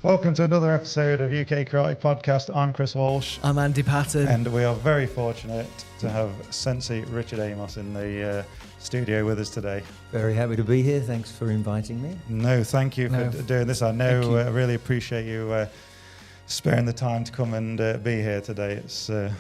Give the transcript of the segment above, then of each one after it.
Welcome to another episode of UK Karate Podcast. I'm Chris Walsh. I'm Andy Patton. And we are very fortunate to have Sensei Richard Amos in the studio with us today. Very happy to be here. Thanks for inviting me. No, thank you for doing this. I know, I really appreciate you sparing the time to come and be here today. It's we've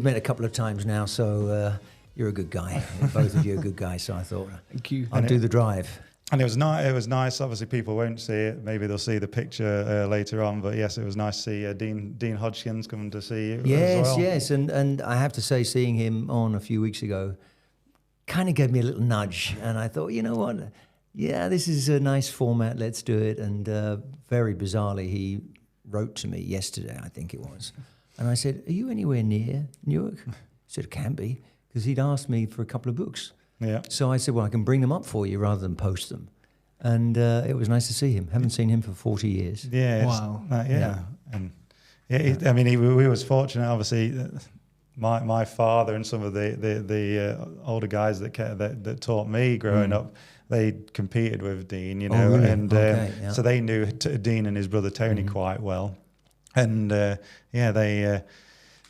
met a couple of times now, so you're a good guy. Both of you are good guys, so I thought thank you. I'll do the drive. And it was nice. It was nice. Obviously, people won't see it. Maybe they'll see the picture later on. But yes, it was nice to see Dean Hodgkins coming to see you. Yes, as well. yes, and I have to say, seeing him on a few weeks ago, kind of gave me a little nudge, and I thought, you know what? Yeah, this is a nice format. Let's do it. And very bizarrely, he wrote to me yesterday, I think it was, and I said, "Are you anywhere near Newark?" He said, "It can be," because he'd asked me for a couple of books. Yeah. So I said, well, I can bring them up for you rather than post them. And it was nice to see him. Haven't seen him for 40 years. Yeah. Wow. And I mean, he was fortunate. Obviously, my father and some of the older guys that taught me growing up, they competed with Dean, you know, really? and so they knew Dean and his brother Tony quite well. And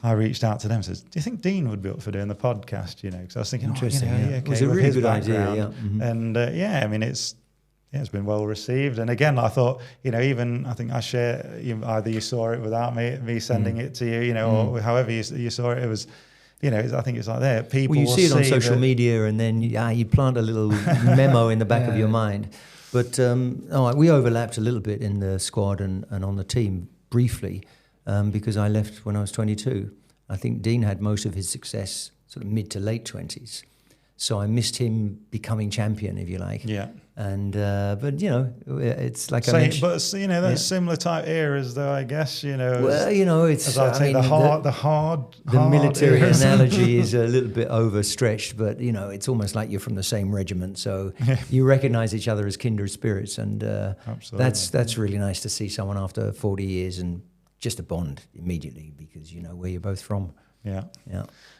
I reached out to them and said, "Do you think Dean would be up for doing the podcast?" You know, because I was thinking, interesting. Okay, it was a really good idea. Yeah. Mm-hmm. And I mean, it's been well received. And again, I thought, you know, even I think I share. Either you saw it without me sending it to you, you know, or however you saw it. It was, you know, I think it's like there. People Well, you will see it on social media, and then you plant a little memo in the back of your mind. But we overlapped a little bit in the squad and on the team briefly. Because I left when I was 22. I think Dean had most of his success sort of mid to late 20s. So I missed him becoming champion, if you like. Yeah. And but you know, it's like I mentioned. But you know, that's similar type eras, though. I guess you know. Well, you know, it's. The military eras. analogy is a little bit overstretched, but you know, it's almost like you're from the same regiment, so you recognise each other as kindred spirits, and that's really nice to see someone after 40 years and just a bond immediately because you know where you're both from. Yeah.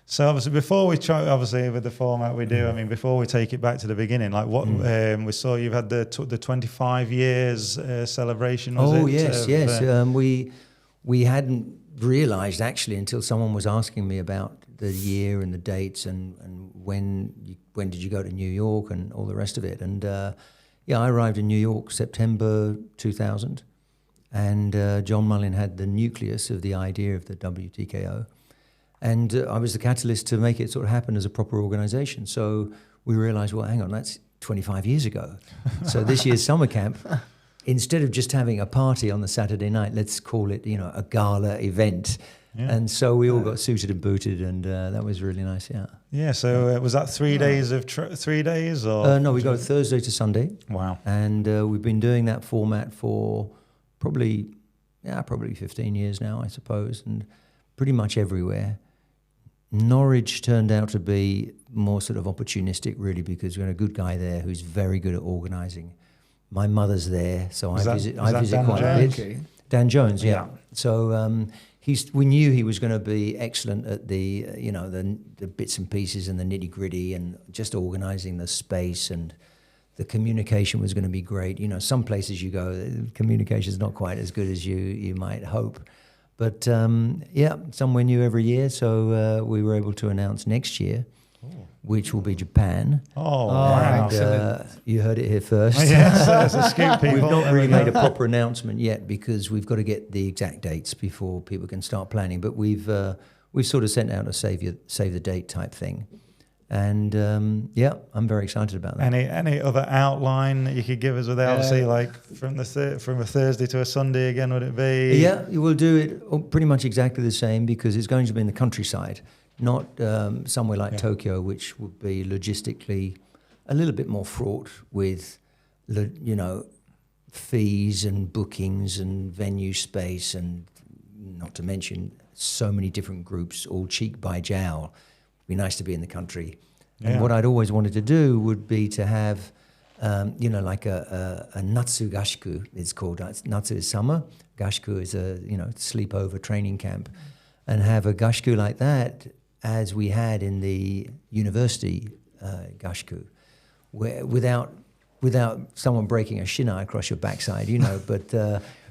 So obviously, before we try, obviously with the format we do, I mean, before we take it back to the beginning, like what we saw, you've had the 25 years celebration. Yes. We hadn't realised actually until someone was asking me about the year and the dates and when did you go to New York and all the rest of it. And I arrived in New York September 2000. And John Mullin had the nucleus of the idea of the WTKO. And I was the catalyst to make it sort of happen as a proper organisation. So we realised, well, hang on, that's 25 years ago. So this year's summer camp, instead of just having a party on the Saturday night, let's call it, you know, a gala event. Yeah. And so we all got suited and booted, and that was really nice, Yeah, so was that 3 days of 3 days? Or no, we go Thursday to Sunday. Wow. And we've been doing that format for probably 15 years now, I suppose, and pretty much everywhere. Norwich turned out to be more sort of opportunistic, really, because we had a good guy there who's very good at organising. My mother's there, so I visit quite a bit. Okay. Dan Jones, yeah. So we knew he was going to be excellent at the the bits and pieces and the nitty gritty and just organising the space, and the communication was going to be great. You know, some places you go, the communication is not quite as good as you might hope. But somewhere new every year. So we were able to announce next year, which will be Japan. Wow. You heard it here first. Yes, that's a scoop, people. We've not really made a proper announcement yet because we've got to get the exact dates before people can start planning. But we've sort of sent out a save the date type thing. And I'm very excited about that. Any other outline that you could give us without, say, like from a Thursday to a Sunday again? Would it be? Yeah, we'll do it pretty much exactly the same because it's going to be in the countryside, not somewhere like Tokyo, which would be logistically a little bit more fraught with, you know, fees and bookings and venue space, and not to mention so many different groups, all cheek by jowl. Be nice to be in the country. And what I'd always wanted to do would be to have, like a Natsu Gashiku, it's called. Natsu is summer. Gashiku is a, sleepover training camp. And have a Gashiku like that as we had in the university Gashiku, where without without someone breaking a shinai across your backside, you know, but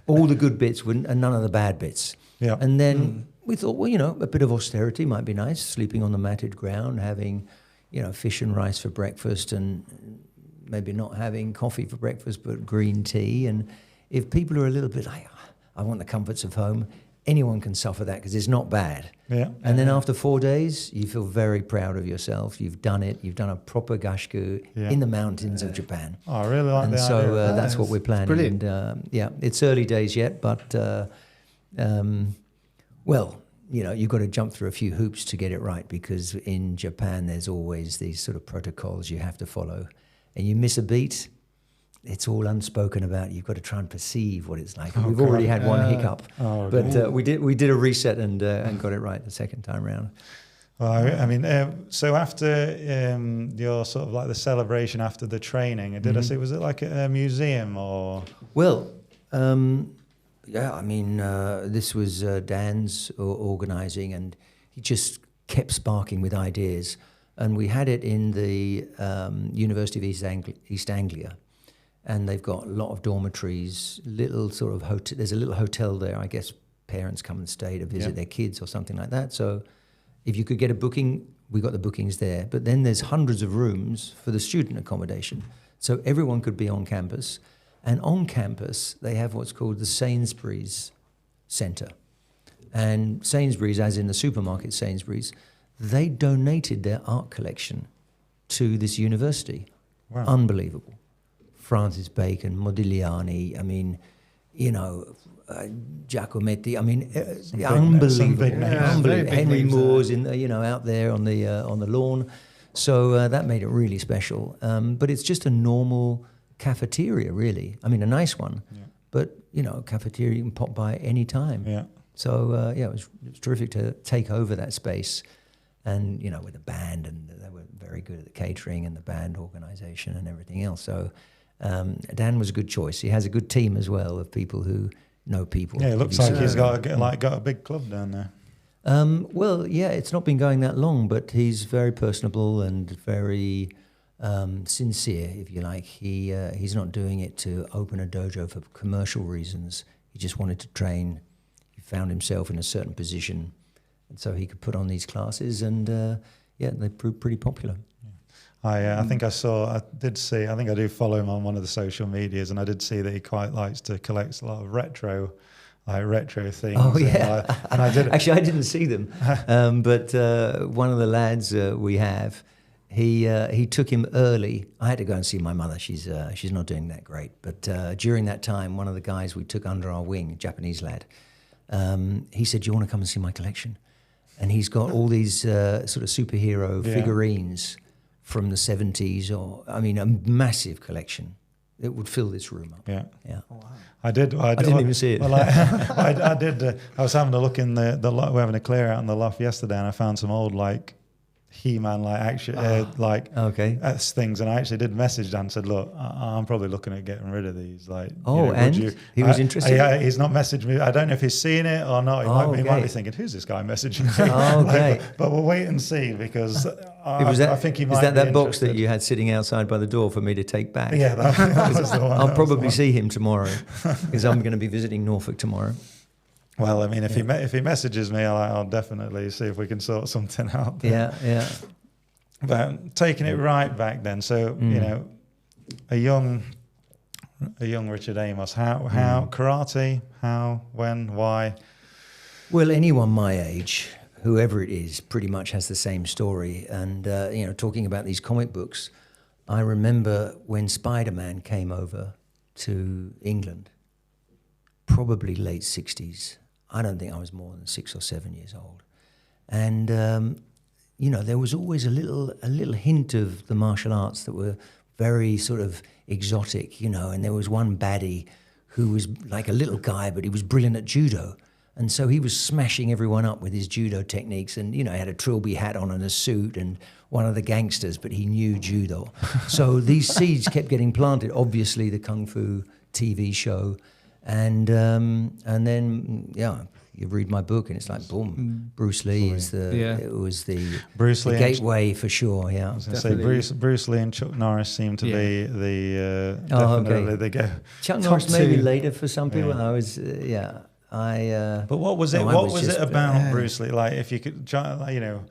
all the good bits and none of the bad bits. Yeah. And then we thought, well, you know, a bit of austerity might be nice, sleeping on the matted ground, having, you know, fish and rice for breakfast, and maybe not having coffee for breakfast, but green tea. And if people are a little bit like, I want the comforts of home, anyone can suffer that because it's not bad. Yeah. And then after 4 days, you feel very proud of yourself. You've done it. You've done a proper gashku in the mountains of Japan. Oh, I really like that. And so that's what we're planning. Brilliant. And it's early days yet, but well, you know, you've got to jump through a few hoops to get it right, because in Japan there's always these sort of protocols you have to follow, and you miss a beat, it's all unspoken about. You've got to try and perceive what it's like. We've already had one hiccup, but we did a reset and got it right the second time round. Well, I mean, so after your sort of like the celebration after the training, did I say, was it like a museum or? Well, yeah, I mean, this was Dan's organising, and he just kept sparking with ideas. And we had it in the University of East Anglia. And they've got a lot of dormitories, little sort of hotel. There's a little hotel there. I guess parents come and stay to visit their kids or something like that. So if you could get a booking, we got the bookings there. But then there's hundreds of rooms for the student accommodation. So everyone could be on campus. And on campus, they have what's called the Sainsbury's Centre. And Sainsbury's, as in the supermarket Sainsbury's, they donated their art collection to this university. Wow. Unbelievable. Francis Bacon, Modigliani, I mean, you know, Giacometti, I mean, unbelievable. Unbelievable. Henry Moore's in the, you know, out there on the lawn. So that made it really special. But it's just a normal cafeteria, really. I mean, a nice one, but, you know, a cafeteria you can pop by any time. Yeah. So, it was terrific to take over that space. And, you know, with the band, and they were very good at the catering and the band organisation and everything else. So Dan was a good choice. He has a good team as well of people who know people. Yeah, it looks like he's got a big club down there. Well, yeah, it's not been going that long, but he's very personable and very sincere, if you like. He's not doing it to open a dojo for commercial reasons. He just wanted to train. He found himself in a certain position, and so he could put on these classes, and they proved pretty popular. I think I think I do follow him on one of the social medias, and I did see that he quite likes to collect a lot of retro things. Oh yeah, and I did. Actually, I didn't see them, but one of the lads we have, he took him early. I had to go and see my mother. She's not doing that great, but during that time, one of the guys we took under our wing, a Japanese lad, he said, "Do you want to come and see my collection?" And he's got all these sort of superhero figurines from the 70s, or, I mean, a massive collection. It would fill this room up. Yeah. Yeah. Oh, wow. I didn't even see it. Well, I did. I was having a look in the loft. We're having a clear out in the loft yesterday, and I found some old, like, He-Man, like, action, things. And I actually did message Dan and said, look, I'm probably looking at getting rid of these. Like, he was interested? Yeah, he's not messaged me. I don't know if he's seen it or not. He might be thinking, who's this guy messaging me? Okay. But we'll wait and see, because I think he might be Is that box interested. that you had sitting outside by the door for me to take back? Yeah, that was the one. I'll probably see him tomorrow, because I'm going to be visiting Norfolk tomorrow. Well, I mean, if he messages me, I'll definitely see if we can sort something out there. Yeah. But taking it right back then, so you know, a young Richard Amos. How karate? How? When? Why? Well, anyone my age, whoever it is, pretty much has the same story. And you know, talking about these comic books, I remember when Spider-Man came over to England, probably late 60s. I don't think I was more than 6 or 7 years old, and you know, there was always a little hint of the martial arts that were very sort of exotic, you know. And there was one baddie who was like a little guy, but he was brilliant at judo, and so he was smashing everyone up with his judo techniques. And you know, he had a trilby hat on and a suit, and one of the gangsters, but he knew judo. So these seeds kept getting planted. Obviously, the Kung Fu TV show. And then, you read my book and it's like, boom, Bruce Lee is it was the Bruce Lee gateway for sure. Yeah, I was going to say Bruce Lee and Chuck Norris seem to be the definitely they go. Chuck top Norris maybe two. later for some people. Yeah. I was But what was it? What was it about Bruce Lee? Like, if you could, you know.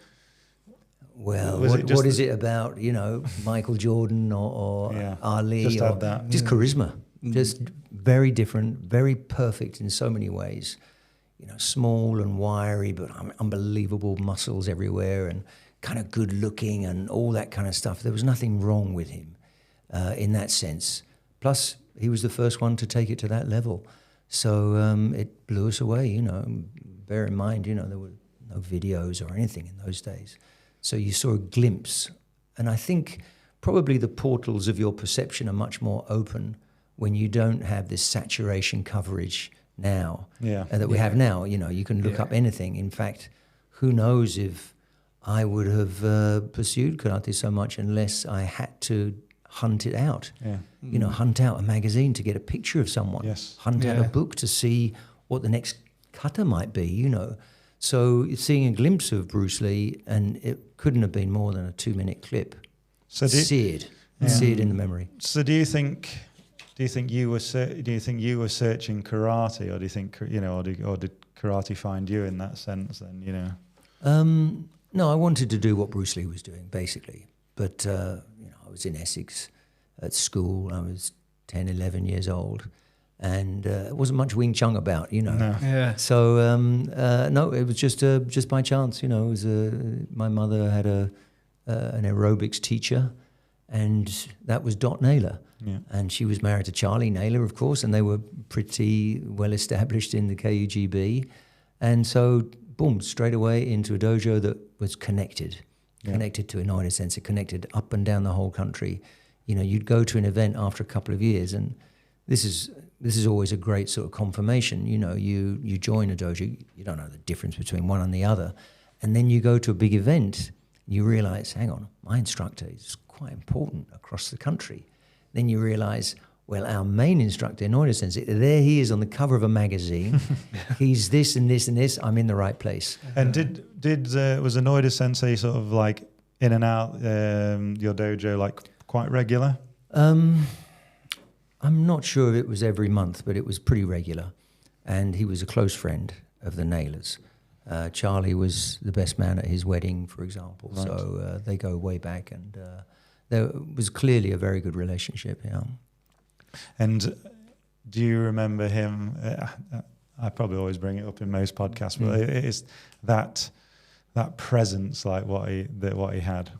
Well, what is it about, you know, Michael Jordan or Ali? Just or had that. Just charisma. Just very different, very perfect in so many ways. You know, small and wiry, but unbelievable muscles everywhere and kind of good looking and all that kind of stuff. There was nothing wrong with him in that sense. Plus, he was the first one to take it to that level. So it blew us away, you know. Bear in mind, you know, there were no videos or anything in those days. So you saw a glimpse. And I think probably the portals of your perception are much more open when you don't have this saturation coverage now that we have now. You know, you can look up anything. In fact, who knows if I would have pursued karate so much unless I had to hunt it out. You know, hunt out a magazine to get a picture of someone. Hunt out a book to see what the next kata might be, you know. So seeing a glimpse of Bruce Lee, and it couldn't have been more than a 2-minute clip. So seared in the memory. So do you think you were searching karate, or do you think, you know, or did karate find you in that sense? Then, you know. No, I wanted to do what Bruce Lee was doing, basically. But you know, I was in Essex at school. I was 10, 11 years old. And there wasn't much Wing Chun about, you know. No. Yeah. So no, it was just by chance, you know. It was my mother had an aerobics teacher, and that was Dot Naylor. Yeah. And she was married to Charlie Naylor, of course, and they were pretty well established in the KUGB. And so, boom, straight away into a dojo that was connected to Inoue Sensei, connected up and down the whole country. You know, you'd go to an event after a couple of years, and this is always a great sort of confirmation. You know, you join a dojo, you don't know the difference between one and the other, and then you go to a big event, you realize, hang on, my instructor is quite important across the country. Then you realize, well, our main instructor, Inoue Sensei, there he is on the cover of a magazine. He's this and this and this. I'm in the right place. And was Inoue Sensei sort of like in and out your dojo like quite regular? I'm not sure if it was every month, but it was pretty regular. And he was a close friend of the Naylors. Charlie was the best man at his wedding, for example. Right. So they go way back, and there was clearly a very good relationship. Yeah. And do you remember him? I probably always bring it up in most podcasts, but it is that presence, like what he had.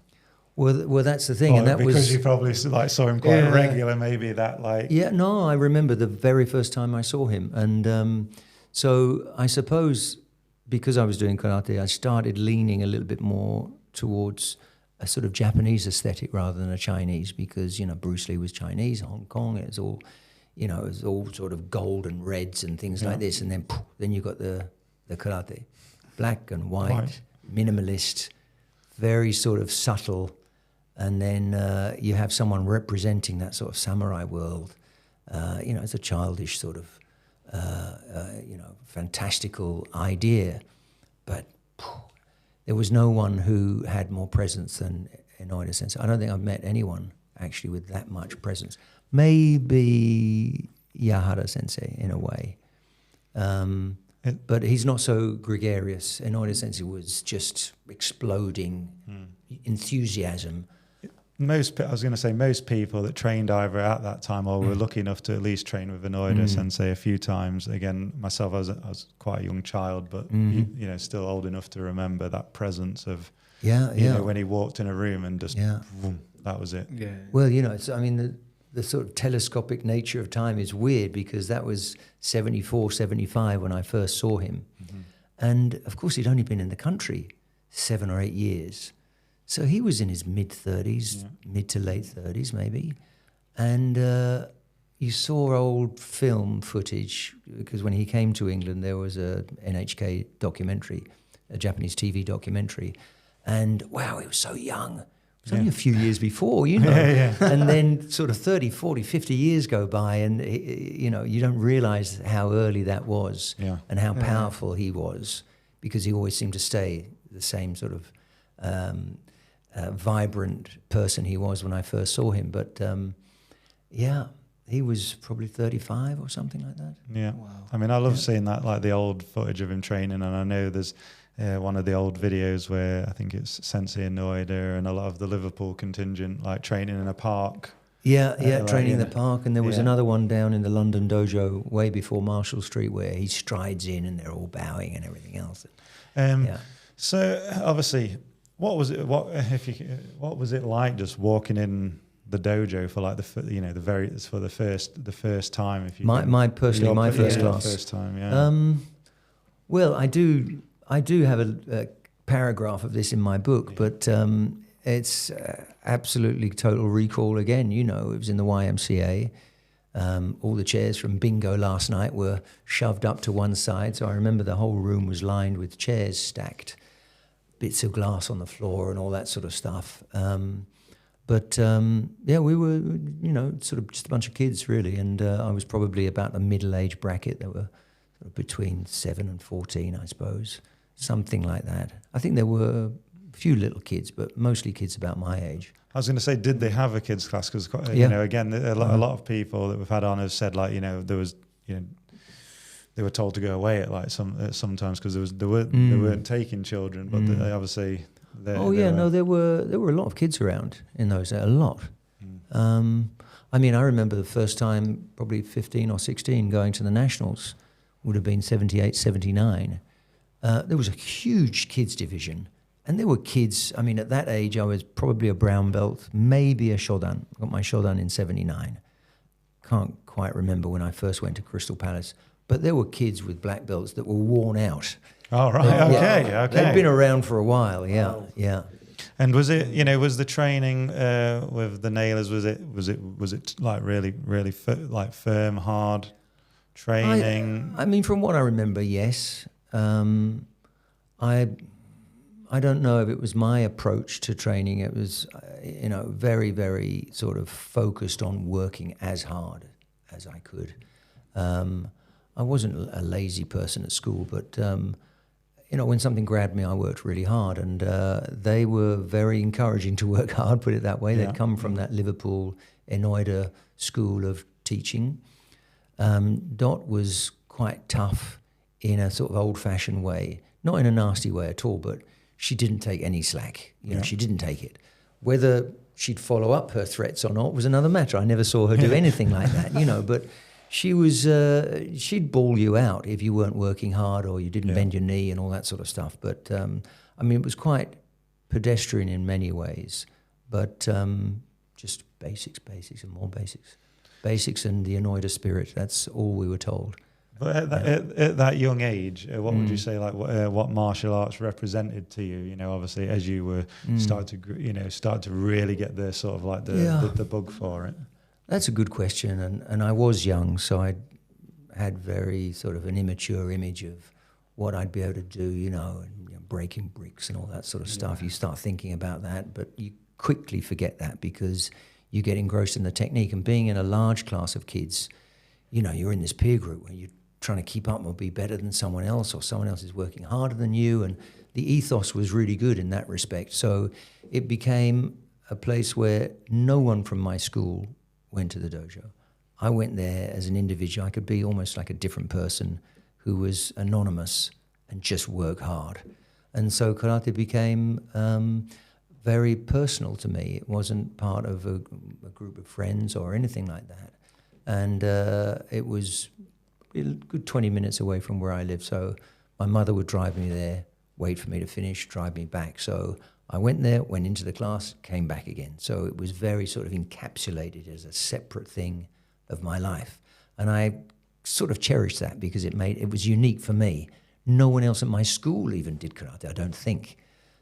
Well, that's the thing, and that because you probably like saw him quite regular. Maybe that like No, I remember the very first time I saw him, and so I suppose because I was doing karate, I started leaning a little bit more towards a sort of Japanese aesthetic rather than a Chinese, because, you know, Bruce Lee was Chinese, Hong Kong, it was all, you know, it was all sort of gold and reds and things like this, and then you got the karate, black and white, minimalist, very sort of subtle, and then you have someone representing that sort of samurai world. You know, it's a childish sort of, you know, fantastical idea, but there was no one who had more presence than Inoue Sensei. I don't think I've met anyone actually with that much presence. Maybe Yahara Sensei in a way. But he's not so gregarious. Inoue Sensei was just exploding enthusiasm. Most people that trained either at that time or were lucky enough to at least train with Inoue Sensei a few times. Again, myself, I was quite a young child, but you know, still old enough to remember that presence of you know, when he walked in a room and just boom, that was it. Yeah. Well, you know, it's, I mean, the sort of telescopic nature of time is weird, because that was 74, 75 when I first saw him, and of course he'd only been in the country 7 or 8 years. So he was in his mid-30s, mid to late 30s maybe. And you saw old film footage, because when he came to England, there was a NHK documentary, a Japanese TV documentary. And wow, he was so young, It's only a few years before, you know. And then sort of 30, 40, 50 years go by and, you know, you don't realize how early that was and how powerful he was, because he always seemed to stay the same sort of vibrant person he was when I first saw him. But, he was probably 35 or something like that. Yeah. Wow. I mean, I love seeing that, like the old footage of him training. And I know there's one of the old videos where I think it's Sensei and Noida and a lot of the Liverpool contingent, like training in a park. Training in the park. And there was another one down in the London dojo way before Marshall Street where he strides in and they're all bowing and everything else. So obviously, what was it like just walking in the dojo for like the first time? If you my first class, first time, well, I do have a paragraph of this in my book, but it's absolutely total recall again. You know, it was in the YMCA. All the chairs from bingo last night were shoved up to one side, so I remember the whole room was lined with chairs stacked, bits of glass on the floor and all that sort of stuff. We were, you know, sort of just a bunch of kids really, and I was probably about the middle-age bracket. There were sort of between 7 and 14, I suppose, something like that. I think there were a few little kids, but mostly kids about my age. I was going to say, did they have a kids class? Because you know, again, a lot of people that we've had on have said, like, you know, there was, you know, they were told to go away at like sometimes because they weren't taking children, but they obviously. There were a lot of kids around in those days, a lot. I mean, I remember the first time, probably 15 or 16, going to the Nationals, would have been 78, 79. There was a huge kids division, and there were kids, I mean, at that age, I was probably a brown belt, maybe a Shodan. I got my Shodan in 79. Can't quite remember when I first went to Crystal Palace, but there were kids with black belts that were worn out. Oh, right. Okay. They'd been around for a while. Yeah. And was it, you know, was the training with the nailers, was it like really firm, hard training? I mean, from what I remember, yes. I don't know if it was my approach to training. It was, you know, very, very sort of focused on working as hard as I could. I wasn't a lazy person at school, but you know, when something grabbed me, I worked really hard, and they were very encouraging to work hard, put it that way. They'd come from that Liverpool Enoida school of teaching. Dot was quite tough in a sort of old-fashioned way, not in a nasty way at all, but she didn't take any slack. You know, she didn't take it. Whether she'd follow up her threats or not was another matter. I never saw her do anything like that, you know, but she was, she'd bawl you out if you weren't working hard or you didn't bend your knee and all that sort of stuff. But, I mean, it was quite pedestrian in many ways, but just basics and more basics. Basics and the Enoida spirit, that's all we were told. But at that young age, what would you say, like, what martial arts represented to you? You know, obviously, as you were start to really get the sort of like the bug for it. That's a good question, and I was young, so I had very sort of an immature image of what I'd be able to do, you know, and breaking bricks and all that sort of stuff. You start thinking about that, but you quickly forget that because you get engrossed in the technique. And being in a large class of kids, you know, you're in this peer group where you're trying to keep up or be better than someone else, or someone else is working harder than you, and the ethos was really good in that respect. So it became a place where no one from my school went to the dojo. I went there as an individual. I could be almost like a different person who was anonymous and just work hard. And so karate became very personal to me. It wasn't part of a group of friends or anything like that. And it was a good 20 minutes away from where I live. So my mother would drive me there, wait for me to finish, drive me back. So I went there, went into the class, came back again. So it was very sort of encapsulated as a separate thing of my life. And I sort of cherished that because it was unique for me. No one else at my school even did karate, I don't think.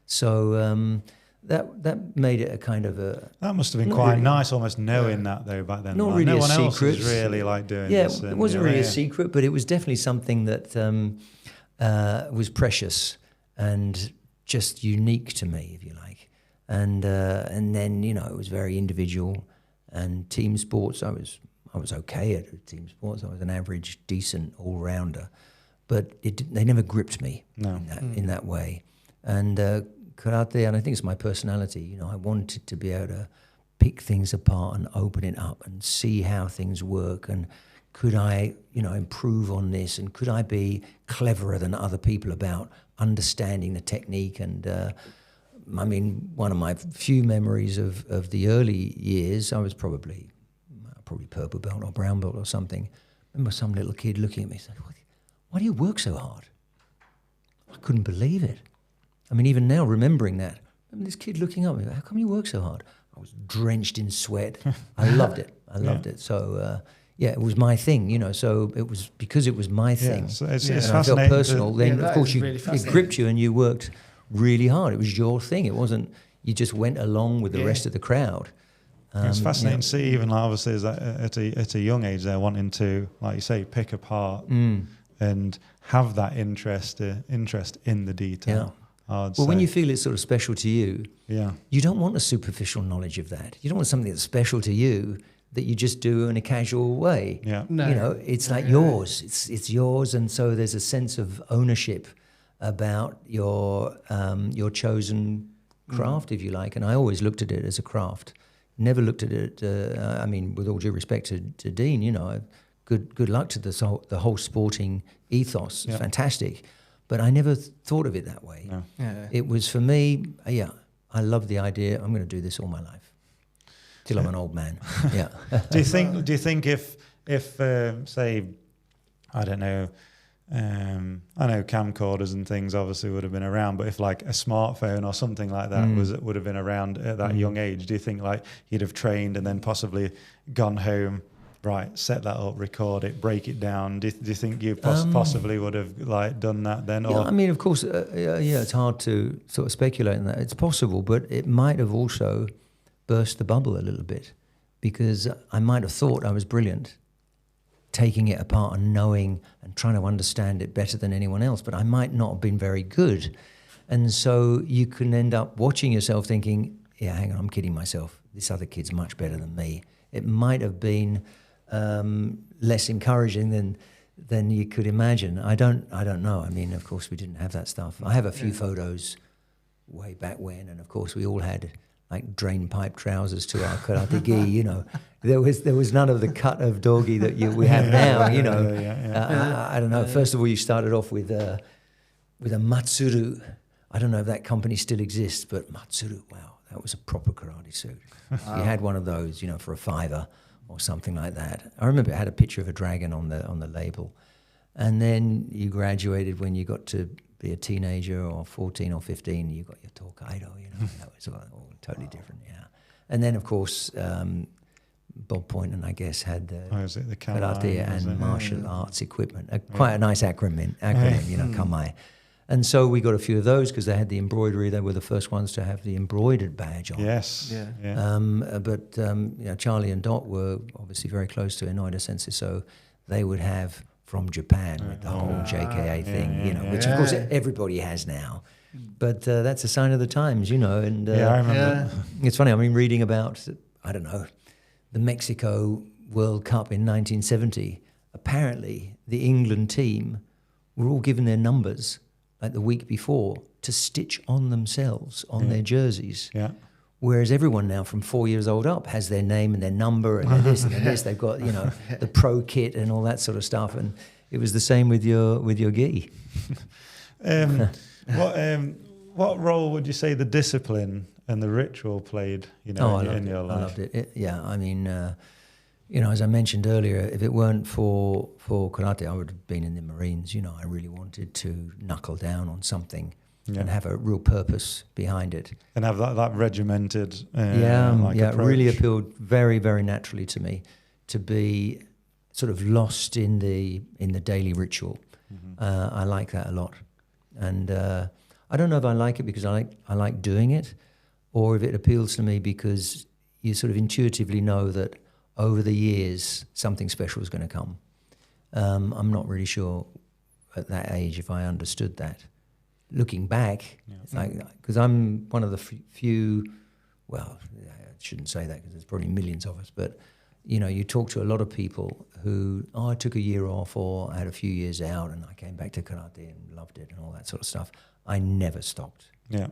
So that made it a kind of a... That must have been quite really nice, almost knowing that though back then. Not like, really no one a else secret. Was really like doing this. Yeah, it wasn't really a secret, but it was definitely something that was precious and just unique to me, if you like. and then it was very individual, and team sports. I was okay at team sports. I was an average, decent all rounder, but they never gripped me in that way. And karate, and I think it's my personality. I wanted to be able to pick things apart and open it up and see how things work, and could I, improve on this, and could I be cleverer than other people about understanding the technique? And one of my few memories of the early years, I was probably purple belt or brown belt or something. I remember some little kid looking at me and saying, "Why do you work so hard?" I couldn't believe it. Even now, remembering that, I remember this kid looking at me, "How come you work so hard?" I was drenched in sweat. I loved it. I loved it. So, it was my thing, so it was because it was my thing. Yeah, so it's and fascinating. I felt personal. Then, of course, really it gripped you and you worked really hard. It was your thing. It wasn't, you just went along with the rest of the crowd. It's fascinating to see, even obviously at a young age, they're wanting to, like you say, pick apart and have that interest in the detail. When you feel it's sort of special to you, you don't want a superficial knowledge of that. You don't want something that's special to you that you just do in a casual way. Yeah. No. It's like yours. It's yours, and so there's a sense of ownership about your chosen craft, if you like. And I always looked at it as a craft. Never looked at it. With all due respect to Dean, good luck to the whole sporting ethos. It's fantastic, but I never thought of it that way. No. Yeah. It was for me. I love the idea. I'm going to do this all my life till I'm an old man. Yeah. Do you think if say, I don't know, I know camcorders and things obviously would have been around, but if like a smartphone or something like that would have been around at that young age, do you think like you'd have trained and then possibly gone home, right, set that up, record it, break it down? Do you think you possibly would have like done that then? Yeah, or? of course, it's hard to sort of speculate on that. It's possible, but it might have also burst the bubble a little bit, because I might have thought I was brilliant, taking it apart and knowing and trying to understand it better than anyone else, but I might not have been very good. And so you can end up watching yourself thinking, hang on, I'm kidding myself. This other kid's much better than me. It might have been less encouraging than you could imagine. I don't know. Of course, we didn't have that stuff. I have a few photos way back when, and of course we all had like drain pipe trousers to our karate gi. There was none of the cut of doggy that we have now. I don't know. First of all, you started off with a matsuru. I don't know if that company still exists, but matsuru. Wow, that was a proper karate suit. You had one of those, for a $5 or something like that. I remember it had a picture of a dragon on the label, and then you graduated when you got to be a teenager, or 14 or 15, you got your Tokaido, that was all totally different, And then, of course, Bob Poynton, I guess, had the karate and martial arts equipment, quite a nice acronym, Kamai. And so we got a few of those because they had the embroidery. They were the first ones to have the embroidered badge on. Yes. But Charlie and Dot were obviously very close to Inoue Sensei, so they would have from Japan with the whole JKA thing, which of course everybody has now. But that's a sign of the times, And I remember. It's funny. Reading about, I don't know, the Mexico World Cup in 1970. Apparently, the England team were all given their numbers like the week before to stitch on themselves on their jerseys. Yeah. Whereas everyone now from 4 years old up has their name and their number and their this and their this. They've got, the pro kit and all that sort of stuff. And it was the same with your gi. What role would you say the discipline and the ritual played, in your life? I loved it. As I mentioned earlier, if it weren't for karate, I would have been in the Marines. I really wanted to knuckle down on something and have a real purpose behind it. And have that regimented it approach. really appealed very, very naturally to me to be sort of lost in the daily ritual. I like that a lot. And I don't know if I like it because I like doing it, or if it appeals to me because you sort of intuitively know that over the years something special is going to come. I'm not really sure at that age if I understood that. looking back, it's like, because I'm one of the few, well, I shouldn't say that because there's probably millions of us, but you know, you talk to a lot of people who, I took a year off, or I had a few years out and I came back to karate and loved it and all that sort of stuff. I never stopped. Yeah.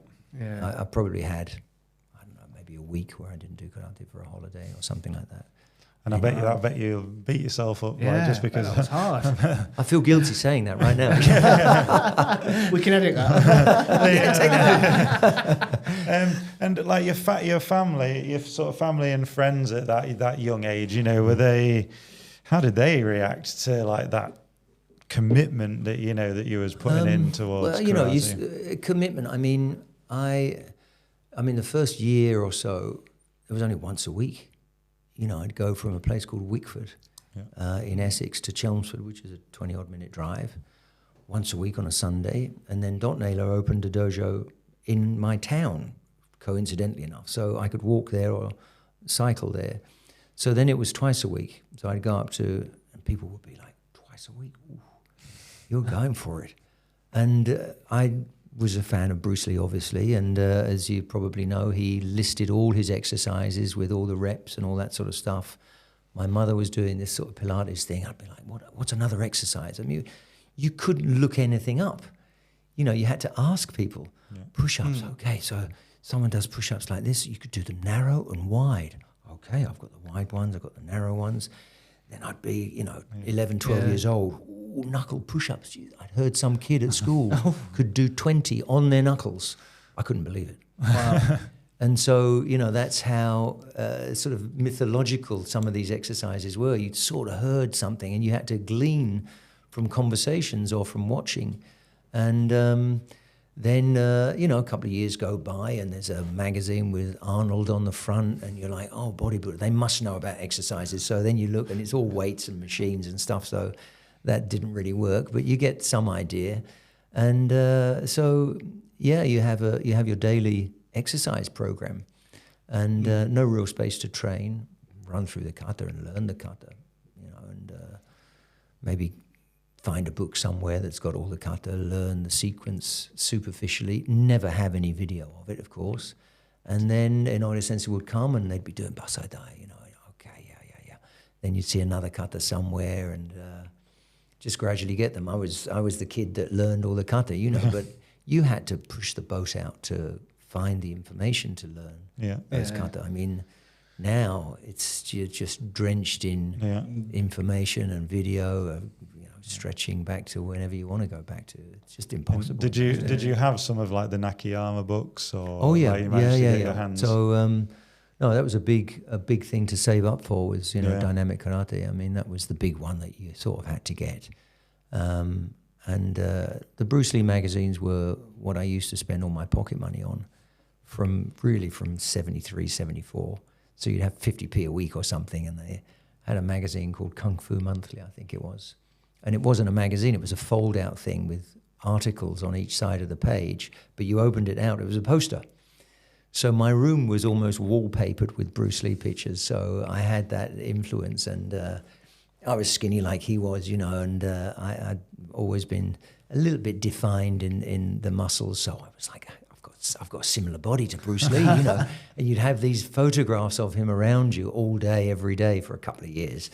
I probably had, I don't know, maybe a week where I didn't do karate for a holiday or something like that. And I bet you beat yourself up just because that was hard. I feel guilty saying that right now. We can edit that. Take that out. And like your family, your sort of family and friends at that young age, you know, how did they react to like that commitment that that you was putting in towards karate? Commitment. I mean, the first year or so, it was only once a week. You know, I'd go from a place called Wickford in Essex to Chelmsford, which is a 20-odd minute drive, once a week on a Sunday. And then Dot Naylor opened a dojo in my town, coincidentally enough. So I could walk there or cycle there. So then it was twice a week. So I'd go up to, and people would be like, twice a week? Ooh, you're going for it. And I was a fan of Bruce Lee, obviously, and as you probably know, he listed all his exercises with all the reps and all that sort of stuff. My mother was doing this sort of Pilates thing. I'd be like, what's another exercise? I mean, you couldn't look anything up. You know, you had to ask people. Yeah. Push-ups, okay, so someone does push-ups like this. You could do them narrow and wide. Okay, I've got the wide ones, I've got the narrow ones. Then I'd be, 11, 12 years old. Ooh, knuckle push-ups. I'd heard some kid at school could do 20 on their knuckles. I couldn't believe it. Wow. And so, that's how sort of mythological some of these exercises were. You'd sort of heard something and you had to glean from conversations or from watching. And then, a couple of years go by and there's a magazine with Arnold on the front and you're like, oh, bodybuilder, they must know about exercises. So then you look and it's all weights and machines and stuff. So that didn't really work, but you get some idea. And you have your daily exercise program and no real space to train, run through the kata and learn the kata, and maybe find a book somewhere that's got all the kata, learn the sequence superficially, never have any video of it, of course. And then Inoue Sensei would come and they'd be doing basai dai, okay, yeah. Then you'd see another kata somewhere and just gradually get them. I was the kid that learned all the kata, but you had to push the boat out to find the information to learn those kata. I mean, now you're just drenched in information and video, stretching back to whenever you want to go back to. It's just impossible. Did you have some of like the Nakayama books or? Oh yeah, you managed to get your hands? So no, that was a big thing to save up for was dynamic karate. I mean, that was the big one that you sort of had to get. And the Bruce Lee magazines were what I used to spend all my pocket money on from 73, 74. So you'd have 50p a week or something, and they had a magazine called Kung Fu Monthly, I think it was. And it wasn't a magazine, it was a fold-out thing with articles on each side of the page, but you opened it out, it was a poster. So my room was almost wallpapered with Bruce Lee pictures, so I had that influence, and I was skinny like he was, and I'd always been a little bit defined in the muscles, so I was like, I've got a similar body to Bruce Lee, and you'd have these photographs of him around you all day, every day for a couple of years.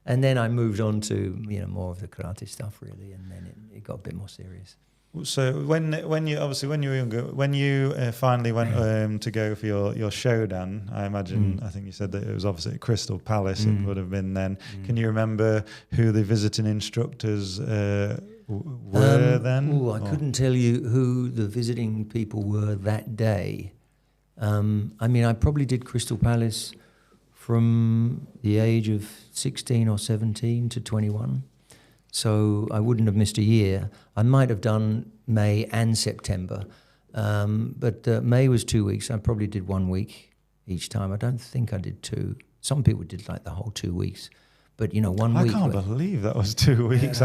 And then I moved on to more of the karate stuff really, and then it got a bit more serious. So when you were younger, when you finally went to go for your Shodan, I imagine I think you said that it was obviously at Crystal Palace. It would have been then. Can you remember who the visiting instructors were then? I couldn't tell you who the visiting people were that day. I mean, I probably did Crystal Palace from the age of 16 or 17 to 21. So I wouldn't have missed a year. I might have done May and September, but May was 2 weeks. I probably did 1 week each time. I don't think I did two. Some people did like the whole 2 weeks, but 1 week. I can't believe that was 2 weeks.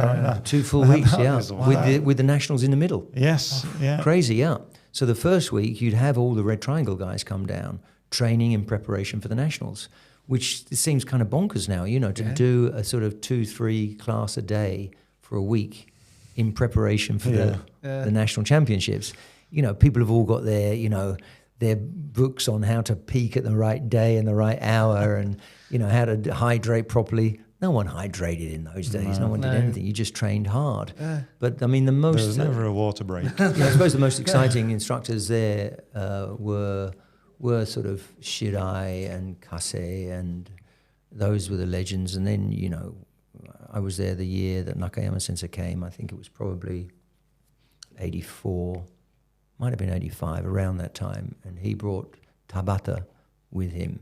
2 full weeks, with the nationals in the middle. Yes, yeah. Crazy, yeah. So the first week you'd have all the Red Triangle guys come down, training in preparation for the nationals, which seems kind of bonkers now, to do a sort of 2-3 class a day for a week in preparation for the national championships. You know, people have all got their books on how to peak at the right day and the right hour, and how to hydrate properly. No one hydrated in those days. No one did anything. You just trained hard. But I mean, there was never a water break. I suppose the most exciting instructors there were sort of Shirai and Kase, and those were the legends. And then I was there the year that Nakayama Sensei came. I think it was probably 84, might have been 85, around that time. And he brought Tabata with him.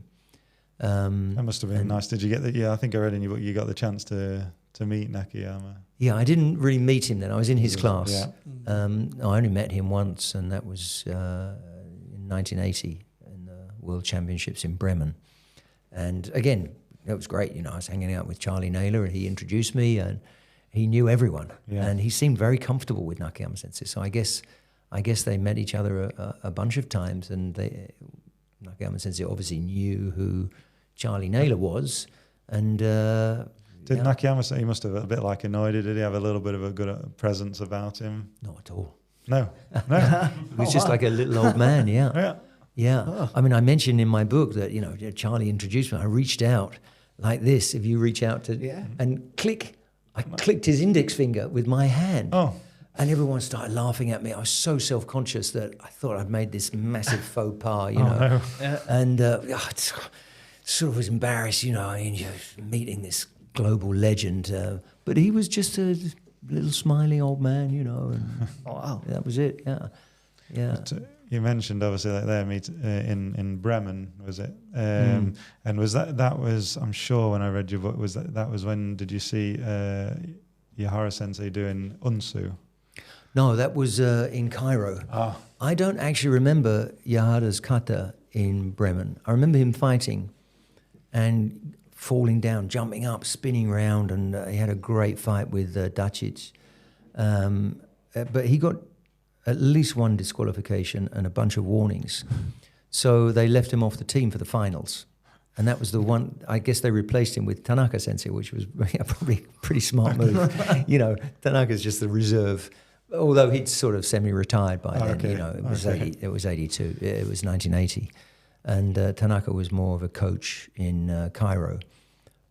That must have been nice. Did you get the? Yeah, I think I read in your book you got the chance to meet Nakayama. Yeah, I didn't really meet him then. I was in his class. Yeah. I only met him once, and that was in 1980 in the World Championships in Bremen. And again, it was great. I was hanging out with Charlie Naylor, and he introduced me, and he knew everyone, and he seemed very comfortable with Nakayama Sensei. So I guess they met each other a bunch of times, and Nakayama Sensei obviously knew who Charlie Naylor was, and did Nakayama say he must have a bit like annoyed it? Did he have a little bit of a good presence about him? Not at all. No. He was just like a little old man. Yeah. Oh. I mean, I mentioned in my book that Charlie introduced me. I reached out like this. If you reach out to and I clicked his index finger with my hand. Oh. And everyone started laughing at me. I was so self-conscious that I thought I'd made this massive faux pas, No. And sort of was embarrassed, you're meeting this global legend. But he was just a little smiling old man, and wow. that was it, yeah. You mentioned obviously like there meet in Bremen, was it? And was that was, I'm sure when I read your book, was that was when did you see Yahara Sensei doing Unsu? No, that was in Cairo. Ah. I don't actually remember Yahara's kata in Bremen. I remember him fighting and falling down, jumping up, spinning around, and he had a great fight with Dacic. But he got at least one disqualification and a bunch of warnings. So they left him off the team for the finals. And that was the one, I guess they replaced him with Tanaka Sensei, which was probably a pretty smart move. Tanaka's just the reserve. Although he'd sort of semi-retired by then, okay. It was 82, it was 1980. And Tanaka was more of a coach in Cairo.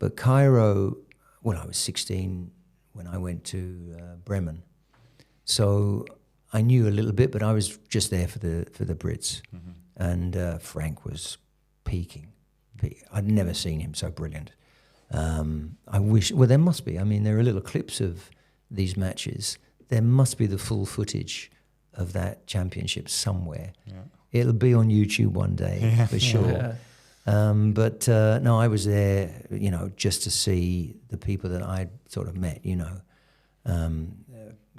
But Cairo, I was 16 when I went to Bremen. So I knew a little bit, but I was just there for the Brits. Mm-hmm. And Frank was peaking. I'd never seen him so brilliant. I wish, there must be. I mean, there are little clips of these matches. There must be the full footage of that championship somewhere. Yeah. It'll be on YouTube one day, for sure. Yeah. But no, I was there, just to see the people that I'd sort of met,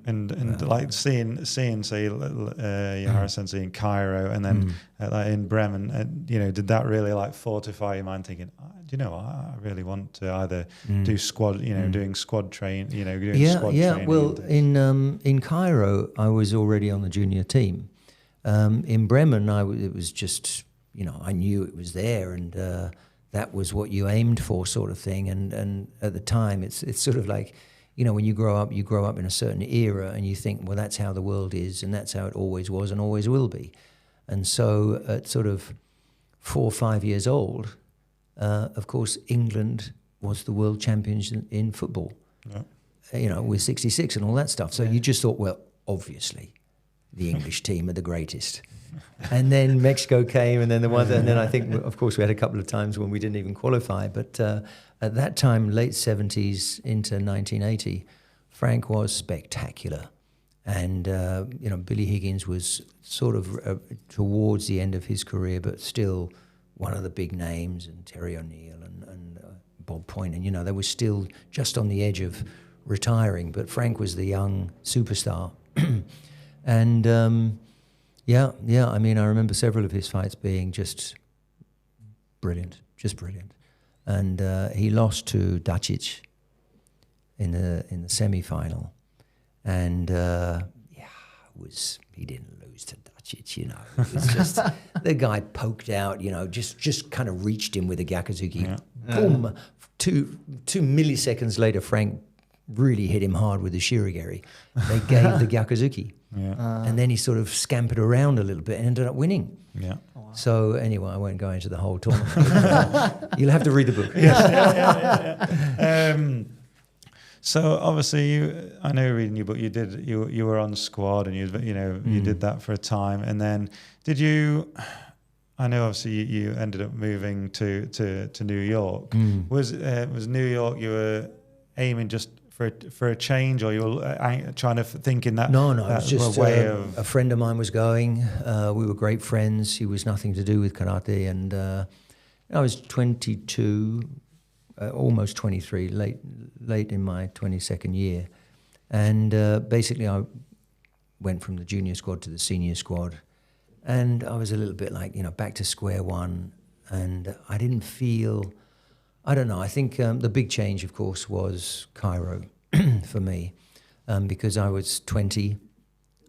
And like seeing say Yahara Sensei in Cairo and then in Bremen, did that really like fortify your mind thinking, I really want to either do squad, doing squad train, doing squad training. Well, in Cairo, I was already on the junior team. In Bremen, it was just, I knew it was there, and that was what you aimed for, sort of thing. And at the time, it's sort of like, when you grow up in a certain era, and you think, well, that's how the world is, and that's how it always was and always will be. And so at sort of 4 or 5 years old, of course, England was the world champions in football, with 66 and all that stuff. So you just thought, well, obviously, the English team are the greatest. And then Mexico came, and then and then I think, of course, we had a couple of times when we didn't even qualify. But at that time, late 70s into 1980, Frank was spectacular. And, Billy Higgins was sort of towards the end of his career, but still one of the big names, and Terry O'Neill and Bob Point. And, they were still just on the edge of retiring. But Frank was the young superstar. And, I mean, I remember several of his fights being just brilliant. And he lost to Dacic in the semi-final. And, he didn't lose to Dacic, It was just, the guy poked out, just kind of reached him with a Gyakuzuki. Yeah. Boom! 2 milliseconds later, Frank really hit him hard with the shirigeri. They gave the gyakuzuki. Yeah. And then he sort of scampered around a little bit and ended up winning. Yeah. Oh, wow. So anyway, I won't go into the whole tournament. You'll have to read the book. So obviously, I know reading your book, you were on squad, and you did that for a time, and then did you? I know obviously you ended up moving to New York. Was New York you were aiming just for a change, or you were trying to think in that? No, that it was just way a friend of mine was going. We were great friends. He was nothing to do with karate, and I was 22. Almost 23, late in my 22nd year. And basically I went from the junior squad to the senior squad. And I was a little bit like, back to square one. And I didn't feel, I don't know, I think the big change, of course, was Cairo for me. Because I was 20,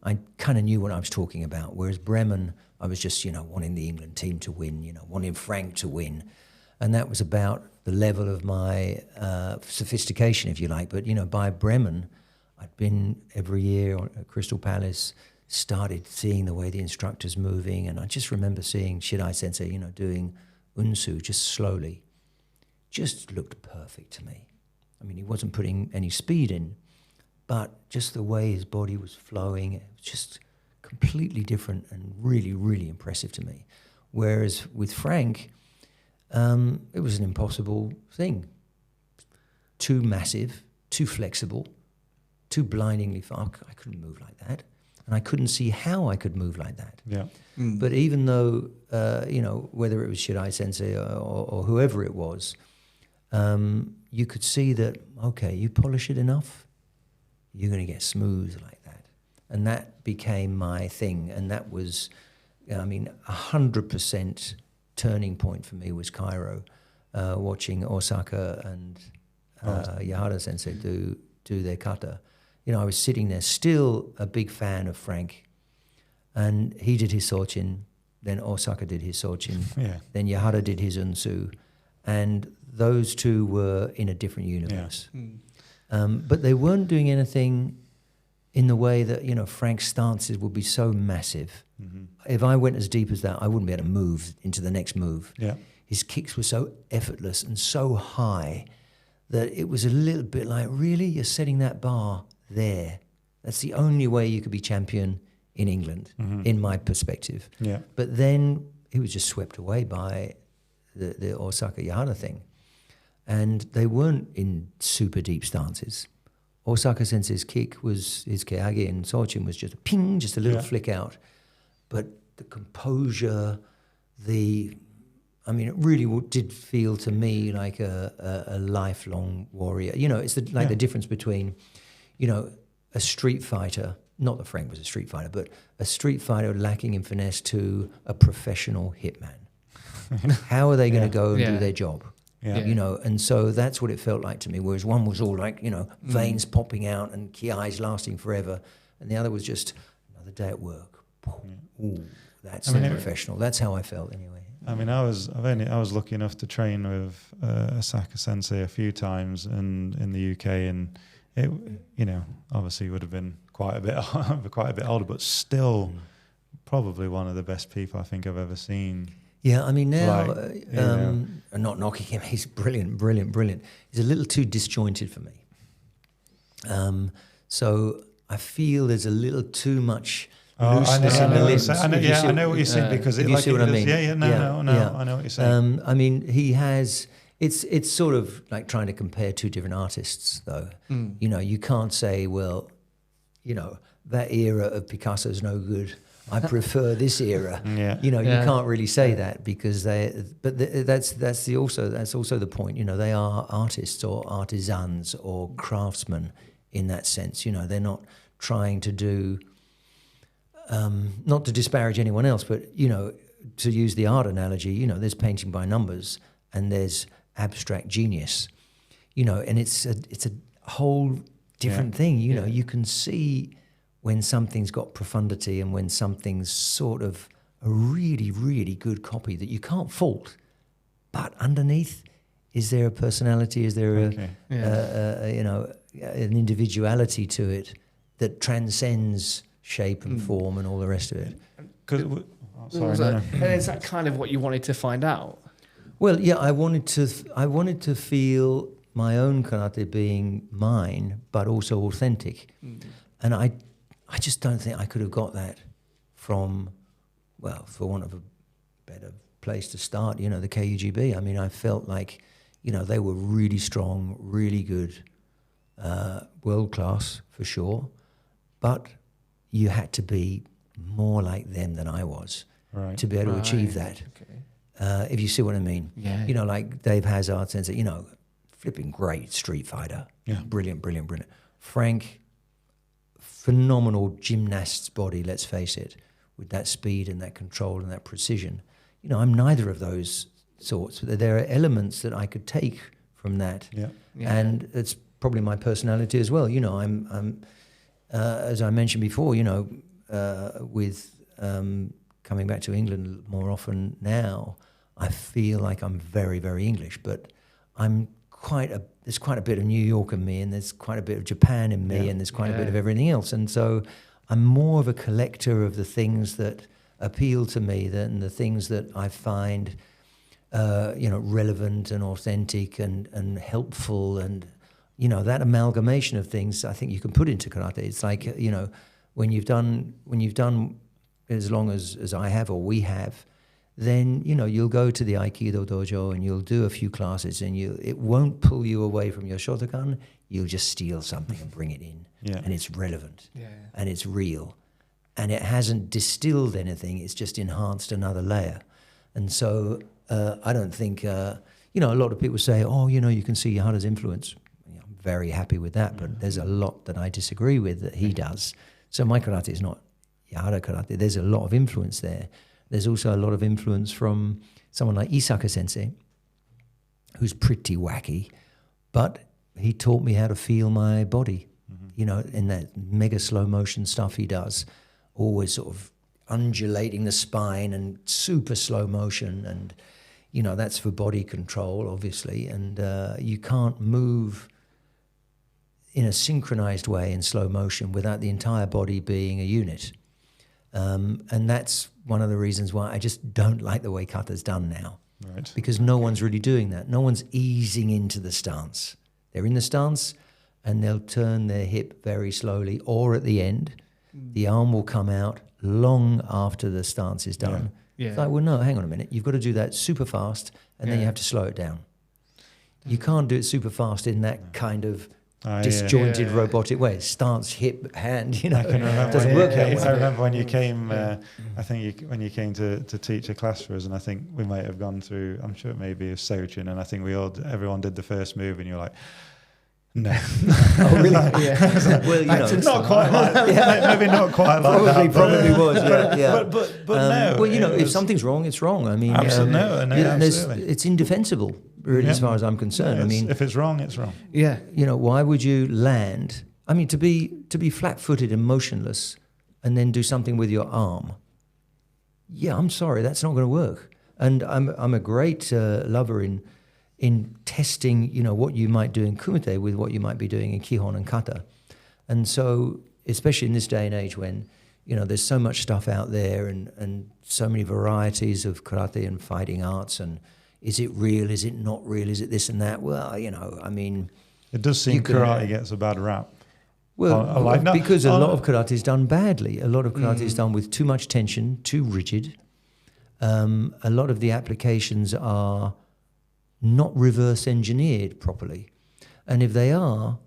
I kind of knew what I was talking about. Whereas Bremen, I was just, wanting the England team to win, wanting Frank to win. And that was about the level of my sophistication, if you like. But, by Bremen, I'd been every year at Crystal Palace, started seeing the way the instructor's moving. And I just remember seeing Shidai Sensei, doing unsu just slowly. Just looked perfect to me. I mean, he wasn't putting any speed in, but just the way his body was flowing, it was just completely different and really, really impressive to me. Whereas with Frank, it was an impossible thing. Too massive, too flexible, too blindingly far. I couldn't move like that. And I couldn't see how I could move like that. Yeah. But even though, whether it was Shidai Sensei or whoever it was, you could see that, okay, you polish it enough, you're going to get smooth like that. And that became my thing. And that was, 100% turning point for me was Cairo, watching Osaka and Yahara Sensei do their kata. I was sitting there, still a big fan of Frank, and he did his sochin, then Osaka did his sochin, then Yahara did his unsu, and those two were in a different universe. Yeah. But they weren't doing anything in the way that, Frank's stances would be so massive. Mm-hmm. If I went as deep as that, I wouldn't be able to move into the next move. Yeah. His kicks were so effortless and so high that it was a little bit like, really? You're setting that bar there? That's the only way you could be champion in England, in my perspective. Yeah. But then he was just swept away by the Osaka Yahara thing. And they weren't in super deep stances. Osaka Sensei's kick was, his keage and sochin was just a ping, just a little flick out. But the composure, it really did feel to me like a lifelong warrior. It's the difference between, a street fighter, not that Frank was a street fighter, but a street fighter lacking in finesse to a professional hitman. How are they going to go and do their job? Yeah. And so that's what it felt like to me, whereas one was all like, veins popping out and ki eyes lasting forever, and the other was just another day at work. Ooh, that's professional. That's how I felt anyway. I was lucky enough to train with Osaka Sensei a few times in the UK, and it, obviously would have been quite a bit older, but still probably one of the best people I think I've ever seen. Yeah, now, I'm not knocking him. He's brilliant. He's a little too disjointed for me. So I feel there's a little too much looseness in the limbs. I know what you're saying, because you see what I mean? I know what you're saying. He has. It's sort of like trying to compare two different artists, though. You can't say, well, that era of Picasso's no good. I prefer this era. You can't really say that, because that's also the point. They are artists or artisans or craftsmen in that sense. They're not trying to do, not to disparage anyone else, but to use the art analogy, there's painting by numbers and there's abstract genius, and it's a whole different thing. You can see when something's got profundity and when something's sort of a really, really good copy that you can't fault. But underneath, is there a personality? Is there an individuality to it that transcends shape and form and all the rest of it. And is that kind of what you wanted to find out? Well, yeah, I wanted to feel my own karate being mine, but also authentic. And I just don't think I could have got that from, well, for want of a better place to start, the KUGB. I mean, I felt like, they were really strong, really good, world class for sure, but you had to be more like them than I was to be able to achieve that. Okay. If you see what I mean. Yeah. Like Dave Hazard Sensei, flipping great street fighter. Yeah. Brilliant. Frank, phenomenal gymnast's body, let's face it, with that speed and that control and that precision. I'm neither of those sorts. There are elements that I could take from that. Yeah. And it's probably my personality as well. I'm as I mentioned before, with coming back to England more often now, I feel like I'm very, very English, but there's quite a bit of New York in me, and there's quite a bit of Japan in me, and there's quite a bit of everything else. And so I'm more of a collector of the things that appeal to me than the things that I find, relevant and authentic and helpful. And, that amalgamation of things I think you can put into karate. It's like, when you've done as long as I have or we have, then, you'll go to the Aikido dojo and you'll do a few classes and it won't pull you away from your Shotokan. You'll just steal something and bring it in. Yeah. And it's relevant and it's real. And it hasn't distilled anything. It's just enhanced another layer. And so I don't think, a lot of people say, you can see Yahada's influence. I'm very happy with that, but there's a lot that I disagree with that he does. So my karate is not Yahada karate. There's a lot of influence there. There's also a lot of influence from someone like Isaka Sensei, who's pretty wacky, but he taught me how to feel my body, in that mega slow motion stuff he does, always sort of undulating the spine and super slow motion. And, that's for body control, obviously. And you can't move in a synchronized way in slow motion without the entire body being a unit. And that's one of the reasons why I just don't like the way Kata's done now. Right. Because no one's really doing that. No one's easing into the stance. They're in the stance and they'll turn their hip very slowly, or at the end, the arm will come out long after the stance is done. Yeah. It's like, well, no, hang on a minute. You've got to do that super fast and then you have to slow it down. You can't do it super fast in that kind of disjointed robotic way. Stance, hip, hand, I can remember doesn't work that way. I remember when you came, I think when you came to teach a class for us, and I think we might have gone through, I'm sure it may be a Sojin, and I think everyone did the first move, and you're like, no. Oh, really? Well, not quite like that. Maybe not quite like that. Probably was, yeah. But no. Well, if something's wrong, it's wrong. I mean, absolutely. It's indefensible, really, as far as I'm concerned. Yeah, I mean, if it's wrong, it's wrong. Yeah. Why would you land? I mean, to be flat-footed and motionless, and then do something with your arm. Yeah, I'm sorry, that's not going to work. And I'm a great lover in testing, what you might do in Kumite with what you might be doing in kihon and kata. And so, especially in this day and age when, there's so much stuff out there and so many varieties of karate and fighting arts, and is it real, is it not real, is it this and that? Well, I mean... It does seem karate gets a bad rap. Well, because a lot of karate is done badly. A lot of karate is done with too much tension, too rigid. A lot of the applications are not reverse engineered properly. And if they are,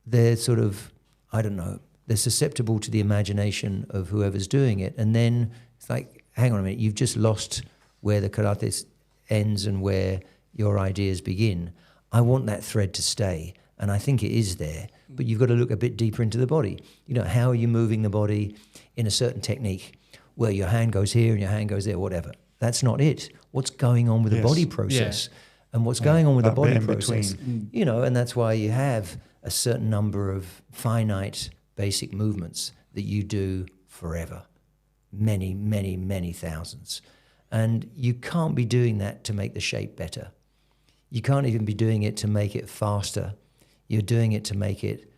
they're sort of, they're susceptible to the imagination of whoever's doing it. And then it's like, hang on a minute, you've just lost where the karate ends and where your ideas begin. I want that thread to stay. And I think it is there. But you've got to look a bit deeper into the body. How are you moving the body in a certain technique? Well, your hand goes here and your hand goes there, whatever. That's not it. What's going on with the body process? Yeah. And what's going on with the body process, and that's why you have a certain number of finite basic movements that you do forever, many, many, many thousands. And you can't be doing that to make the shape better. You can't even be doing it to make it faster. You're doing it to make it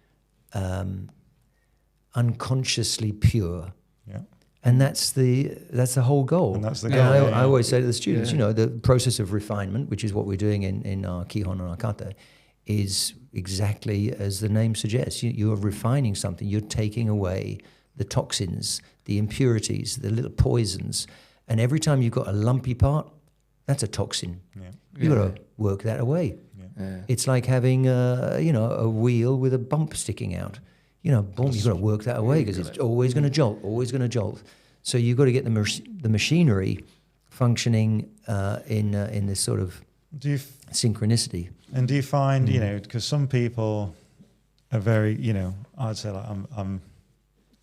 unconsciously pure. Yeah. And that's the whole goal. And that's the goal. I always say to the students, the process of refinement, which is what we're doing in our kihon and our kata, is exactly as the name suggests. You're refining something. You're taking away the toxins, the impurities, the little poisons. And every time you've got a lumpy part, that's a toxin. Yeah. You've got to work that away. Yeah. It's like having a wheel with a bump sticking out. Boom, you've got to work that away because it's always going to jolt, always going to jolt. So you've got to get the machinery functioning in this sort of synchronicity. And do you find, because some people are very, I'd say like I'm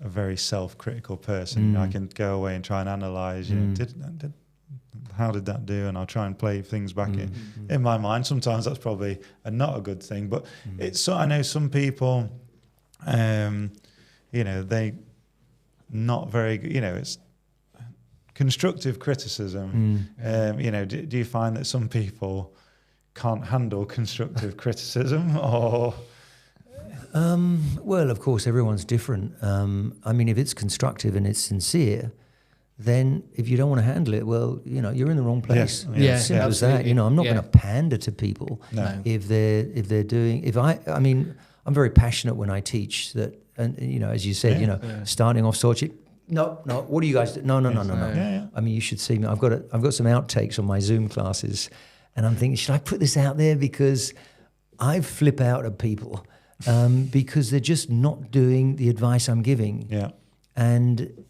a very self-critical person. I can go away and try and analyze, how did that do? And I'll try and play things back in my mind. Sometimes that's probably not a good thing, but I know some people, they not very, it's constructive criticism. Do you find that some people can't handle constructive criticism, or? Well, of course, everyone's different. If it's constructive and it's sincere, then if you don't want to handle it, well, you're in the wrong place. Yes. Yeah, Simple as that. I'm not going to pander to people if they're doing. I'm very passionate when I teach that, and as you said, starting off Sochi. No. What do you guys do? No. Yeah. You should see me. I've got some outtakes on my Zoom classes, and I'm thinking, should I put this out there? Because I flip out at people because they're just not doing the advice I'm giving. Yeah. And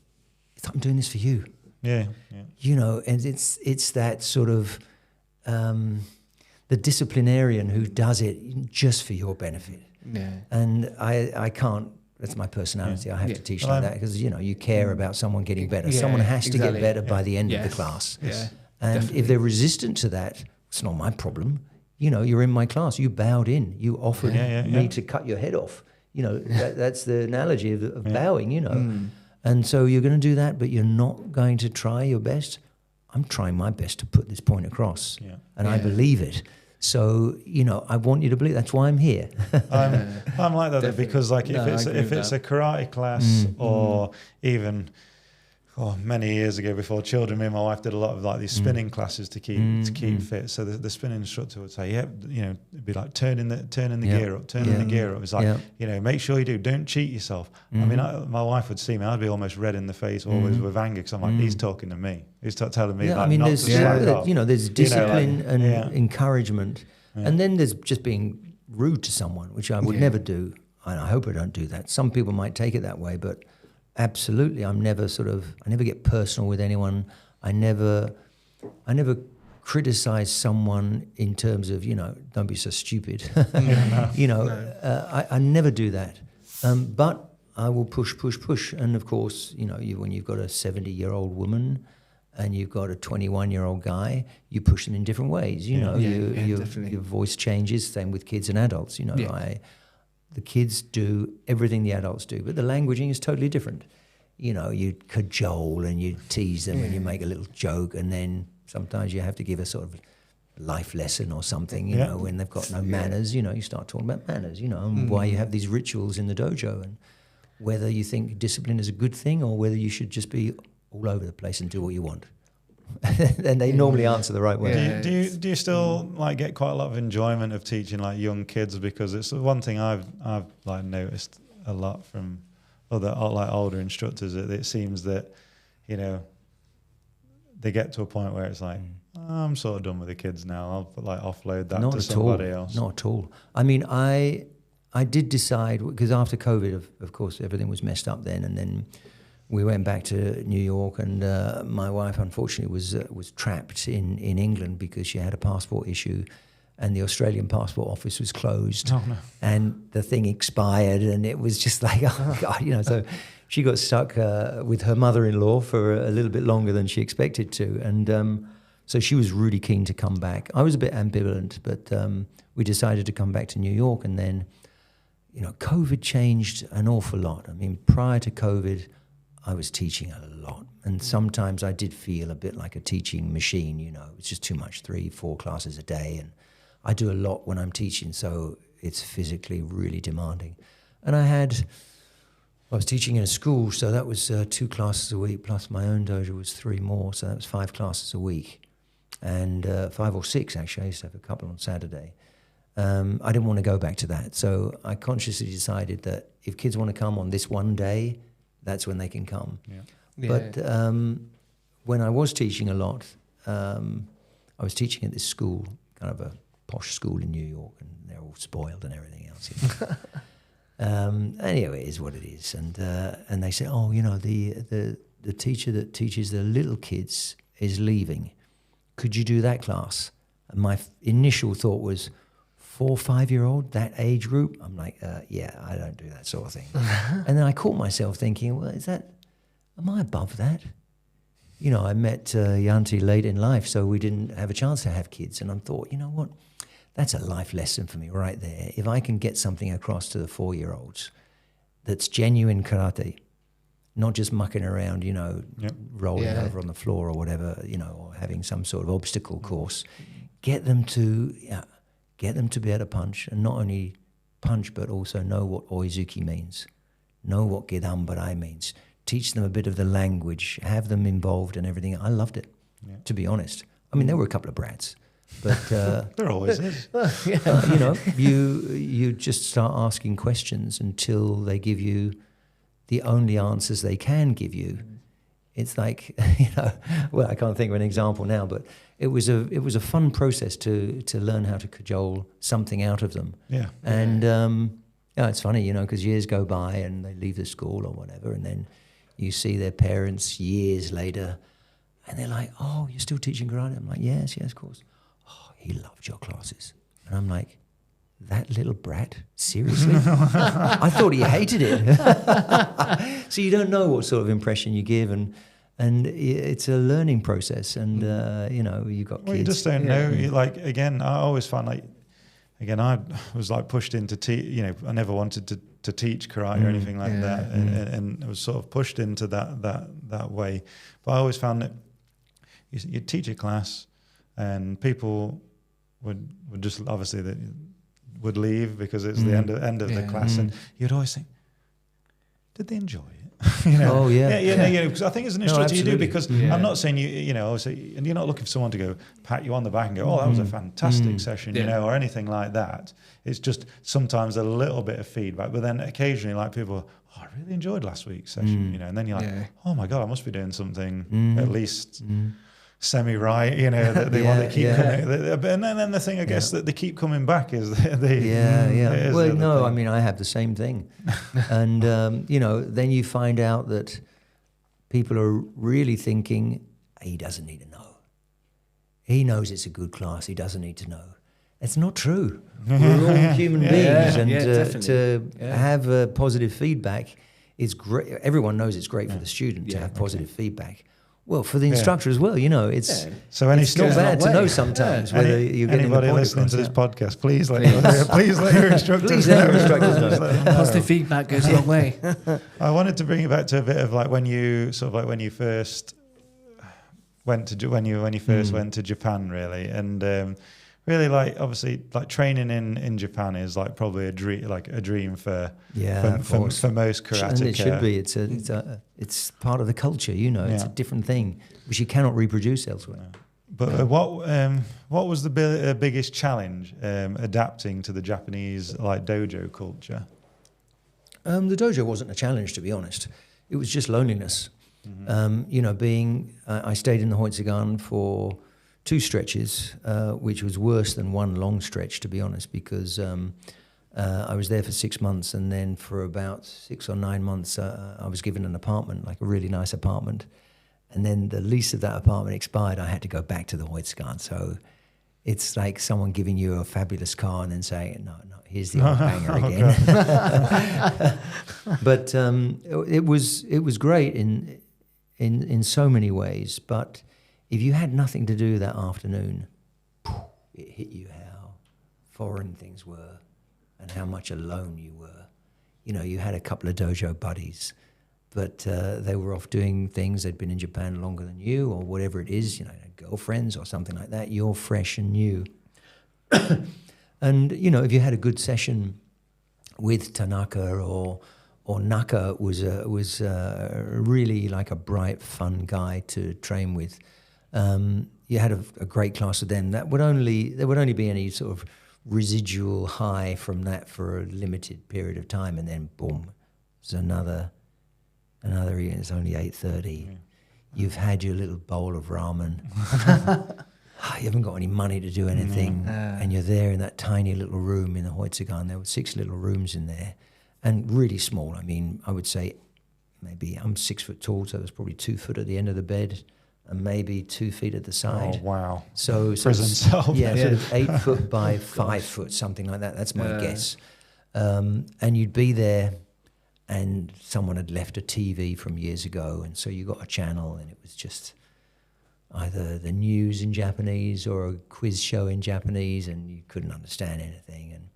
I'm doing this for you. Yeah. And it's that sort of the disciplinarian who does it just for your benefit. Yeah. And I can't. That's my personality. I have to teach like that because you care about someone getting better. Yeah, someone has to exactly. get better by the end of the class. Yeah. And Definitely. if they're resistant to that, it's not my problem. You're in my class. You bowed in. You offered me to cut your head off. That's the analogy of bowing. And so you're going to do that, but you're not going to try your best. I'm trying my best to put this point across, and I believe it. So I want you to believe. That's why I'm here. I'm like that because, like, if it's a karate class or even many years ago before children, me and my wife did a lot of like these spinning classes to keep fit. So the spinning instructor would say, it'd be like turning the gear up, the gear up. It's like, make sure you do. Don't cheat yourself. My wife would see me. I'd be almost red in the face, always with anger, because I'm like, he's talking to me. He's telling me not to slack off. There's discipline and encouragement, and then there's just being rude to someone, which I would never do, and I hope I don't do that. Some people might take it that way, but absolutely, I never get personal with anyone. I never criticize someone in terms of, don't be so stupid. I never do that. But I will push. And of course, when you've got a 70-year-old woman and you've got a 21-year-old guy, you push them in different ways. Your voice changes. Same with kids and adults. The kids do everything the adults do, but the languaging is totally different. You cajole and you tease them and you make a little joke, and then sometimes you have to give a sort of life lesson or something, when they've got no manners, you start talking about manners, and why you have these rituals in the dojo, and whether you think discipline is a good thing or whether you should just be all over the place and do what you want. And they normally answer the right way. Do you still like get quite a lot of enjoyment of teaching like young kids? Because it's one thing I've like noticed a lot from other like older instructors, that it seems that they get to a point where it's like, I'm sort of done with the kids now. I'll like offload that to somebody else. Not at all. I did decide, because after COVID, of course, everything was messed up then, and then we went back to New York, and my wife, unfortunately, was trapped in England because she had a passport issue, and the Australian passport office was closed, and the thing expired, and it was just like, oh God, so she got stuck with her mother-in-law for a little bit longer than she expected to, and so she was really keen to come back. I was a bit ambivalent, but we decided to come back to New York, and then, COVID changed an awful lot. Prior to COVID, I was teaching a lot, and sometimes I did feel a bit like a teaching machine. It's just too much, 3-4 classes a day, and I do a lot when I'm teaching, so it's physically really demanding. And I was teaching in a school, so that was 2 classes a week, plus my own dojo was 3 more, so that was 5 classes a week. And 5 or 6, actually. I used to have a couple on Saturday. I didn't want to go back to that, so I consciously decided that if kids want to come on this one day, that's when they can come. Yeah. But when I was teaching a lot, I was teaching at this school, kind of a posh school in New York, and they're all spoiled and everything else. You know? Anyway, it is what it is. And they said, oh, you know, the teacher that teaches the little kids is leaving. Could you do that class? And my initial thought was, 4 or 5-year-old, that age group? I'm like, yeah, I don't do that sort of thing. And then I caught myself thinking, well, am I above that? You know, I met Yanti late in life, so we didn't have a chance to have kids. And I thought, you know what? That's a life lesson for me right there. If I can get something across to the 4-year-olds that's genuine karate, not just mucking around, you know, rolling over on the floor or whatever, you know, or having some sort of obstacle course, get them to be able to punch, and not only punch, but also know what oizuki means, know what gedanbarai means, teach them a bit of the language, have them involved and everything. I loved it, to be honest. I mean, there were a couple of brats, but there always is. You know, you just start asking questions until they give you the only answers they can give you. It's like, you know, well, I can't think of an example now, but it was a fun process to learn how to cajole something out of them. Yeah. And it's funny, you know, because years go by and they leave the school or whatever, and then you see their parents years later, and they're like, "Oh, you're still teaching karate?" I'm like, "Yes, of course." "Oh, he loved your classes," and I'm like, "That little brat? Seriously?" I thought he hated it. So you don't know what sort of impression you give, and it's a learning process, and you know, you got kids. Well, you just don't know. Like, again, I always found I was like pushed into you know, I never wanted to teach karate or anything like that, and I was sort of pushed into that way. But I always found that you teach a class, and people would just obviously would leave because it's the end of the class, and you'd always think, did they enjoy it? You know? Oh yeah. Because I think as an instructor you do, because I'm not saying you know, obviously, and you're not looking for someone to go pat you on the back and go, "Oh, that was a fantastic session," you know, or anything like that. It's just sometimes a little bit of feedback, but then occasionally, like, people, "Oh, I really enjoyed last week's session," you know, and then you're like, "Oh my God, I must be doing something at least semi-right," you know, that they want to keep coming. And then the thing, I guess, that they keep coming back is Well, no, I mean, I have the same thing. And, you know, then you find out that people are really thinking, he doesn't need to know. He knows it's a good class. He doesn't need to know. It's not true. We're all human beings. And to have positive feedback is great. Everyone knows it's great for the student to have positive feedback. Well, for the instructor as well, you know, it's so it's not bad to know sometimes whether you're getting the point anybody listening to this podcast, please let your instructors know. Positive feedback goes a long way. I wanted to bring it back to a bit of like when you first went to Japan, really, and really, like, obviously, like, training in Japan is like probably a dream for most karateka. And it should be. It's part of the culture, you know. It's a different thing which you cannot reproduce elsewhere. But what was the biggest challenge adapting to the Japanese, like, dojo culture? The dojo wasn't a challenge, to be honest. It was just loneliness. You know, I stayed in the Hoitsugan for 2 stretches, which was worse than 1 long stretch, to be honest, because I was there for 6 months, and then for about 6 or 9 months, I was given an apartment, like a really nice apartment, and then the lease of that apartment expired. I had to go back to the Hoitsugan. So it's like someone giving you a fabulous car and then saying, no, here's the old banger again. But it was great in so many ways, but if you had nothing to do that afternoon, it hit you how foreign things were and how much alone you were. You know, you had a couple of dojo buddies, but they were off doing things. They'd been in Japan longer than you, or whatever it is, you know, girlfriends or something like that. You're fresh and new. And, if you had a good session with Tanaka or Naka was really like a bright, fun guy to train with. You had a great class with them. There would only be any sort of residual high from that for a limited period of time, and then boom, it's another. It's only 8:30. Yeah. You've had your little bowl of ramen. You haven't got any money to do anything, and you're there in that tiny little room in the Hoitsugan. There were 6 little rooms in there, and really small. I mean, I would say maybe I'm 6 foot tall, so there's probably 2 foot at the end of the bed, and maybe 2 feet at the side. Oh wow! So prison cell. Yeah, sort of 8 foot by 5 foot, something like that. That's my guess. And you'd be there, and someone had left a TV from years ago, and so you got a channel, and it was just either the news in Japanese or a quiz show in Japanese, and you couldn't understand anything, and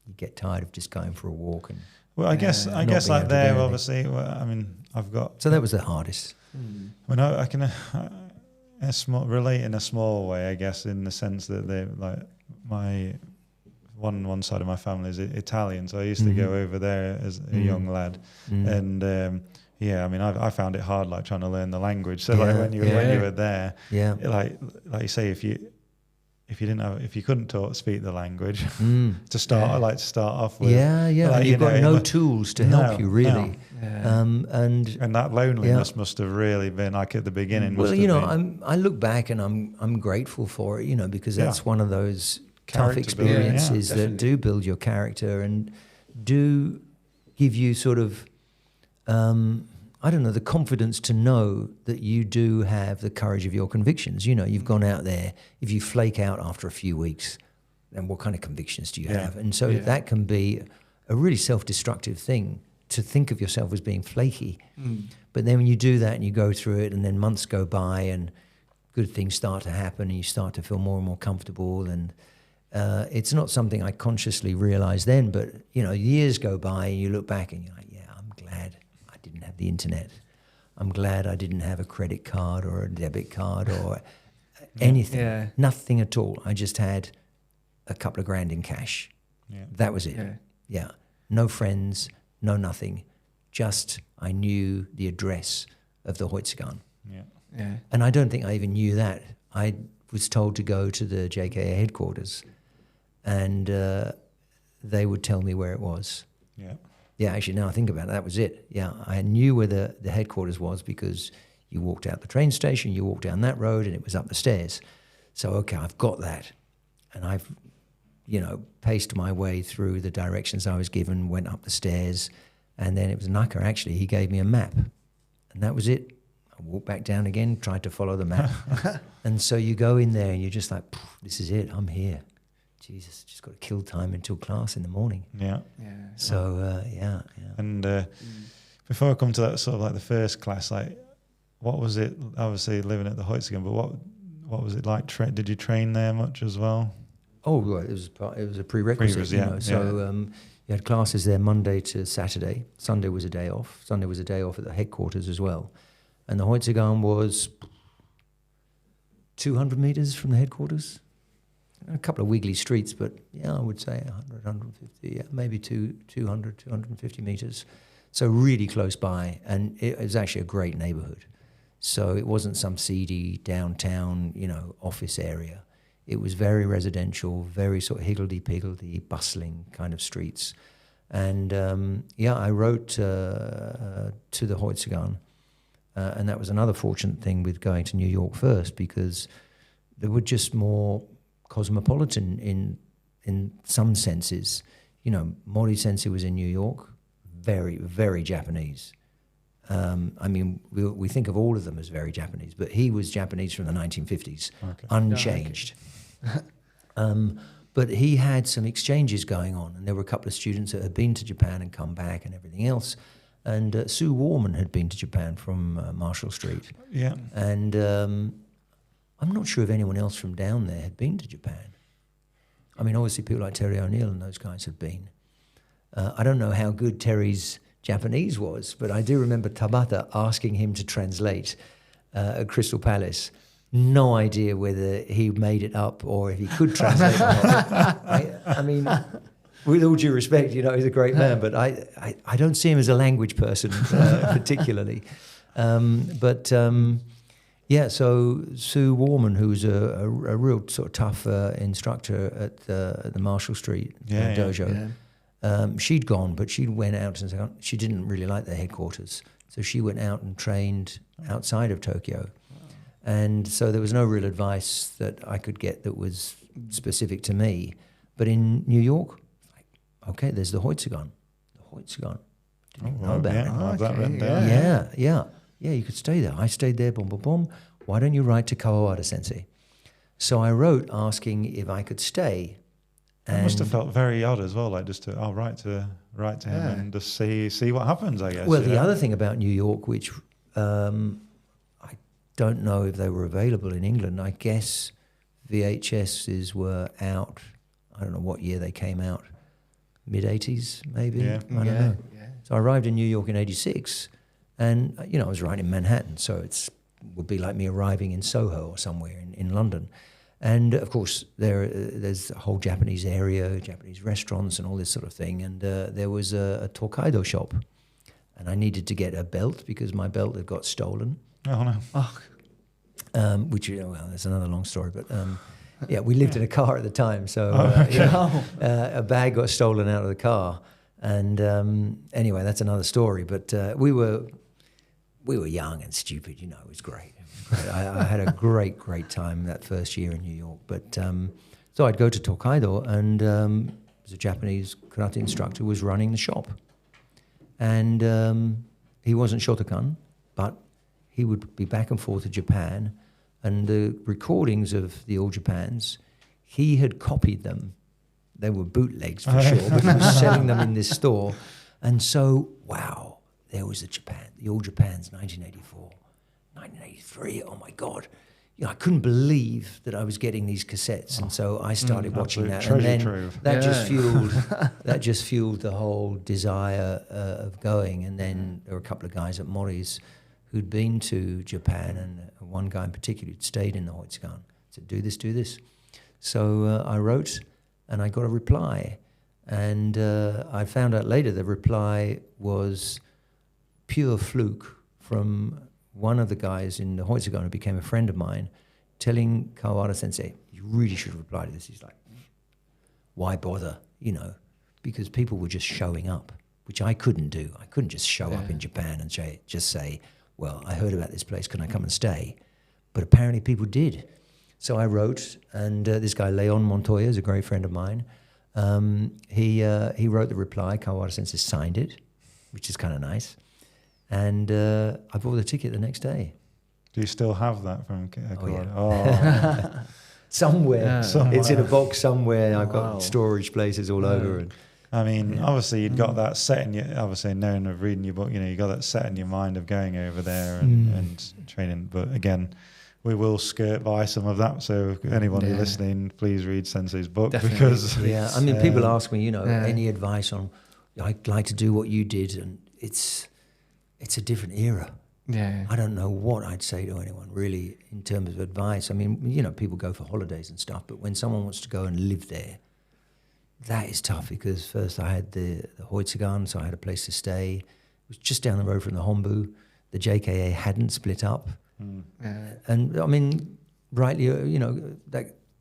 you get tired of just going for a walk. And well, I guess like there, obviously. Well, I mean, I've got. So that was the hardest. Well, no, I can relate in a small way, I guess, in the sense that they like my one side of my family is Italian, so I used to go over there as a young lad, and I mean, I found it hard, like trying to learn the language. So like when you were there, like you say, if you couldn't speak the language to start off with, like, you've got no tools to help you really. And that loneliness must have really been like at the beginning. Well, I look back and I'm grateful for it, because that's one of those tough experiences that do build your character and do give you sort of the confidence to know that you do have the courage of your convictions. You've gone out there. If you flake out after a few weeks, then what kind of convictions do you have? And so that can be a really self-destructive thing, to think of yourself as being flaky. But then when you do that and you go through it, and then months go by and good things start to happen and you start to feel more and more comfortable, and it's not something I consciously realized then, but years go by and you look back and you're like, I'm glad I didn't have the internet. I'm glad I didn't have a credit card or a debit card or anything. Nothing at all. I just had a couple of grand in cash. That was it. No friends, no nothing. Just I knew the address of the Hoitsugan. And I don't think I even knew that. I was told to go to the JKA headquarters, and they would tell me where it was. Actually, now I think about it, that was it. I knew where the headquarters was because you walked out the train station, you walked down that road, and it was up the stairs. So, okay, I've got that. And I've, paced my way through the directions I was given, went up the stairs, and then it was Naka, actually. He gave me a map, and that was it. I walked back down again, tried to follow the map. And so you go in there and you're just like, this is it, I'm here. Jesus, just got to kill time until class in the morning. So, And before I come to that sort of like the first class, like what was it, obviously living at the Hoitsugan, but what was it like? Did you train there much as well? Oh, well, it was a prerequisite, So you had classes there Monday to Saturday. Sunday was a day off. Sunday was a day off at the headquarters as well. And the Hoitsugan was 200 meters from the headquarters. A couple of wiggly streets, but I would say 100, 150, maybe 200, 250 meters. So really close by, and it was actually a great neighborhood. So it wasn't some seedy downtown, office area. It was very residential, very sort of higgledy-piggledy, bustling kind of streets. And I wrote to the Hoitsugan, and that was another fortunate thing with going to New York first, because they were just more cosmopolitan in some senses. Mori Sensei was in New York, very, very Japanese. I mean, we think of all of them as very Japanese, but he was Japanese from the 1950s, unchanged. But he had some exchanges going on, and there were a couple of students that had been to Japan and come back and everything else. And Sue Warman had been to Japan from Marshall Street. And I'm not sure if anyone else from down there had been to Japan. I mean, obviously people like Terry O'Neill and those guys had been. I don't know how good Terry's Japanese was, but I do remember Tabata asking him to translate at Crystal Palace. No idea whether he made it up or if he could translate it. I mean, with all due respect, you know, he's a great man, but I don't see him as a language person particularly. Yeah, so Sue Warman, who's a real sort of tough instructor at the Marshall Street dojo, she'd gone, but she went out and she didn't really like the headquarters. So she went out and trained outside of Tokyo. And so there was no real advice that I could get that was specific to me. But in New York, okay, there's the Hoitsugan. Didn't know about it. Yeah, you could stay there. I stayed there, boom, boom, boom. Why don't you write to Kawawada Sensei? So I wrote asking if I could stay. That must have felt very odd as well, like just to write to him and just see what happens, I guess. Well, the other thing about New York, which I don't know if they were available in England, I guess VHSs were out, I don't know what year they came out, mid-80s maybe? I don't know. Yeah. So I arrived in New York in 86, and you know I was right in Manhattan, so it would be like me arriving in Soho or somewhere in London. And of course there's a whole Japanese area, Japanese restaurants and all this sort of thing, and there was a Tokaido shop, and I needed to get a belt because my belt had got stolen. Oh no! Which, you know, well, that's another long story, but yeah, we lived in a car at the time, so a bag got stolen out of the car, and anyway, that's another story. But we were young and stupid, you know. It was great. I had a great time that first year in New York. But so I'd go to Tokaido, and a Japanese karate instructor was running the shop, and he wasn't Shotokan, but he would be back and forth to Japan, and the recordings of the All Japans, he had copied them. They were bootlegs for sure, but he was selling them in this store. And so, wow, there was the All Japans, 1984, 1983, oh my God. You know, I couldn't believe that I was getting these cassettes, and so I started watching that, and then that just fueled the whole desire of going. And then there were a couple of guys at Mori's who'd been to Japan, and one guy in particular who'd stayed in the Hoitsugan, said, do this. So I wrote, and I got a reply. And I found out later the reply was pure fluke from one of the guys in the Hoitsugan who became a friend of mine, telling Kawawada Sensei, you really should reply to this. He's like, why bother, you know, because people were just showing up, which I couldn't do. I couldn't just show up in Japan and just say, well, I heard about this place, can I come and stay? But apparently people did. So I wrote, and this guy, Leon Montoya, is a great friend of mine. He wrote the reply, Kawawada Sensei signed it, which is kind of nice. And I bought the ticket the next day. Do you still have that from Kawawada? Oh. Somewhere. It's in a box somewhere. I've got storage places all over. And, I mean, obviously you'd got that set in your, obviously knowing of reading your book, you know, you got that set in your mind of going over there and training. But again, we will skirt by some of that. So anyone who's listening, please read Sensei's book. Definitely. Because I mean, people ask me, you know, any advice on, I'd like to do what you did, and it's a different era. Yeah. I don't know what I'd say to anyone really in terms of advice. I mean, you know, people go for holidays and stuff, but when someone wants to go and live there, that is tough, because first I had the Hoitsugan, so I had a place to stay. It was just down the road from the Hombu. The JKA hadn't split up. And I mean, rightly, you know,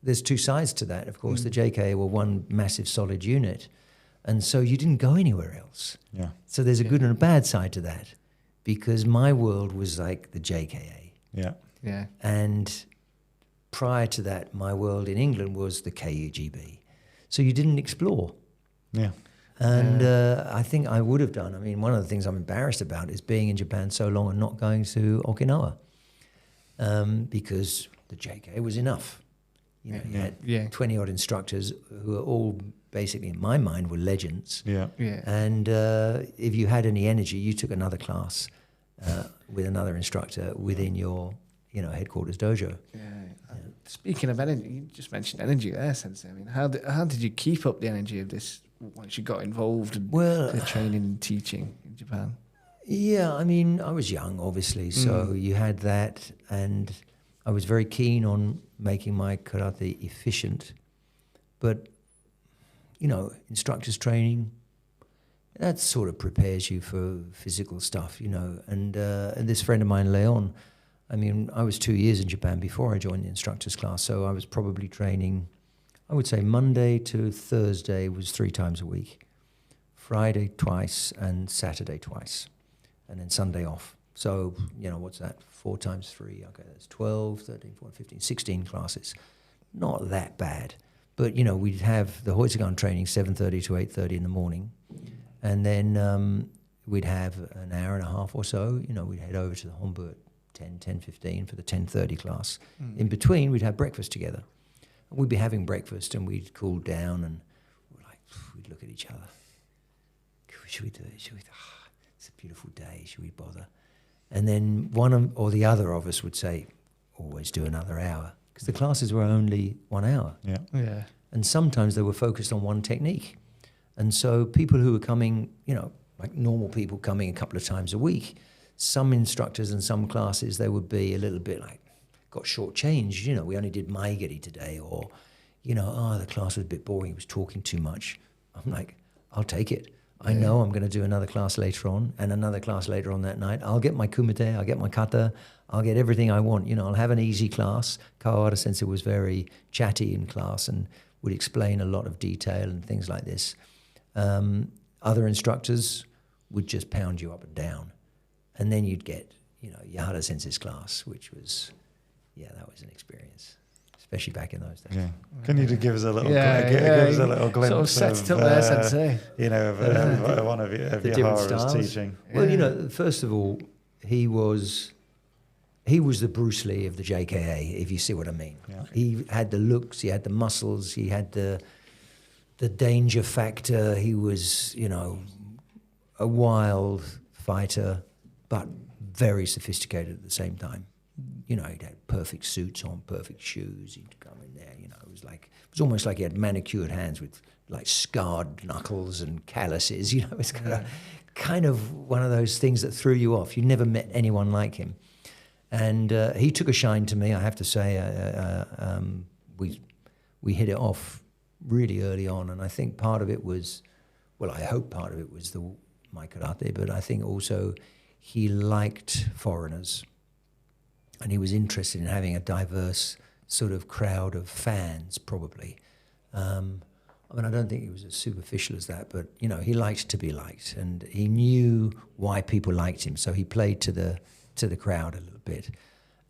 there's two sides to that. Of course, the JKA were one massive solid unit, and so you didn't go anywhere else. Yeah. So there's a good and a bad side to that, because my world was like the JKA. Yeah. Yeah. And prior to that, my world in England was the KUGB. So you didn't explore. Yeah. And I think I would have done. I mean, one of the things I'm embarrassed about is being in Japan so long and not going to Okinawa, because the JKA was enough. You know, you had 20-odd instructors who are all basically, in my mind, were legends. Yeah. And if you had any energy, you took another class with another instructor within your, you know, headquarters dojo. Yeah. Speaking of energy, you just mentioned energy there, Sensei. I mean, how did you keep up the energy of this once you got involved in the training and teaching in Japan? Yeah, I mean, I was young, obviously, so you had that, and I was very keen on making my karate efficient. But instructors training, that sort of prepares you for physical stuff, And this friend of mine, Leon, I mean, I was 2 years in Japan before I joined the instructors class, so I was probably training, I would say Monday to Thursday was 3 times a week, Friday twice and Saturday twice, and then Sunday off. So, what's that? 4 times 3, okay, that's 12, 13, 14, 15, 16 classes. Not that bad. But, we'd have the Shotokan training 7:30 to 8:30 in the morning, and then we'd have an hour and a half or so. We'd head over to the Hombu at 10:15 for the 10:30 class. In between, we'd have breakfast together. And we'd be having breakfast, and we'd cool down, and we'd look at each other. Should we do it? It's a beautiful day. Should we bother? And then one or the other of us would say, always do another hour. Because the classes were only 1 hour. Yeah. And sometimes they were focused on one technique. And so people who were coming, like normal people coming a couple of times a week, some instructors and some classes, they would be a little bit like, got shortchanged. We only did Maigiri today. Or, the class was a bit boring. He was talking too much. I'm like, I'll take it. I know I'm going to do another class later on and another class later on that night. I'll get my Kumite, I'll get my Kata, I'll get everything I want. I'll have an easy class. Kawahara Sensei was very chatty in class and would explain a lot of detail and things like this. Other instructors would just pound you up and down. And then you'd get, Yahara Sensei's class, which was, that was an experience. Especially back in those days. Yeah. Can you give us a little, give us a little glimpse sort of set it up there, Sensei. Of one of Yahara's teaching? Well, first of all, he was the Bruce Lee of the JKA, if you see what I mean. Yeah. He had the looks, he had the muscles, he had the danger factor. He was, a wild fighter, but very sophisticated at the same time. He'd had perfect suits on, perfect shoes. He'd come in there, it was almost like he had manicured hands with like scarred knuckles and calluses. It's kind of one of those things that threw you off. You never met anyone like him. And he took a shine to me, I have to say. We hit it off really early on, and I think part of it was, I hope part of it was my karate, but I think also he liked foreigners. And he was interested in having a diverse sort of crowd of fans, probably. I don't think he was as superficial as that, but, he liked to be liked. And he knew why people liked him, so he played to the crowd a little bit.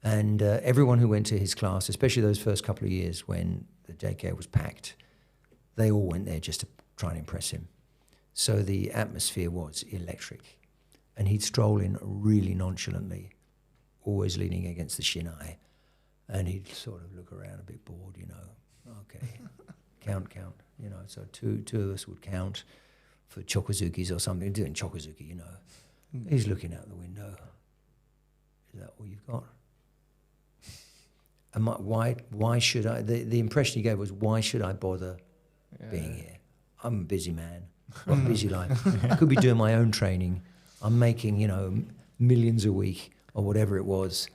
And everyone who went to his class, especially those first couple of years when the JKA was packed, they all went there just to try and impress him. So the atmosphere was electric. And he'd stroll in really nonchalantly, always leaning against the shinai, and he'd sort of look around a bit bored, okay, count, so two of us would count for chokozukis or something, doing chokozuki, He's looking out the window. Is that all you've got? And why should I, the impression he gave was, why should I bother being here? I'm a busy man, got a busy life. I could be doing my own training. I'm making, millions a week, or whatever it was,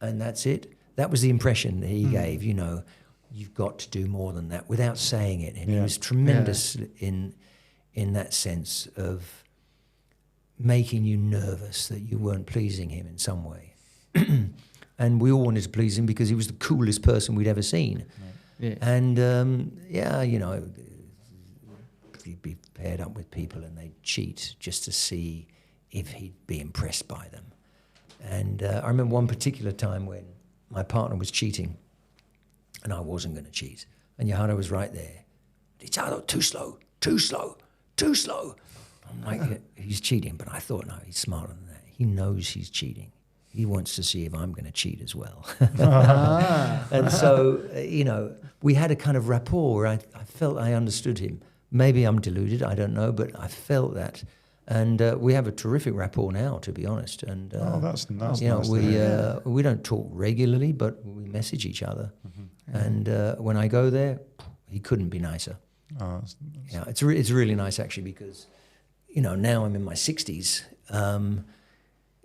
and that's it. That was the impression that he gave, you've got to do more than that, without saying it. And he was tremendous in that sense of making you nervous that you weren't pleasing him in some way. And we all wanted to please him because he was the coolest person we'd ever seen. Right. Yeah. And, he'd be paired up with people and they'd cheat just to see if he'd be impressed by them. And I remember one particular time when my partner was cheating and I wasn't going to cheat. And Yahara was right there. Richard, too slow. I'm like, he's cheating. But I thought, no, he's smarter than that. He knows he's cheating. He wants to see if I'm going to cheat as well. And so, we had a kind of rapport. I felt I understood him. Maybe I'm deluded, I don't know, but I felt that. And we have a terrific rapport now, to be honest. And that's nice. We don't talk regularly, but we message each other. Mm-hmm. And when I go there, he couldn't be nicer. It's really nice actually, because now I'm in my 60s.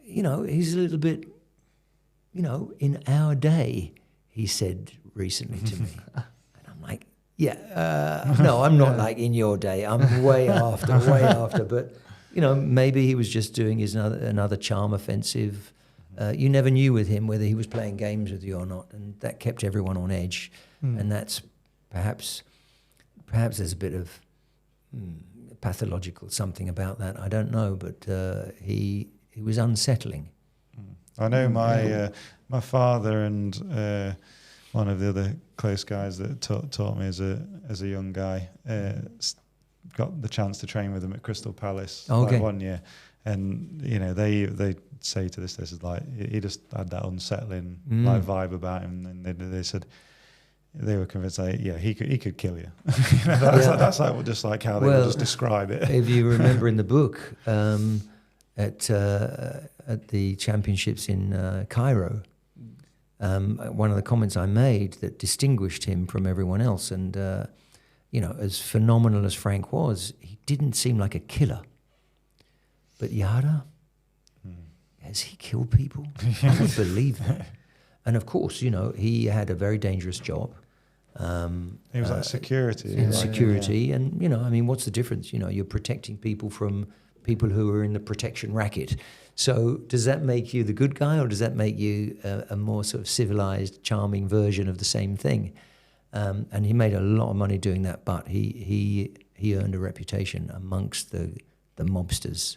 He's a little bit, in our day, he said recently to me. And I'm like, Yeah, no, I'm not like in your day. I'm way after. But maybe he was just doing his another charm offensive. You never knew with him whether he was playing games with you or not, and that kept everyone on edge. And that's perhaps there's a bit of pathological something about that. I don't know, but he was unsettling. I know my father and one of the other close guys that taught me as a young guy got the chance to train with him at Crystal Palace like 1 year, and they say to this is like he just had that unsettling like vibe about him, and they said they were convinced like he could kill you. That's like just like how they would just describe it. If you remember in the book at the championships in Cairo. One of the comments I made that distinguished him from everyone else, and as phenomenal as Frank was, he didn't seem like a killer. But Yara, has he killed people? I would believe that. And of course, he had a very dangerous job. He was like security. And what's the difference? You're protecting people from people who are in the protection racket. So does that make you the good guy, or does that make you a more sort of civilized, charming version of the same thing? And he made a lot of money doing that, but he earned a reputation amongst the mobsters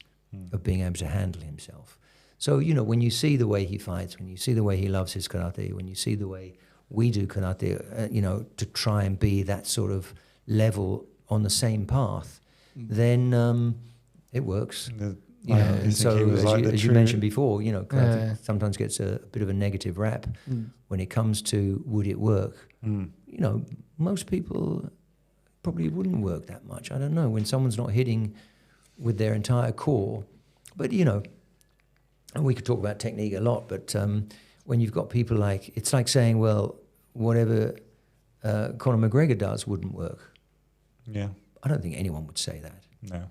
of being able to handle himself. So, when you see the way he fights, when you see the way he loves his karate, when you see the way we do karate, to try and be that sort of level on the same path, then it works. And so as you mentioned before, karate sometimes gets a bit of a negative rap when it comes to would it work. Most people probably wouldn't work that much. I don't know, when someone's not hitting with their entire core. But and we could talk about technique a lot, but when you've got people like, it's like saying, well, whatever Conor McGregor does wouldn't work. Yeah. I don't think anyone would say that.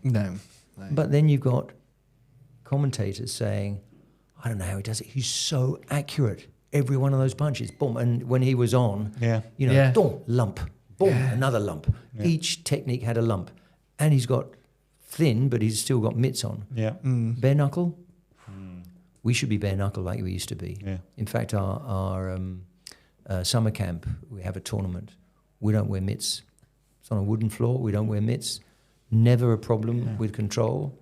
No. But then you've got commentators saying, I don't know how he does it. He's so accurate. Every one of those punches, boom. And when he was on, boom, lump, boom, another lump. Yeah. Each technique had a lump. And he's got thin, but he's still got mitts on. Yeah. Bare knuckle. We should be bare knuckle like we used to be. Yeah. In fact, our summer camp, we have a tournament. We don't wear mitts. It's on a wooden floor. We don't wear mitts. Never a problem with control.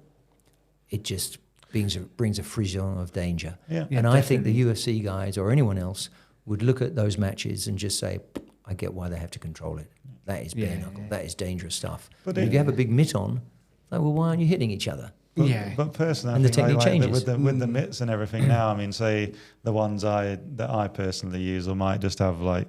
It just brings a frisson of danger. Yeah. And definitely. I think the UFC guys or anyone else would look at those matches and just say, I get why they have to control it. That is bare knuckle. That is dangerous stuff. But if you have a big mitt on, like, well, why aren't you hitting each other? But personally, and I the technique changes. With the mitts and everything now, I mean, say the ones that I personally use, I might just have like,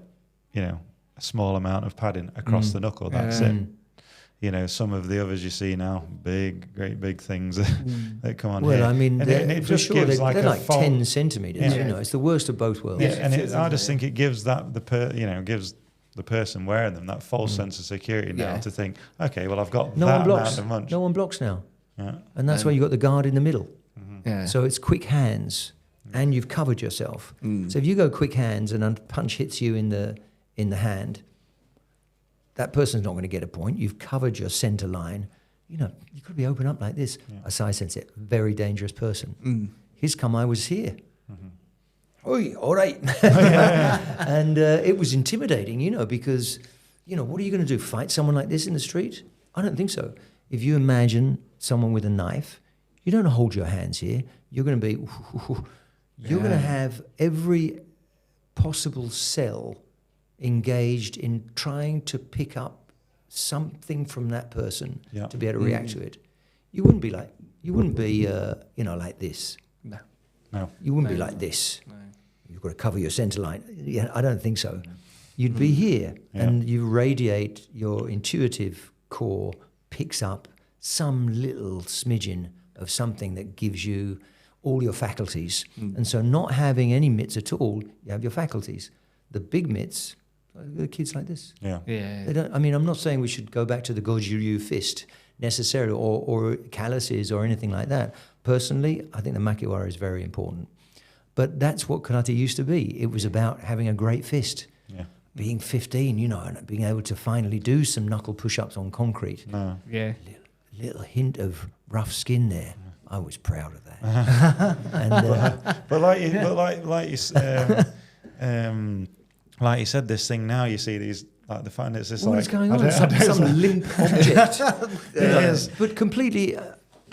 a small amount of padding across the knuckle. That's it. Some of the others you see now, great big things that come on here. Well, I mean, it for just sure, gives they're like 10 centimetres. Yeah. It's the worst of both worlds. Yeah, and I just think it gives gives the person wearing them that false sense of security now to think, okay, well, I've got amount of munch. No one blocks now. Yeah. And that's why you've got the guard in the middle. Mm-hmm. Yeah. So it's quick hands, and you've covered yourself. So if you go quick hands and a punch hits you in the hand, that person's not going to get a point. You've covered your center line. You could be open up like this. Yeah. Asai Sensei, very dangerous person. His kamae was here. Oi, all right. And it was intimidating, because, what are you going to do? Fight someone like this in the street? I don't think so. If you imagine someone with a knife, you don't hold your hands here. You're going to be, you're going to have every possible cell engaged in trying to pick up something from that person to be able to react to it. You wouldn't be like this. No. You wouldn't be like this. No. You've got to cover your center line. Yeah, I don't think so. You'd be here, and you radiate, your intuitive core picks up some little smidgen of something that gives you all your faculties. And so not having any mitts at all, you have your faculties. The big mitts, the kids like this. Yeah. They don't. I mean, I'm not saying we should go back to the Goju-ryu fist necessarily, or calluses or anything like that. Personally, I think the makiwara is very important. But that's what karate used to be. It was about having a great fist. Yeah. being 15, you know, and being able to finally do some knuckle push-ups on concrete. No. Yeah. Little hint of rough skin there. I was proud of that. And, But like you said, this thing now you see these, like the fact it's just what like is going on? Some limp object, but completely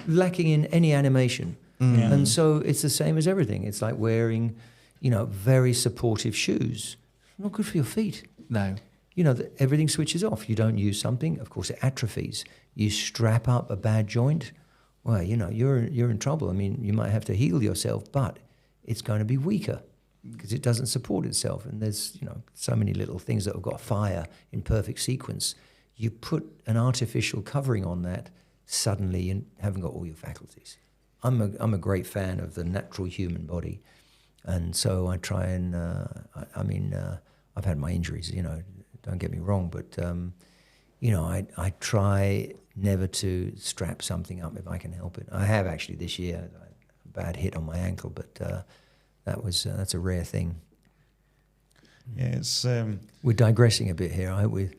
lacking in any animation. Yeah. And so it's the same as everything. It's like wearing, you know, very supportive shoes. Not good for your feet. No. You know, everything switches off. You don't use something, of course, it atrophies. You strap up a bad joint, well, you know, you're in trouble. I mean, you might have to heal yourself, but it's going to be weaker because it doesn't support itself. And there's, you know, so many little things that have got fire in perfect sequence. You put an artificial covering on that, suddenly you haven't got all your faculties. I'm a great fan of the natural human body. And so I try and, I've had my injuries, you know, don't get me wrong, but, you know, I try never to strap something up if I can help it. I have actually this year, a bad hit on my ankle, but that's a rare thing. Yeah, it's We're digressing a bit here. I hope we've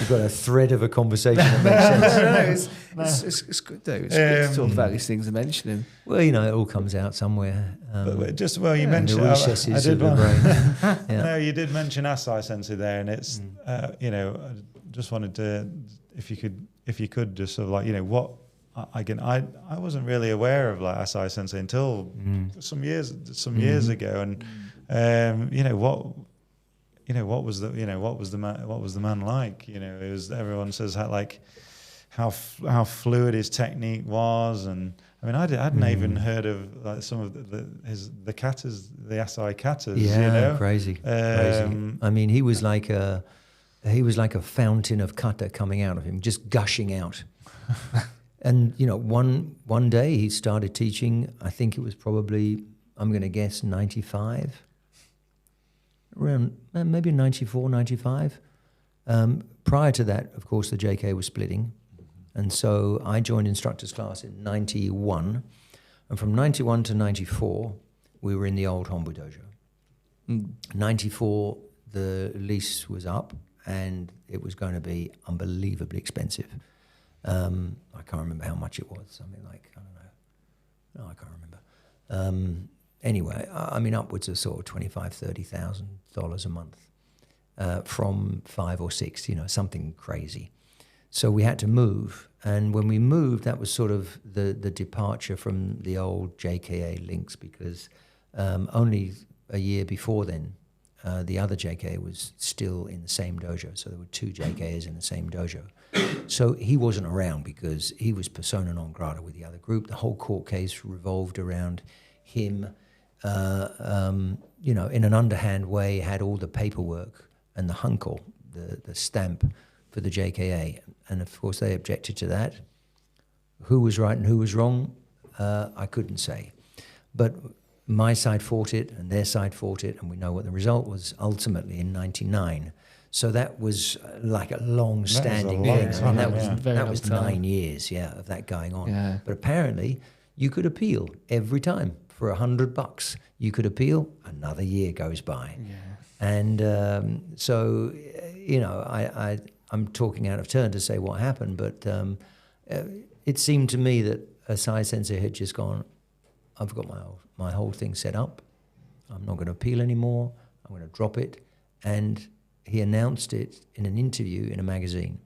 got a thread of a conversation that makes sense. It's good though. It's good to talk about these things and mention them. Well, you know, it all comes out somewhere. but just you in mentioned the recesses I did of the want, brain. Yeah. No, you did mention Asai Sensei there, and it's you know, I just wanted to, if you could just sort of like, you know, what I wasn't really aware of like Asai Sensei until some years ago, and you know what was the man like? You know, it was, everyone says how fluid his technique was, and I mean I hadn't even heard of like some of the katas, the Asai katas. Yeah, you know? crazy. I mean, he was like a fountain of kata coming out of him, just gushing out. And you know, one day he started teaching. I think it was probably, I'm going to guess, 95. Around maybe 94, 95. Prior to that, of course, the JKA was splitting. And so I joined instructor's class in 91. And from 91 to 94, we were in the old Hombu Dojo. 94, the lease was up and it was going to be unbelievably expensive. I can't remember how much it was. Something like, I don't know. No, I can't remember. Anyway, I mean, upwards of sort of $25,000, $30,000 a month from 5 or 6, you know, something crazy. So we had to move. And when we moved, that was sort of the departure from the old JKA links, because only a year before then, the other JKA was still in the same dojo. So there were 2 JKAs in the same dojo. So he wasn't around because he was persona non grata with the other group. The whole court case revolved around him. You know, in an underhand way, had all the paperwork and the hunko, the stamp for the JKA. And of course, they objected to that. Who was right and who was wrong, I couldn't say. But my side fought it and their side fought it, and we know what the result was ultimately in 99. So that was like a long-standing thing. I mean, that was 9 years, of that going on. Yeah. But apparently, you could appeal every time. For $100, you could appeal. Another year goes by, and so you know, I'm talking out of turn to say what happened, but it seemed to me that Asai Sensei had just gone, I've got my whole thing set up. I'm not going to appeal anymore. I'm going to drop it, and he announced it in an interview in a magazine.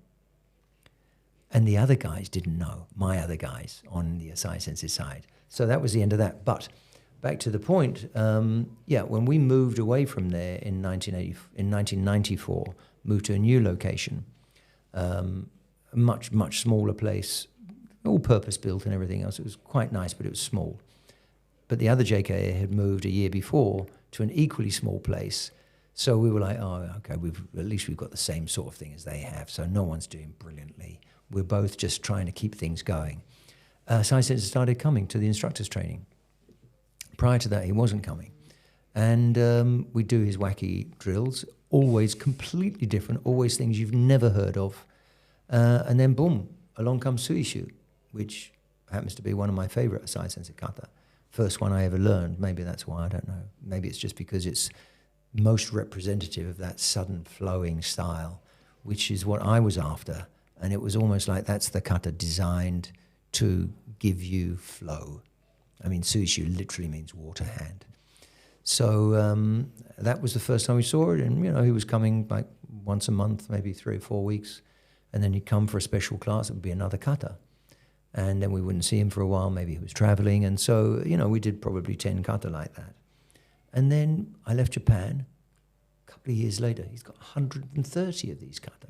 And the other guys didn't know, my other guys on the Asai Sensei side. So that was the end of that. But back to the point, when we moved away from there in 1994, moved to a new location, a much, much smaller place, all purpose-built and everything else. It was quite nice, but it was small. But the other JKA had moved a year before to an equally small place. So we were like, oh, okay, at least we've got the same sort of thing as they have. So no one's doing brilliantly. We're both just trying to keep things going. Asai Sensei started coming to the instructor's training. Prior to that, he wasn't coming. And we'd do his wacky drills, always completely different, always things you've never heard of. And then, boom, along comes Suishu, which happens to be one of my favorite Asai Sensei kata. First one I ever learned. Maybe that's why, I don't know. Maybe it's just because it's most representative of that sudden flowing style, which is what I was after. And it was almost like that's the kata designed to give you flow. I mean, Suishu literally means water hand. So that was the first time we saw it. And, he was coming like once a month, maybe 3 or 4 weeks. And then he'd come for a special class. It would be another kata. And then we wouldn't see him for a while. Maybe he was traveling. And so, we did probably 10 kata like that. And then I left Japan. A couple of years later, he's got 130 of these kata.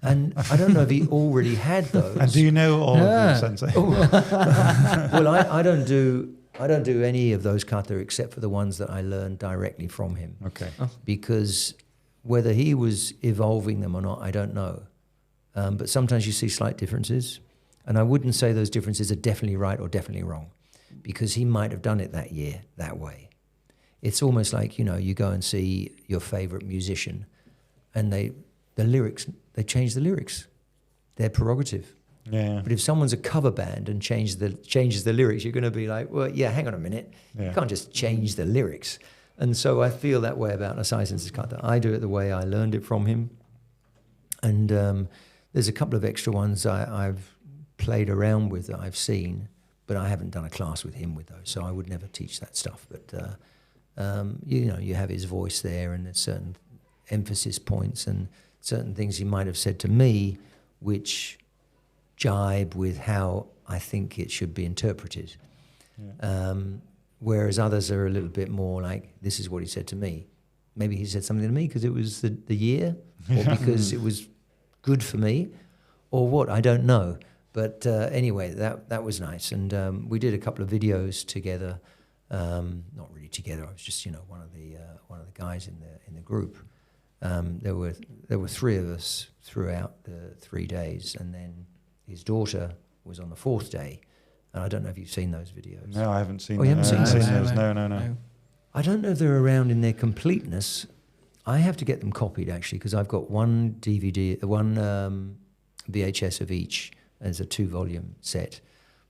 And I don't know if he already had those. And do you know all of them, Sensei? Well, I don't do any of those kata except for the ones that I learned directly from him. Okay. Because whether he was evolving them or not, I don't know. But sometimes you see slight differences. And I wouldn't say those differences are definitely right or definitely wrong, because he might have done it that year that way. It's almost like, you go and see your favorite musician and they change the lyrics. They're prerogative. Yeah. But if someone's a cover band and changes the lyrics, you're going to be like, well, yeah, hang on a minute. Yeah. You can't just change the lyrics. And so I feel that way about Asai Sensei's kata. I do it the way I learned it from him. And there's a couple of extra ones I've played around with that I've seen, but I haven't done a class with him with those, so I would never teach that stuff. But, you have his voice there, and there's certain emphasis points and certain things he might have said to me which jibe with how I think it should be interpreted. Yeah. Whereas others are a little bit more like, this is what he said to me. Maybe he said something to me because it was the year, or because it was good for me, or what, I don't know. But anyway, that was nice. And we did a couple of videos together, not really together, I was just, one of the guys in the group. There were 3 of us throughout the 3 days, and then his daughter was on the 4th day. And I don't know if you've seen those videos. No, I haven't seen them. Oh, you haven't seen those? No. I don't know if they're around in their completeness. I have to get them copied, actually, because I've got one DVD, one VHS of each as a 2-volume set.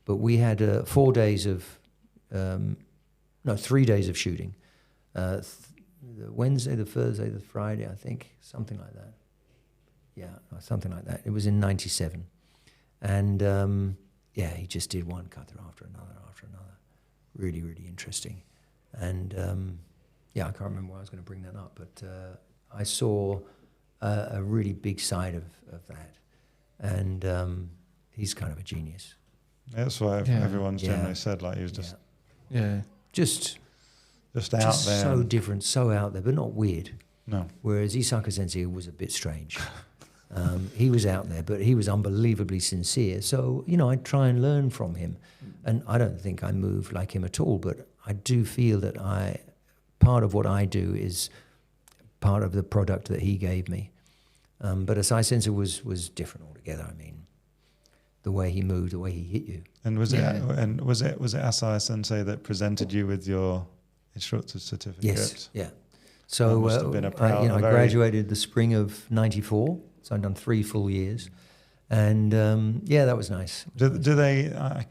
But we had 3 days of shooting. The Wednesday, the Thursday, the Friday, I think, something like that. Yeah, something like that. It was in 97. And he just did one kata after another. Really, really interesting. And I can't remember why I was going to bring that up, but I saw a really big side of that. And he's kind of a genius. That's why everyone's generally said, like, he was just... Yeah. Just out there. So different, so out there, but not weird. No. Whereas Isaka Sensei was a bit strange. He was out there, but he was unbelievably sincere. So, I try and learn from him. And I don't think I move like him at all, but I do feel that part of what I do is part of the product that he gave me. But Asai Sensei was different altogether. I mean, the way he moved, the way he hit you. And was it Asai Sensei that presented you with your instructor's certificate? Yes, yeah. So must have been I graduated the spring of '94, so I'd done 3 full years, and that was nice. Do they? I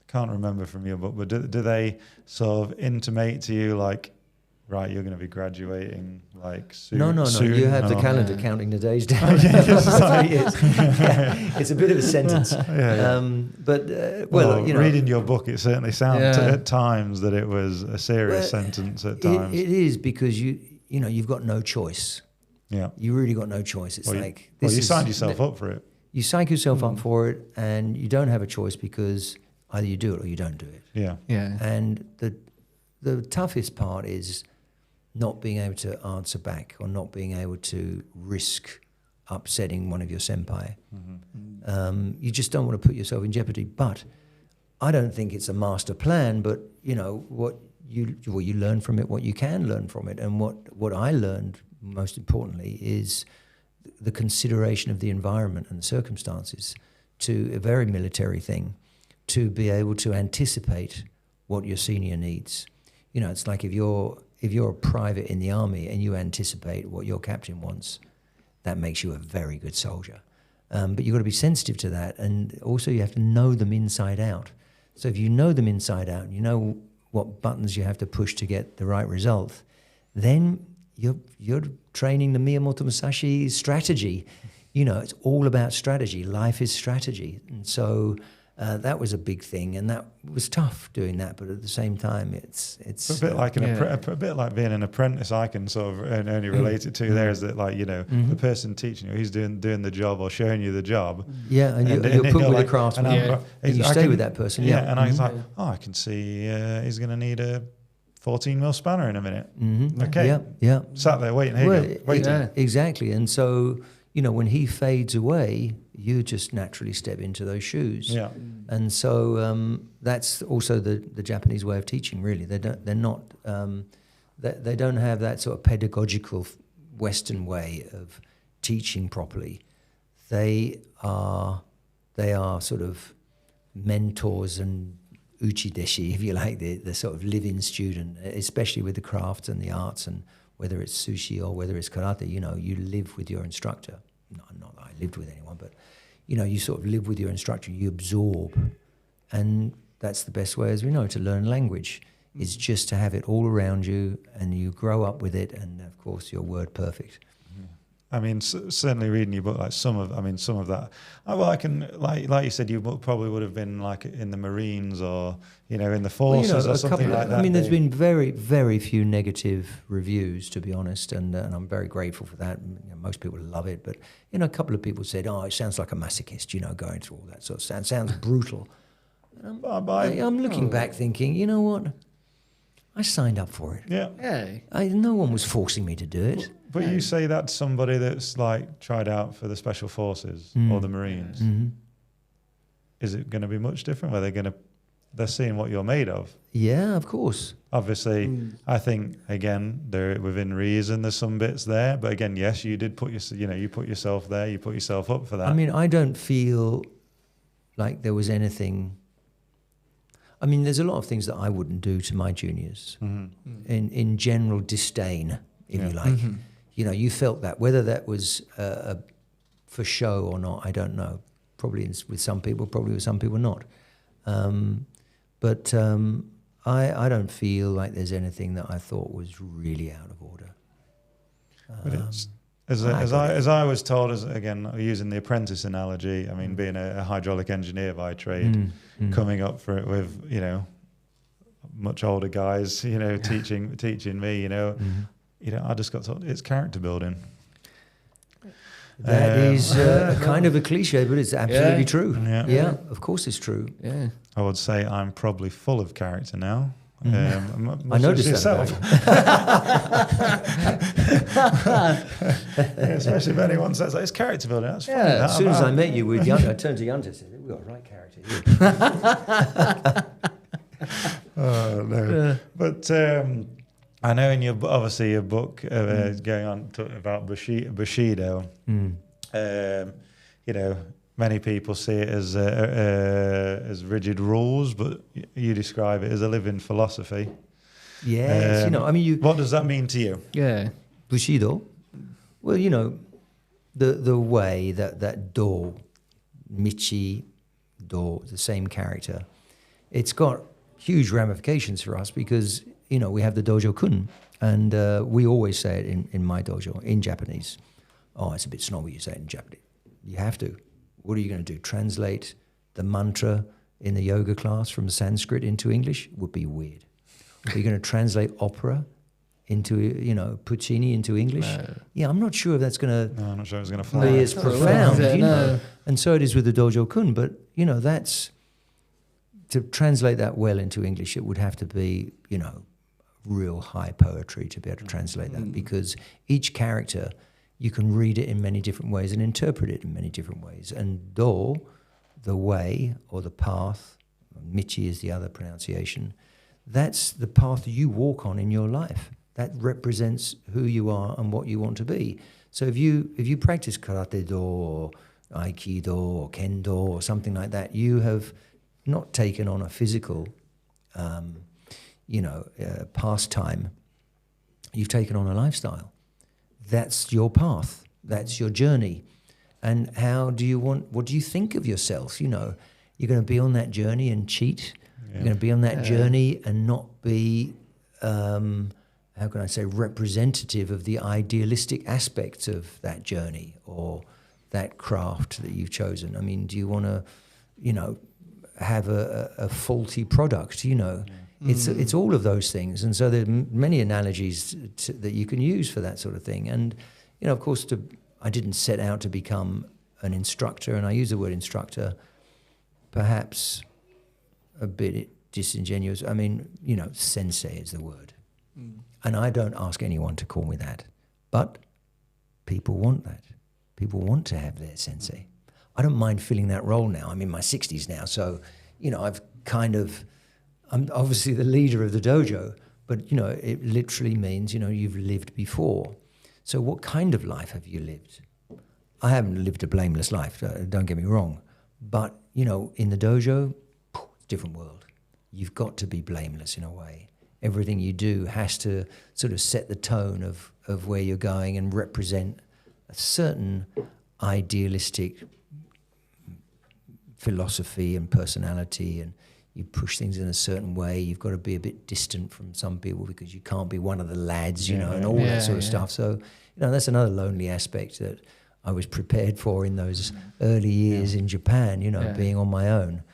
can't remember from your book, but do they sort of intimate to you like, right, you're going to be graduating like soon? No. Soon, you have the calendar counting the days down. It's a bit of a sentence. But reading your book, it certainly sounds at times that it was a serious sentence at times. It is, because you've got no choice. Yeah, you really got no choice. It's you signed yourself up for it. You psych yourself up for it, and you don't have a choice, because either you do it or you don't do it. Yeah. And the toughest part is not being able to answer back, or not being able to risk upsetting one of your senpai. Mm-hmm. You just don't want to put yourself in jeopardy. But I don't think it's a master plan, but what you learn from it, what you can learn from it. And what I learned most importantly is the consideration of the environment and the circumstances, to a very military thing, to be able to anticipate what your senior needs. It's like if you're a private in the army and you anticipate what your captain wants, that makes you a very good soldier. But you've got to be sensitive to that, and also you have to know them inside out. So if you know them inside out, and you know what buttons you have to push to get the right result, then you're training the Miyamoto Musashi strategy. It's all about strategy. Life is strategy. And so that was a big thing, and that was tough doing that. But at the same time, it's a bit like a bit like being an apprentice. I can sort of only relate it to there is that the person teaching you, he's doing the job or showing you the job. Yeah, and you're put with the craftsman, and you stay with that person. Yeah, and I was like, I can see he's going to need a 14 mil spanner in a minute. Mm-hmm. Okay. Yeah. Sat there waiting. Waiting. Exactly. And so, when he fades away, you just naturally step into those shoes. Yeah. And so that's also the Japanese way of teaching. Really, they don't have that sort of pedagogical Western way of teaching properly. They are sort of mentors and uchideshi, if you like, the sort of living student, especially with the crafts and the arts, and whether it's sushi or whether it's karate, you live with your instructor. Not that I lived with anyone, but, you sort of live with your instructor, you absorb. And that's the best way, as we know, to learn language, is just to have it all around you, and you grow up with it, and of course you're word perfect. I mean, certainly reading your book, like some of that. Well, I can, like you said, you probably would have been like in the Marines or in the forces or something like that. I mean, there's been very, very few negative reviews, to be honest, and I'm very grateful for that. Most people love it, but a couple of people said, "Oh, it sounds like a masochist," going through all that sort of sounds brutal. And I'm looking back, thinking, you know what? I signed up for it. Yeah. No one was forcing me to do it. But you say that to somebody that's like tried out for the Special Forces or the Marines. Mm-hmm. Is it going to be much different? They're seeing what you're made of? Yeah, of course. Obviously, I think again they're within reason. There's some bits there, but again, yes, you did put you put yourself there. You put yourself up for that. I mean, I don't feel like there was anything. I mean, there's a lot of things that I wouldn't do to my juniors. Mm-hmm. In general disdain, if you like. Mm-hmm. You felt that. Whether that was for show or not, I don't know. Probably with some people, probably with some people not. But I don't feel like there's anything that I thought was really out of order. But it's, as I was told, again, using the apprentice analogy, I mean, being a hydraulic engineer by trade, coming up for it with, much older guys, teaching me, I just got told it's character building. That is kind of a cliche, but it's absolutely true. Yeah, of course it's true. Yeah, I would say I'm probably full of character now. I noticed yourself. Especially if anyone says it's character building. That's funny. As soon as I met you with Yunta, I turned to Yunta and said, "We've got the right character here." Oh no! But I know in your book going on about Bushido, many people see it as rigid rules, but you describe it as a living philosophy. Yes, what does that mean to you? Yeah, Bushido. Well, the way that Do, Michi, Do, the same character, it's got huge ramifications for us because we have the dojo kun, and we always say it in my dojo in Japanese. Oh, it's a bit snobby you say it in Japanese. You have to. What are you going to do? Translate the mantra in the yoga class from Sanskrit into English? Would be weird. Are you going to translate opera into, Puccini into English? No. Yeah, I'm not sure if that's going to... No, I'm not sure it's going to fly. ...be as profound, And so it is with the dojo kun, but, that's... To translate that well into English, it would have to be, real high poetry to be able to translate that, because each character, you can read it in many different ways and interpret it in many different ways. And Do, the way or the path, Michi is the other pronunciation, that's the path you walk on in your life. That represents who you are and what you want to be. So if you practice Karate Do or Aikido or Kendo or something like that, you have not taken on a physical pastime. You've taken on a lifestyle. That's your path. That's your journey. And what do you think of yourself? You're going to be on that journey and cheat. Yeah. You're going to be on that journey and not be how can I say, representative of the idealistic aspects of that journey or that craft that you've chosen? I mean, do you want to, have a faulty product? It's all of those things. And so there are many analogies that you can use for that sort of thing. And, of course, I didn't set out to become an instructor, and I use the word instructor perhaps a bit disingenuous. I mean, sensei is the word. And I don't ask anyone to call me that. But people want that. People want to have their sensei. I don't mind filling that role now. I'm in my 60s now, so, I'm obviously the leader of the dojo, but, it literally means, you've lived before. So what kind of life have you lived? I haven't lived a blameless life, don't get me wrong. But, in the dojo, it's a different world. You've got to be blameless in a way. Everything you do has to sort of set the tone of where you're going and represent a certain idealistic philosophy and personality, and you push things in a certain way. You've got to be a bit distant from some people because you can't be one of the lads, and all that sort of stuff. So, that's another lonely aspect that I was prepared for in those early years in Japan, being on my own.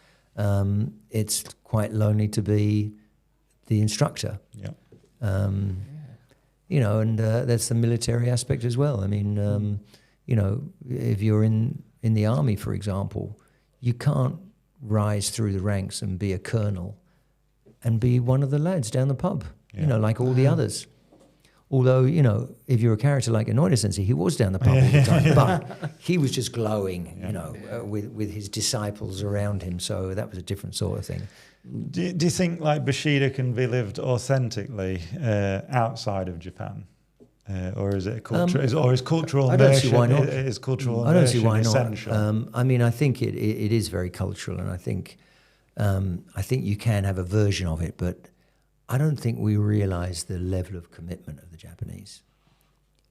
It's quite lonely to be the instructor. Yeah. And that's the military aspect as well. I mean, if you're in the army, for example, you can't rise through the ranks and be a colonel and be one of the lads down the pub, like all the others. Although, if you're a character like Inoue Sensei, he was down the pub all the time, but he was just glowing, with his disciples around him. So that was a different sort of thing. Do you think like Bushido can be lived authentically outside of Japan? Or is it a culture? Or is cultural immersion? I don't see why not. Is cultural immersion I don't see why essential? Not. I think it is very cultural, and I think you can have a version of it, but I don't think we realise the level of commitment of the Japanese.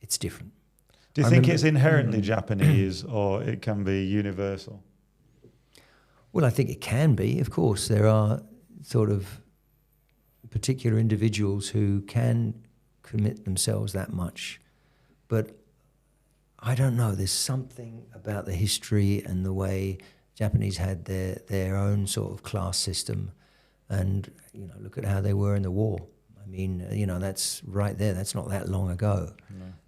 It's different. Do you think it's inherently Japanese, or it can be universal? Well, I think it can be. Of course, there are sort of particular individuals who can commit themselves that much, but I don't know. There's something about the history and the way Japanese had their own sort of class system, and look at how they were in the war. I mean, that's right there. That's not that long ago,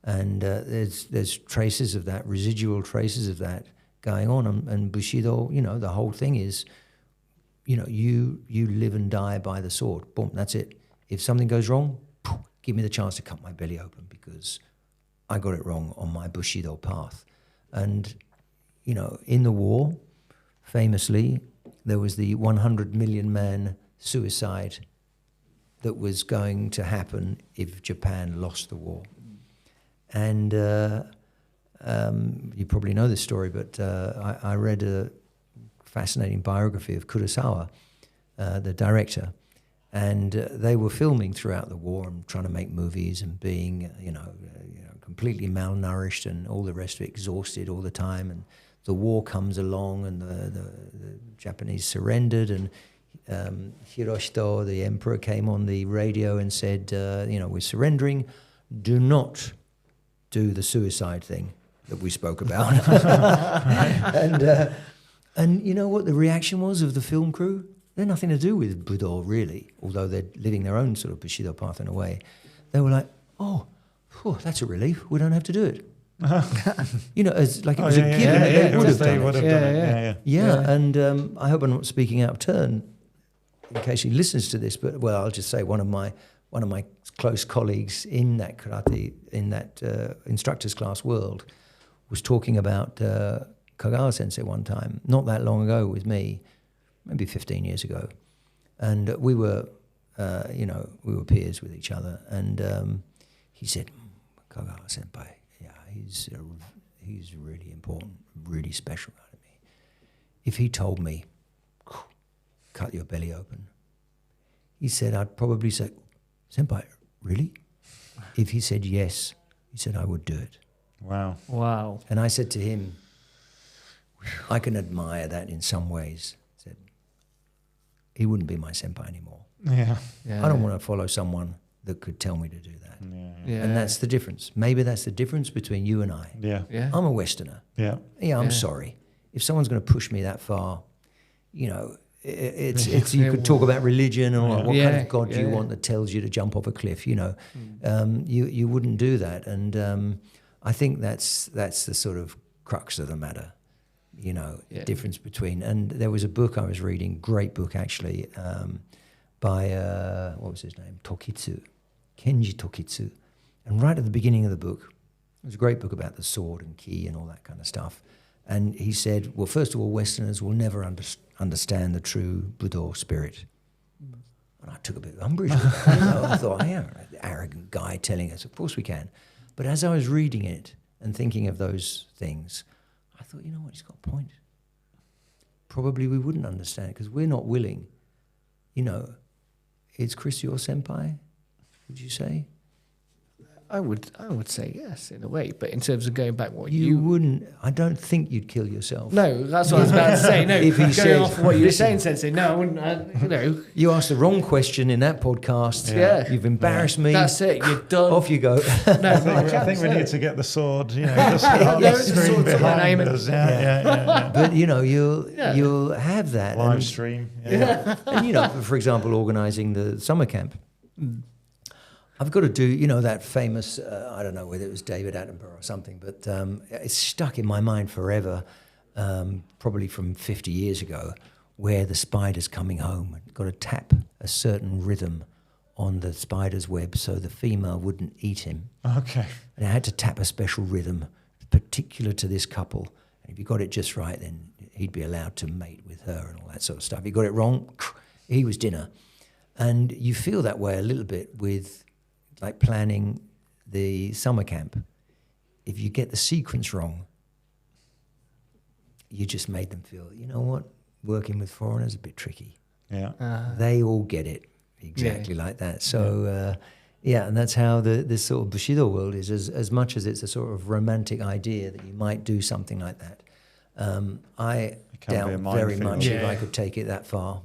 and there's traces of that, residual traces of that going on. And Bushido, the whole thing is, you live and die by the sword. Boom, that's it. If something goes wrong, give me the chance to cut my belly open because I got it wrong on my Bushido path. And, in the war, famously, there was the 100 million man suicide that was going to happen if Japan lost the war. And you probably know this story, but I read a fascinating biography of Kurosawa, the director, and they were filming throughout the war and trying to make movies and being, completely malnourished and all the rest of it, exhausted all the time. And the war comes along and the Japanese surrendered, and Hirohito, the emperor, came on the radio and said, we're surrendering. Do not do the suicide thing that we spoke about. And you know what the reaction was of the film crew? They're nothing to do with Budo, really, although they're living their own sort of Bushido path in a way. They were like, oh, that's a relief. We don't have to do it. As like it was a given. They would have done it. Yeah. And I hope I'm not speaking out of turn in case he listens to this, but I'll just say one of my close colleagues in that karate, in that instructors class world, was talking about Kagawa Sensei one time, not that long ago with me, maybe 15 years ago, and we were peers with each other, and he said, Kagawa Senpai, he's really important, really special to me. If he told me, cut your belly open, he said, I'd probably say, Senpai, really? If he said yes, he said, I would do it. Wow. And I said to him, I can admire that in some ways. I said, he wouldn't be my senpai anymore. Yeah. I don't want to follow someone that could tell me to do that. Yeah. And that's the difference. Maybe that's the difference between you and I. Yeah. I'm a Westerner. Yeah. Yeah, I'm sorry. If someone's going to push me that far, you know, it's you could talk about religion and all that. What kind of God do you want that tells you to jump off a cliff? You know, you wouldn't do that. And I think that's the sort of crux of the matter. You know, difference between. And there was a book I was reading, great book actually, by what was his name? Kenji Tokitsu. And right at the beginning of the book, it was a great book about the sword and ki and all that kind of stuff. And he said, well, first of all, Westerners will never understand the true Buddha spirit. And I took a bit of umbrage with that. You know, I thought, I am an arrogant guy telling us, of course we can. But as I was reading it and thinking of those things, I thought, you know what, he's got a point. Probably we wouldn't understand it because we're not willing. You know, is Chris your senpai, would you say? I would say yes in a way, but in terms of going back, what you wouldn't. I don't think you'd kill yourself. No, that's what I was about to say. No, if he going said, off what you were saying, Sensei. No, I wouldn't. You know, you asked the wrong question in that podcast. Yeah, you've embarrassed me. That's it. You're done. Off you go. No, I think we need to get the sword. You know, the screen behind us. Yeah. But you know, you'll have that live stream. Yeah. And you know, for example, organising the summer camp. I've got to do, you know, that famous, I don't know whether it was David Attenborough or something, but it's stuck in my mind forever, probably from 50 years ago, where the spider's coming home and got to tap a certain rhythm on the spider's web so the female wouldn't eat him. Okay. And I had to tap a special rhythm particular to this couple. And if you got it just right, then he'd be allowed to mate with her and all that sort of stuff. If you got it wrong, he was dinner. And you feel that way a little bit with like planning the summer camp. If you get the sequence wrong, you just made them feel, you know what, working with foreigners is a bit tricky. Yeah. They all get it exactly like that. So, and that's how this sort of Bushido world is, as much as it's a sort of romantic idea that you might do something like that. I doubt very much if I could take it that far.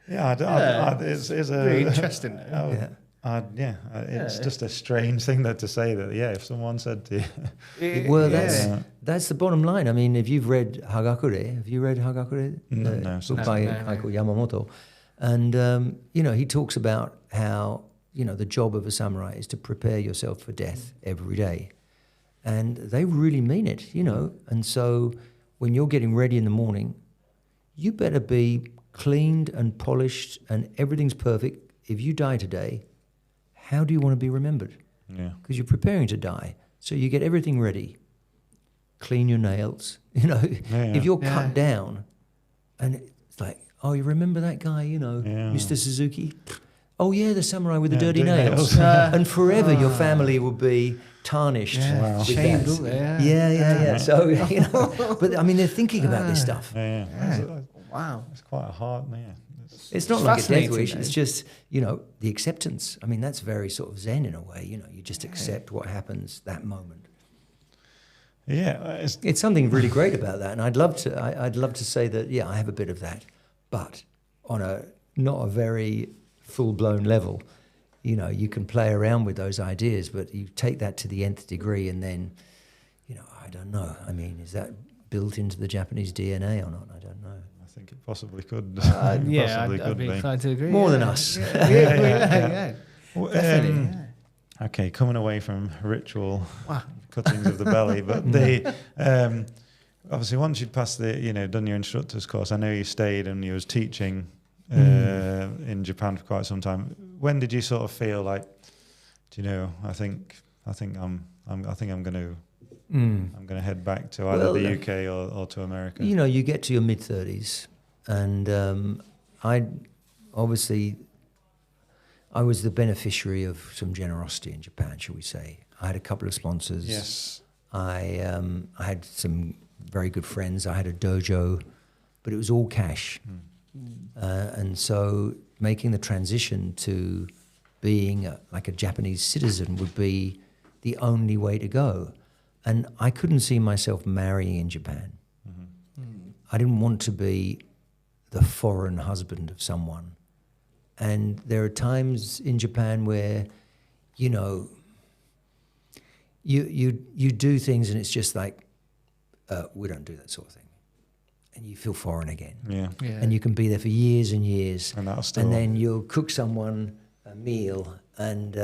It's a very interesting. It's just a strange thing to say that. Yeah, if someone said to you, well, that's the bottom line. I mean, if you've read Hagakure, have you read Hagakure? No, book by Kaiko Yamamoto, and you know, he talks about how, you know, the job of a samurai is to prepare yourself for death every day, and they really mean it, you know. And so, when you're getting ready in the morning, you better be cleaned and polished and everything's perfect. If you die today, how do you want to be remembered? Yeah. Because you're preparing to die. So you get everything ready. Clean your nails. You know, if you're cut down and it's like, oh, you remember that guy, you know, Mr. Suzuki? Oh, yeah, the samurai with the dirty nails. And forever your family will be tarnished. Wow. Shamed, Yeah. So, you know, but I mean, they're thinking about this stuff. Wow. It's quite a hard, It's not like a death wish. It's just, you know, the acceptance. I mean, that's very sort of Zen in a way. You know, you just accept what happens that moment. Yeah, it's something really great about that, and I'd love to say that. Yeah, I have a bit of that, but on not a very full-blown level. You know, you can play around with those ideas, but you take that to the nth degree, and then, you know, I don't know. I mean, is that built into the Japanese DNA or not? I don't know. I think it possibly could. I'd be inclined to agree. More than us. Definitely. Okay, coming away from ritual cuttings of the belly, but obviously once you'd passed done your instructor's course, I know you stayed and you was teaching in Japan for quite some time. When did you sort of feel like, do you know, I think I'm going to head back to either the UK or to America. You know, you get to your mid-30s, and I was the beneficiary of some generosity in Japan, shall we say. I had a couple of sponsors. Yes. I had some very good friends. I had a dojo, but it was all cash. And so making the transition to being like a Japanese citizen would be the only way to go. And I couldn't see myself marrying in Japan. I didn't want to be the foreign husband of someone. And there are times in Japan where, you know, you do things and it's just like, we don't do that sort of thing. And you feel foreign again. Yeah. And you can be there for years and years. And that'll still... And then you'll cook someone a meal and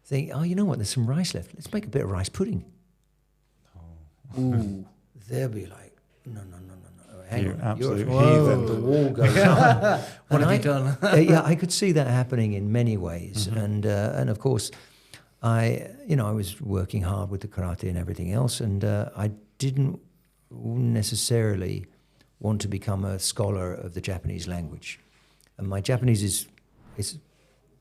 think, oh, you know what, there's some rice left. Let's make a bit of rice pudding. Oh. Ooh. They'll be like, no. Hang on, absolute heathen. The wall goes on. What have you done? Yeah, I could see that happening in many ways. And of course, I was working hard with the karate and everything else, and I didn't necessarily want to become a scholar of the Japanese language. And my Japanese is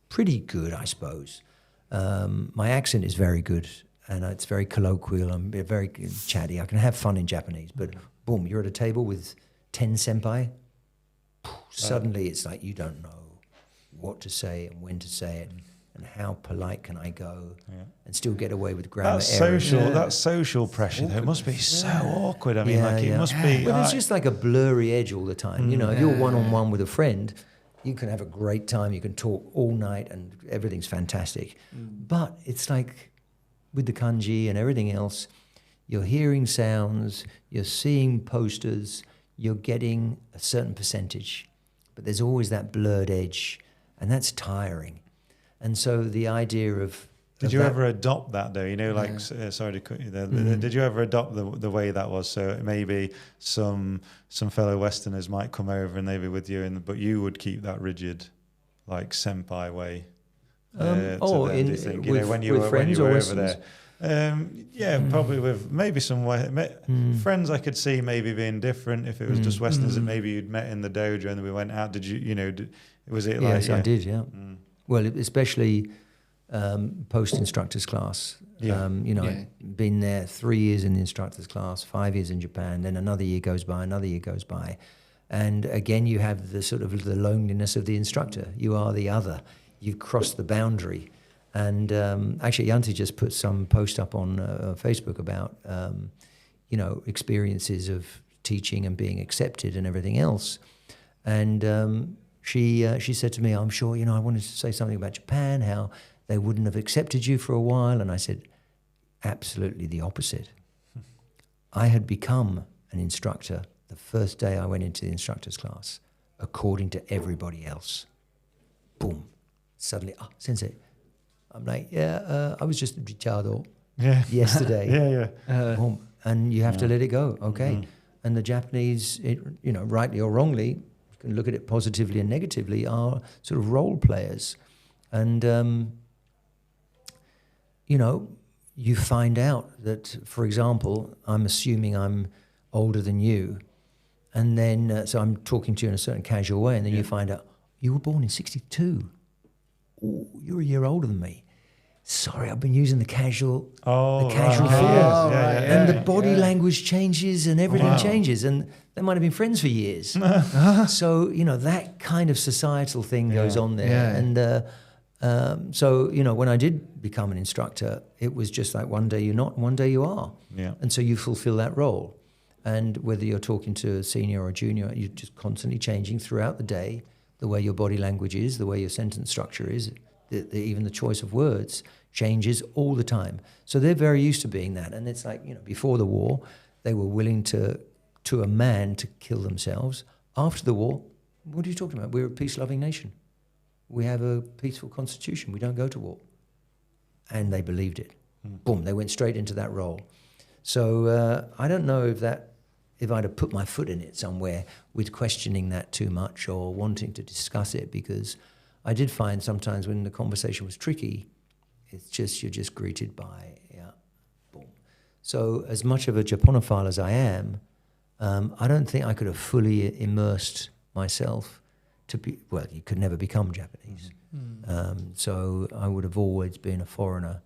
pretty good, I suppose. My accent is very good, and it's very colloquial. I'm very chatty. I can have fun in Japanese, but boom, you're at a table with 10 senpai. Suddenly it's like you don't know what to say and when to say it. And how polite can I go and still get away with grammar errors? That social pressure, though, it must be so awkward. I mean, it must be... But it's just like a blurry edge all the time. You know, if you're one-on-one with a friend, you can have a great time. You can talk all night and everything's fantastic. But it's like with the kanji and everything else, you're hearing sounds, you're seeing posters, you're getting a certain percentage. But there's always that blurred edge, and that's tiring. And so the idea of... Did you ever adopt that, though? You know, like, sorry to cut you there. Did you ever adopt the way that was? So maybe some fellow Westerners might come over and they'd be with you, but you would keep that rigid, like, senpai way. When you were over there. Probably with maybe some friends I could see maybe being different. If it was just Westerners that maybe you'd met in the dojo and then we went out, did you, was it like... Yes, I did, yeah. Well, especially post instructor's class. Been there 3 years in the instructor's class, 5 years in Japan, then another year goes by. And again, you have the sort of the loneliness of the instructor. You are the other. You've crossed the boundary. And actually, Yanti just put some post up on Facebook about, experiences of teaching and being accepted and everything else. And she said to me, I'm sure, I wanted to say something about Japan, how they wouldn't have accepted you for a while. And I said, absolutely the opposite. I had become an instructor the first day I went into the instructor's class, according to everybody else. Boom. Suddenly, Sensei. I'm like, I was just a Richardo yesterday. Boom. And you have to let it go, okay? And the Japanese, rightly or wrongly, you can look at it positively and negatively, are sort of role players. And, you find out that, for example, I'm assuming I'm older than you, and then, so I'm talking to you in a certain casual way, and then you find out, you were born in 62. Oh, you're a year older than me. Sorry, I've been using the casual form. And the body language changes and everything changes. And they might have been friends for years. So, that kind of societal thing goes on there. Yeah. And so, when I did become an instructor, it was just like one day you're not, one day you are. Yeah. And so you fulfill that role. And whether you're talking to a senior or a junior, you're just constantly changing throughout the day, the way your body language is, the way your sentence structure is, even the choice of words changes all the time. So they're very used to being that. And it's like, before the war, they were willing to a man to kill themselves. After the war, what are you talking about? We're a peace-loving nation. We have a peaceful constitution. We don't go to war. And they believed it. Boom, they went straight into that role. So I don't know if I'd have put my foot in it somewhere with questioning that too much or wanting to discuss it, because I did find sometimes when the conversation was tricky, you're just greeted by, boom. So as much of a Japonophile as I am, I don't think I could have fully immersed myself to be, well, you could never become Japanese. So I would have always been a foreigner.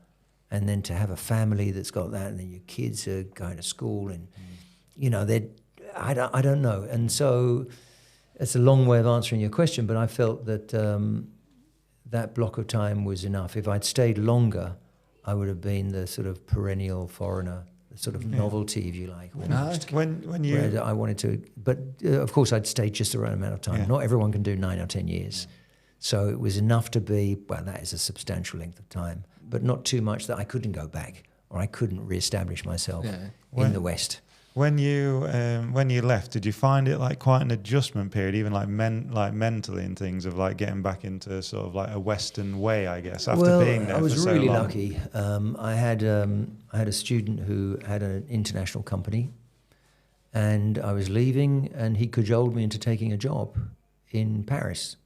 And then to have a family that's got that, and then your kids are going to school, and I don't know. And so it's a long way of answering your question, but I felt that that block of time was enough. If I'd stayed longer, I would have been the sort of perennial foreigner sort of novelty, if you like. Almost. When you... Where I wanted to... But, of course, I'd stayed just the right amount of time. Yeah. Not everyone can do 9 or 10 years. So it was enough to be... Well, that is a substantial length of time, but not too much that I couldn't go back or I couldn't re-establish myself in the West. When you left, did you find it like quite an adjustment period, even like mentally and things of like getting back into sort of like a Western way, I guess, after being there for so long? I was really lucky. I had a student who had an international company, and I was leaving, and he cajoled me into taking a job in Paris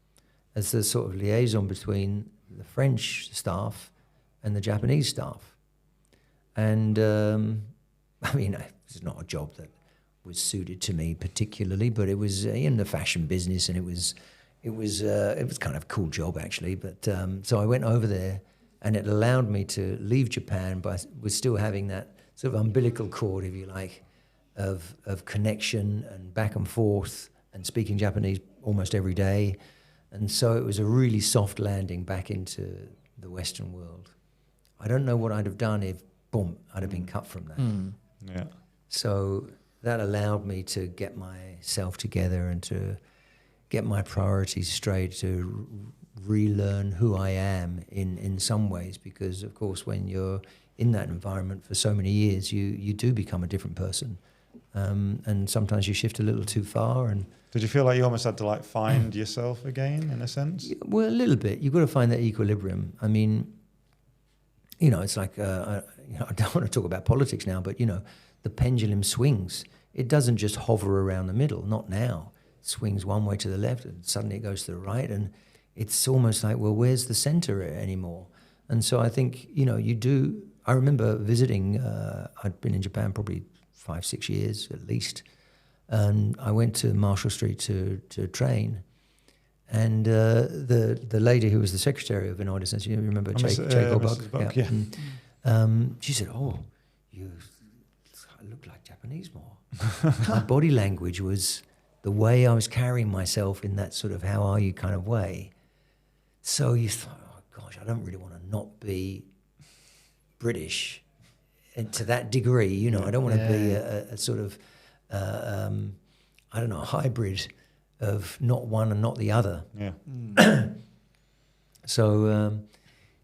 as the sort of liaison between the French staff and the Japanese staff. And I mean, it's not a job that was suited to me particularly, but it was in the fashion business, and it was kind of a cool job actually. But so I went over there, and it allowed me to leave Japan, but with still having that sort of umbilical cord, if you like, of connection and back and forth, and speaking Japanese almost every day. And so it was a really soft landing back into the Western world. I don't know what I'd have done if, boom, I'd have been cut from that. Yeah. So that allowed me to get myself together and to get my priorities straight, to relearn who I am in some ways, because, of course, when you're in that environment for so many years, you do become a different person. And sometimes you shift a little too far. And did you feel like you almost had to like find yourself again, in a sense? Well, a little bit. You've got to find that equilibrium. I mean, you know, it's like, I don't want to talk about politics now, but, you know, the pendulum swings. It doesn't just hover around the middle, not now. It swings one way to the left and suddenly it goes to the right, and it's almost like, well, where's the center anymore? And so I think, you know, you do... I remember visiting, I'd been in Japan probably 5-6 years at least, and I went to Marshall Street to train, and the lady who was the secretary of Instructor, Sensei, you remember JKA Hombu? Yeah. She said, "Oh, you look like Japanese more." My body language was the way I was carrying myself in that sort of "how are you" kind of way. So you thought, "Oh gosh, I don't really want to not be British." And to that degree, you know, I don't want to be a sort of, I don't know, a hybrid of not one and not the other. Yeah. So,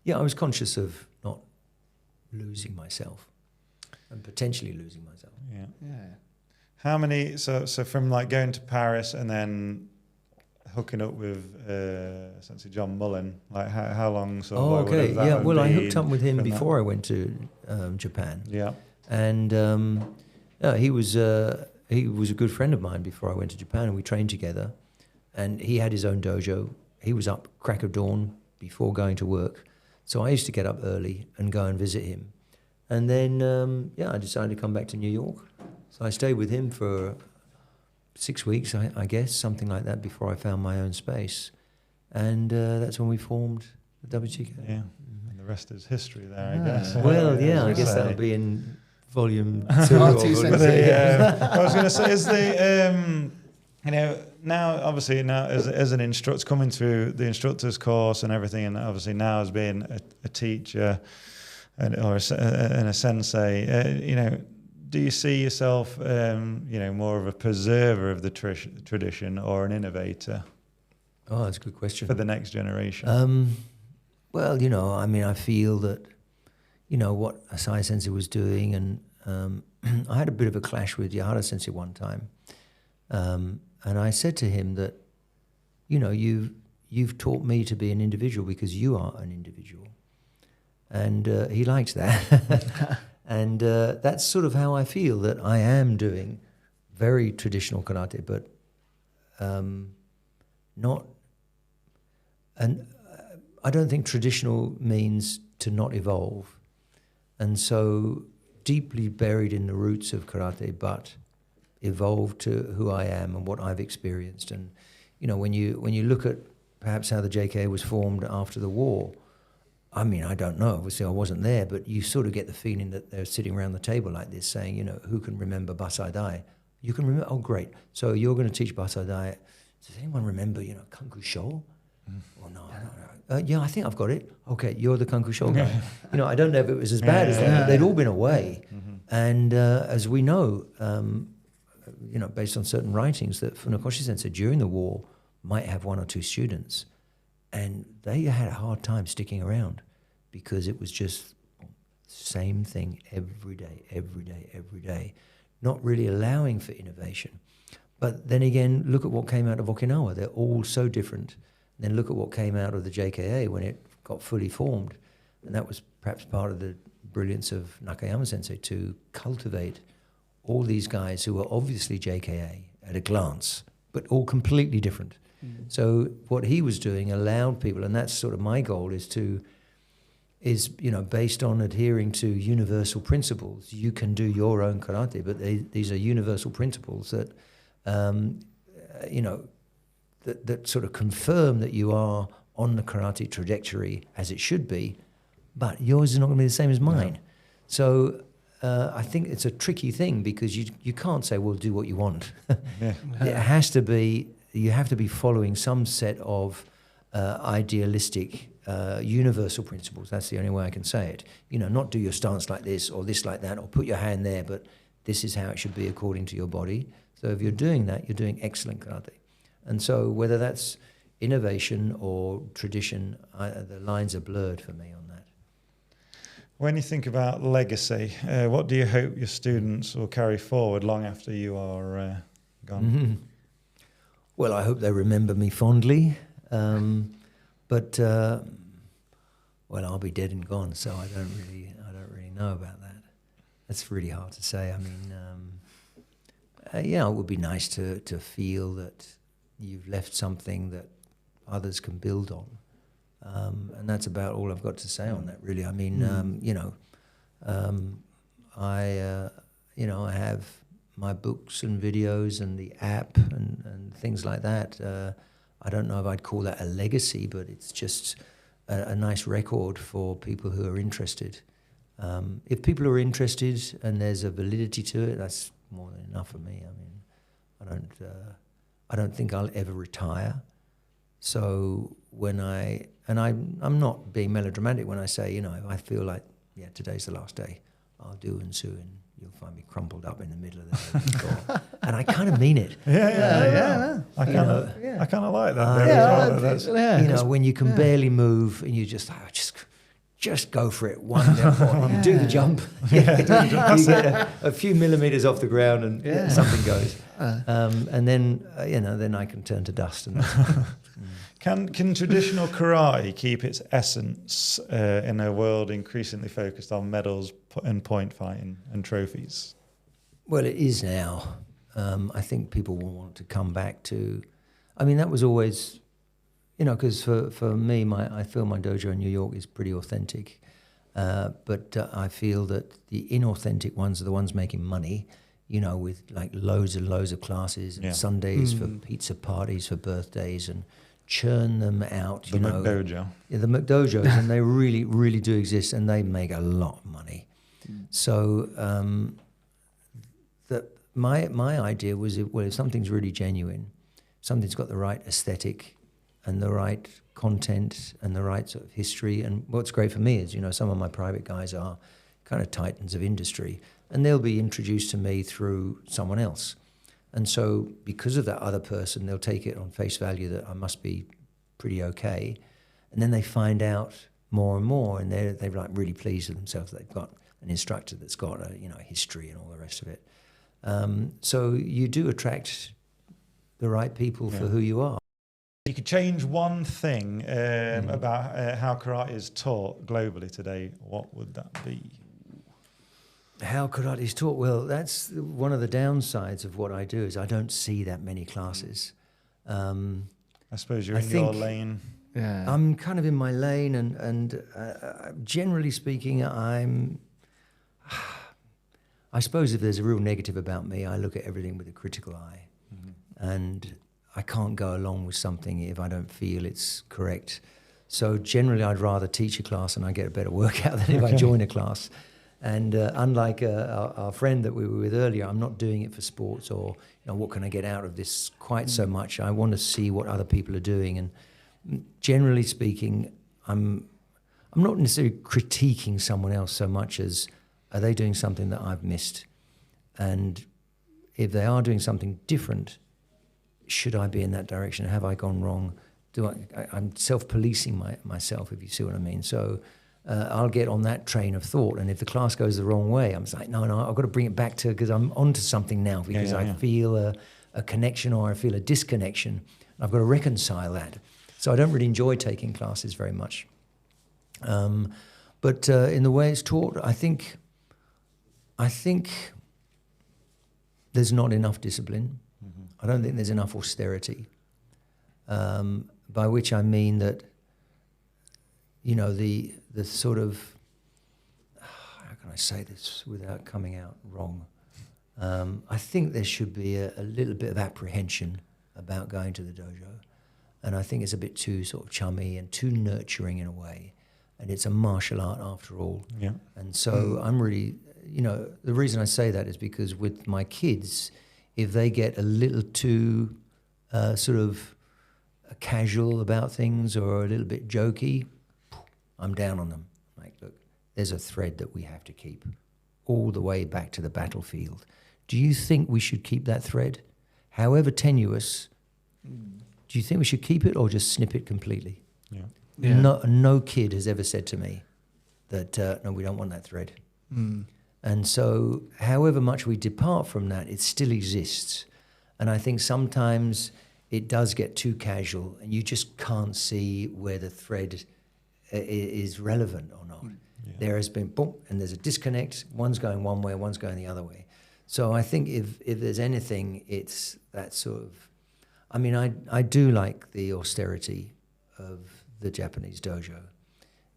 I was conscious of not losing myself and potentially losing myself. Yeah. Yeah. How many, so from like going to Paris and then hooking up with Sensei John Mullen, like how long sort of like, okay. that Well, I been hooked up with him from before I went to Japan. Yeah. And he was a good friend of mine before I went to Japan, and we trained together. And he had his own dojo. He was up crack of dawn before going to work. So I used to get up early and go and visit him. And then, I decided to come back to New York. So I stayed with him for 6 weeks, I guess, something like that, before I found my own space. And that's when we formed the WTKO. Yeah. And the rest is history there, I guess. Well, I guess that'll be in volume 2 or I was going to say, is the, you know, now, obviously, now as an instructor, coming through the instructor's course and everything, and obviously now as being a teacher and a sensei, you know, do you see yourself, you know, more of a preserver of the tradition or an innovator? Oh, that's a good question. For the next generation? Well, you know, I mean, I feel that, you know, what Asai Sensei was doing, and I had a bit of a clash with Yahara Sensei one time. And I said to him that, you know, you've taught me to be an individual because you are an individual. And he liked that. And that's sort of how I feel, that I am doing very traditional karate, but not... And I don't think traditional means to not evolve. And so deeply buried in the roots of karate, but evolved to who I am and what I've experienced. And, you know, when you look at perhaps how the JKA was formed after the war, I mean, I don't know, obviously I wasn't there, but you sort of get the feeling that they're sitting around the table like this saying, you know, who can remember Basai Dai? You can remember? Oh, great. So you're going to teach Basai Dai. Does anyone remember, you know, Kanku Sho? Oh, no. Yeah, I think I've got it. Okay, you're the Kanku Sho guy. You know, I don't know if it was as bad as that, but they'd all been away. And as we know, based on certain writings, that Funakoshi Sensei during the war might have 1 or 2 students, and they had a hard time sticking around because it was just same thing every day, not really allowing for innovation. But then again, look at what came out of Okinawa. They're all so different. And then look at what came out of the JKA when it got fully formed. And that was perhaps part of the brilliance of Nakayama Sensei, to cultivate all these guys who were obviously JKA at a glance, but all completely different. Mm. So what he was doing allowed people, and that's sort of my goal, is based on adhering to universal principles. You can do your own karate, but these are universal principles that, that sort of confirm that you are on the karate trajectory as it should be, but yours is not going to be the same as mine. No. So I think it's a tricky thing, because you can't say, well, do what you want. Yeah. It has to be, you have to be following some set of idealistic universal principles. That's the only way I can say it. Not do your stance like this or this like that, or put your hand there, but this is how it should be according to your body. So if you're doing that, you're doing excellent karate. And so whether that's innovation or tradition, the lines are blurred for me on that. When you think about legacy, what do you hope your students will carry forward long after you are gone? Mm-hmm. Well, I hope they remember me fondly, but I'll be dead and gone, so I don't really know about that. That's really hard to say. I mean, it would be nice to feel that you've left something that others can build on. And that's about all I've got to say on that, really. I mean, I have my books and videos and the app and things like that. I don't know if I'd call that a legacy, but it's just a nice record for people who are interested. If people are interested and there's a validity to it, that's more than enough for me. I mean, I don't think I'll ever retire. So I'm not being melodramatic when I say, if I feel like, today's the last day, I'll do Unsu, and you'll find me crumpled up in the middle of the floor. And I kind of mean it. Yeah. I kind of like that. When you can barely move and you just go for it. You do the jump. You get a few millimeters off the ground and something goes. And then I can turn to dust. And Can traditional karate keep its essence in a world increasingly focused on medals and point fighting and trophies? Well, it is now. I think people will want to come back to... I mean, that was always... because for me, I feel my dojo in New York is pretty authentic. But I feel that the inauthentic ones are the ones making money, with like loads and loads of classes and Sundays for pizza parties for birthdays, and churn them out. The McDojo. Yeah, the McDojos, and they really, really do exist, and they make a lot of money. So my idea was, if something's really genuine, something's got the right aesthetic and the right content and the right sort of history. And what's great for me is, some of my private guys are kind of titans of industry, and they'll be introduced to me through someone else. And so because of that other person, they'll take it on face value that I must be pretty okay. And then they find out more and more, and they're like really pleased with themselves. They've got an instructor that's got a history and all the rest of it. So you do attract the right people for who you are. You could change one thing about how karate is taught globally today, what would that be? How karate is taught? Well, that's one of the downsides of what I do, is I don't see that many classes. I suppose you're in your lane. Yeah. I'm kind of in my lane, and generally speaking, I suppose if there's a real negative about me, I look at everything with a critical eye. Mm-hmm. And I can't go along with something if I don't feel it's correct. So generally, I'd rather teach a class and I get a better workout than if I join a class. And unlike our friend that we were with earlier, I'm not doing it for sports or what can I get out of this quite so much. I want to see what other people are doing. And generally speaking, I'm not necessarily critiquing someone else so much as Are they doing something that I've missed? And if they are doing something different, should I be in that direction? Have I gone wrong? I'm self-policing myself, if you see what I mean. So I'll get on that train of thought, and if the class goes the wrong way, I'm just like, no, I've got to bring it back to, because I'm onto something now, because I feel a connection or I feel a disconnection. I've got to reconcile that. So I don't really enjoy taking classes very much. But in the way it's taught, I think there's not enough discipline. Mm-hmm. I don't think there's enough austerity. By which I mean that, you know, the sort of, how can I say this without coming out wrong? I think there should be a little bit of apprehension about going to the dojo. And I think it's a bit too sort of chummy and too nurturing in a way. And it's a martial art after all. Yeah. And so I'm really, you know, the reason I say that is because with my kids, if they get a little too sort of casual about things or a little bit jokey, I'm down on them. Like, look, there's a thread that we have to keep all the way back to the battlefield. Do you think we should keep that thread? However tenuous, do you think we should keep it or just snip it completely? Yeah. Yeah. No kid has ever said to me that, no, we don't want that thread. Mm. And so however much we depart from that, it still exists. And I think sometimes it does get too casual and you just can't see where the thread is relevant or not. Yeah. There has been, boom, and there's a disconnect. One's going one way, one's going the other way. So I think if there's anything, it's that sort of, I mean, I do like the austerity of the Japanese dojo,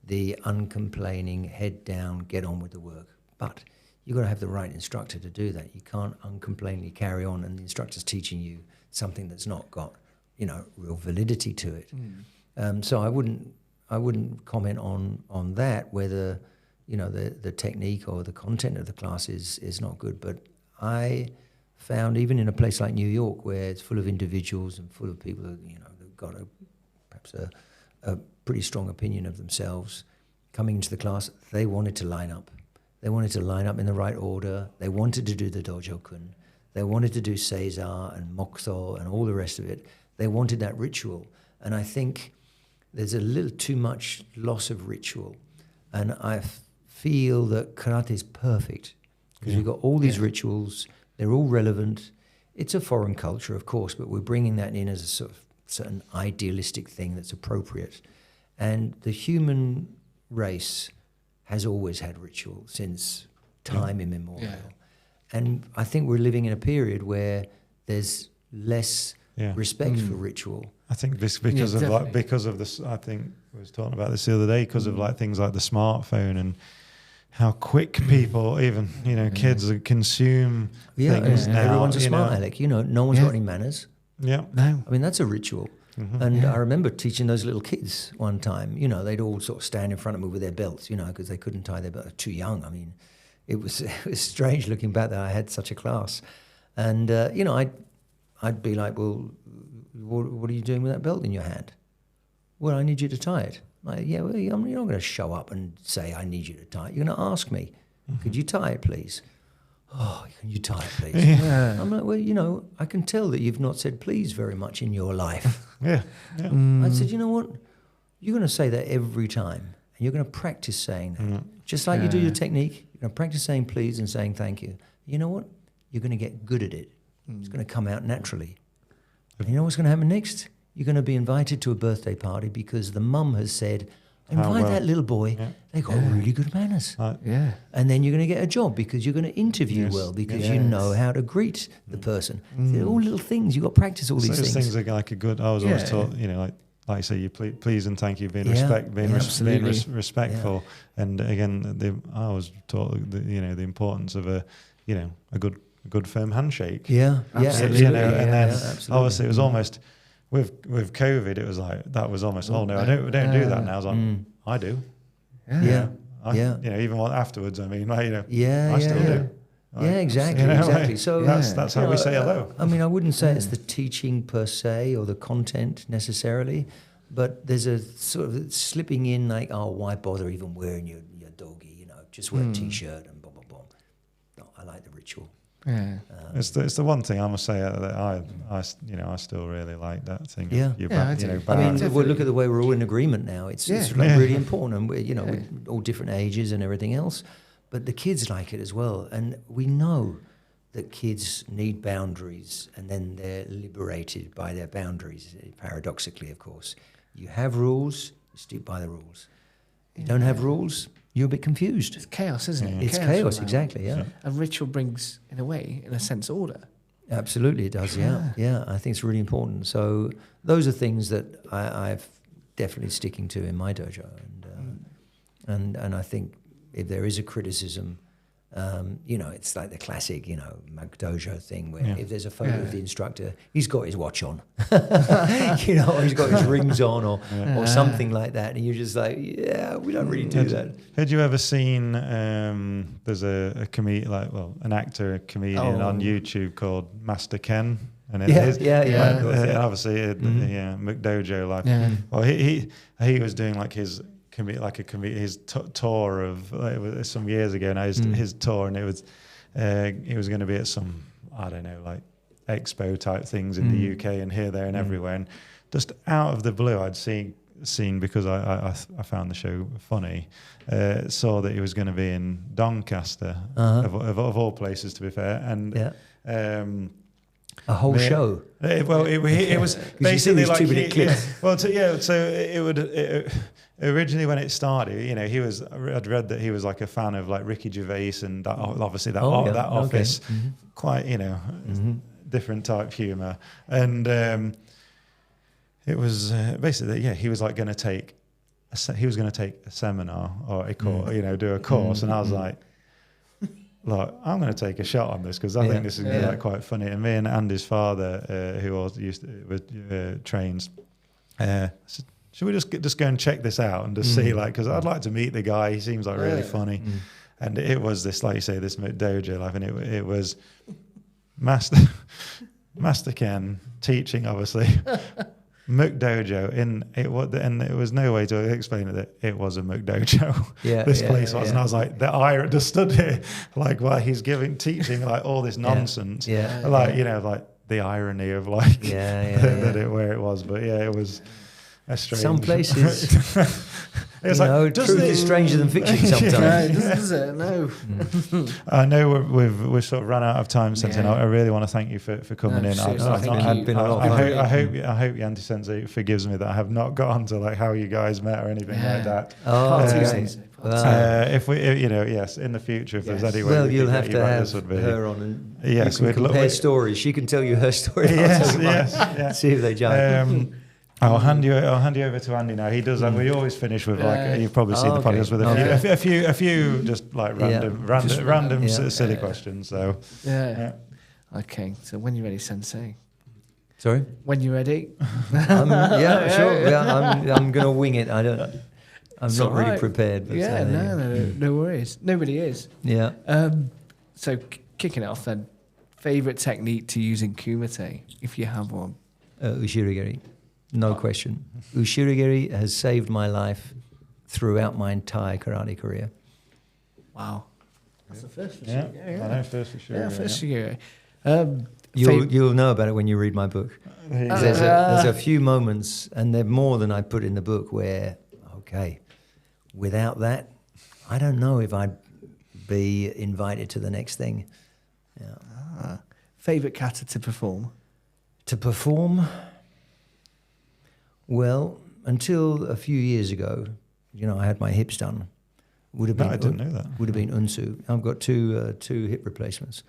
the uncomplaining, head down, get on with the work. But you've got to have the right instructor to do that. You can't uncomplainingly carry on and the instructor's teaching you something that's not got, you know, real validity to it. So I wouldn't comment on that, whether, you know, the technique or the content of the class is not good. But I found, even in a place like New York, where it's full of individuals and full of people that, you know, they've got perhaps a pretty strong opinion of themselves, coming into the class, they wanted to line up. They wanted to line up in the right order. They wanted to do the dojo-kun. They wanted to do Seiza and Mokuto and all the rest of it. They wanted that ritual. And I think there's a little too much loss of ritual. And I feel that karate is perfect because we've got all these rituals. They're all relevant. It's a foreign culture, of course, but we're bringing that in as a sort of certain idealistic thing that's appropriate. And the human race has always had ritual since time immemorial. Yeah. And I think we're living in a period where there's less respect for ritual. I think this because of this. I think we was talking about this the other day because of like things like the smartphone and how quick people, even kids, consume things now. Everyone's a smart aleck. No one's got any manners. Yeah, no. I mean that's a ritual. Mm-hmm. And I remember teaching those little kids one time. They'd all sort of stand in front of me with their belts. Because they couldn't tie their belt. Too young. I mean, it was strange looking back that I had such a class. And I'd be like, well, what are you doing with that belt in your hand? Well, I need you to tie it. Like, you're not going to show up and say, I need you to tie it. You're going to ask me, could you tie it, please? Oh, can you tie it, please? Yeah. I'm like, well, I can tell that you've not said please very much in your life. Yeah. I said, you know what? You're going to say that every time. And you're going to practice saying that. Just like you do your technique, you're going to practice saying please and saying thank you. You know what? You're going to get good at it. It's going to come out naturally. And you know what's going to happen next? You're going to be invited to a birthday party because the mum has said, invite that little boy. Yeah. They've got really good manners. And then you're going to get a job because you're going to interview well because you know how to greet the person. They're all little things. You've got to practice all these things. Those things are like a good, I was always taught, like you say, you please and thank you, being respectful. Yeah. And again, I was taught the importance of a good firm handshake. Yeah, absolutely. And then obviously it was almost with COVID, it was like that was almost I don't do that now. I was like, I do. Even afterwards. I mean, I still do. Like, exactly. So that's how we say hello. I mean, I wouldn't say it's the teaching per se or the content necessarily, but there's a sort of slipping in like, oh, why bother even wearing your doggy? Just wear a t-shirt and blah blah blah. ritual. Yeah. It's the one thing I must say that I still really like that thing. Yeah. Of your Yeah, I back, you do. know, I mean, back. well, look at the way we're all in agreement now. It's like really important, and we're, we're all different ages and everything else. But the kids like it as well, and we know that kids need boundaries, and then they're liberated by their boundaries. Paradoxically, of course, you have rules, you stick by the rules. You don't have rules, you're a bit confused. It's chaos, isn't it? It's chaos, exactly. Yeah. And ritual brings, in a sense, order. Absolutely, it does. Yeah. I think it's really important. So those are things that I've definitely sticking to in my dojo, and I think if there is a criticism, it's like the classic, Mag Dojo thing where if there's a photo of the instructor, he's got his watch on, he's got his rings on or something like that, and you're just like, we don't really do that. Had you ever seen? There's a comedian, an actor, comedian on YouTube called Master Ken. And obviously, McDojo, well, he was doing like his tour of it was some years ago now, his tour, and it was he was going to be at some, I don't know, like expo type things in the UK and here, there, and everywhere, and just out of the blue, I'd seen because I found the show funny, saw that he was going to be in Doncaster, of all places, to be fair, and. A whole show. It was basically like so it would. Originally, when it started, I'd read that he was like a fan of like Ricky Gervais and that, obviously that Office, quite different type humour, and it was basically he was like going to take a seminar or a course, do a course, and I was like. Look, I'm going to take a shot on this because I think this is going to be quite funny. And me and Andy's father, who also trains, said, should we just go and check this out and just see, because I'd like to meet the guy. He seems like really funny. And it was this, like you say, this dojo life, and it was Master Ken teaching, obviously. McDojo and it was no way to explain it. It was a McDojo. This place was, and I was like, the irony just stood here, like while he's teaching like all this nonsense, like the irony of that where it was. But it was a strange. Some places. It's truth is stranger than fiction sometimes. Does it? No. I know we've sort of run out of time, Sensei. I really want to thank you for coming in. I hope Yanti Sensei forgives me that I have not got onto like how you guys met or anything like that. If we, in the future, if there's any way, well, you'll have to have her on, and we'd compare stories. She can tell you her story. See if they jive. I'll hand you over to Andy now. He does that. We always finish with you've probably seen the podcast with a few just like random silly questions. So okay. So when you're ready, Sensei. Sorry. When you're ready. Sure. Yeah, I'm gonna wing it. I'm not really prepared. But no worries. Nobody is. Yeah. So kicking it off then, favorite technique to use in Kumite, if you have one. Ushirigiri. No question. Ushirigiri has saved my life throughout my entire karate career. Wow. That's the first for Shirigiri. I know, first for Shirigiri. First Shirigiri. You'll know about it when you read my book. There's a few moments, and they're more than I put in the book, where, without that, I don't know if I'd be invited to the next thing. Yeah. Favorite kata to perform? To perform? Well, until a few years ago, I had my hips done. I didn't know that. Would have been unsu. I've got two hip replacements,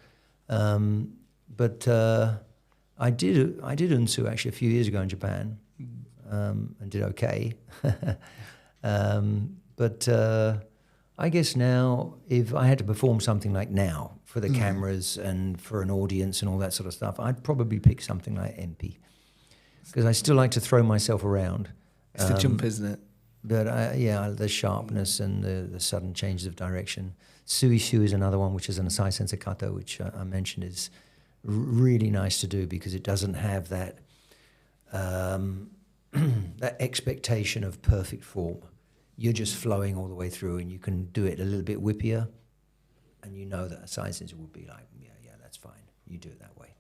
but I did unsu actually a few years ago in Japan, and did okay. But I guess now, if I had to perform something like now for the cameras and for an audience and all that sort of stuff, I'd probably pick something like MP. Because I still like to throw myself around. It's the jump, isn't it? But the sharpness and the sudden changes of direction. Suishu is another one, which is an Asai Sensei Kata, which I mentioned is really nice to do because it doesn't have that that expectation of perfect form. You're just flowing all the way through, and you can do it a little bit whippier. and you know that a Asai sensei would be like, yeah, that's fine. You do it that way.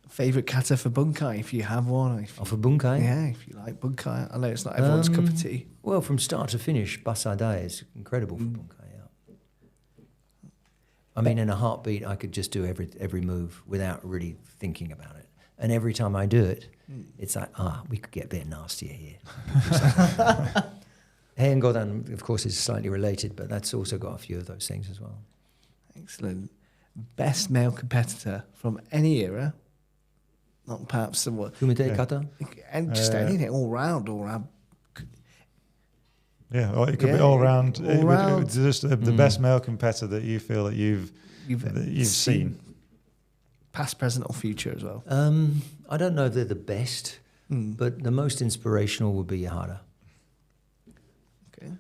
Favorite kata for bunkai, if you have one? Or if you, For bunkai? Yeah, if you like bunkai. I know it's not everyone's cup of tea. Well, from start to finish, Basadai is incredible for bunkai, yeah. I mean, in a heartbeat, I could just do every move without really thinking about it. And every time I do it, it's like, we could get a bit nastier here. Heian Godan, of course, is slightly related, but that's also got a few of those things as well. Excellent. Best male competitor from any era? Not perhaps somewhat. Kumite, Kata? And just anything, all round. Yeah, or it could be all round. All round. Just the best male competitor that you feel that you've seen. Past, present, or future as well. I don't know if they're the best, but the most inspirational would be Yahara. Okay.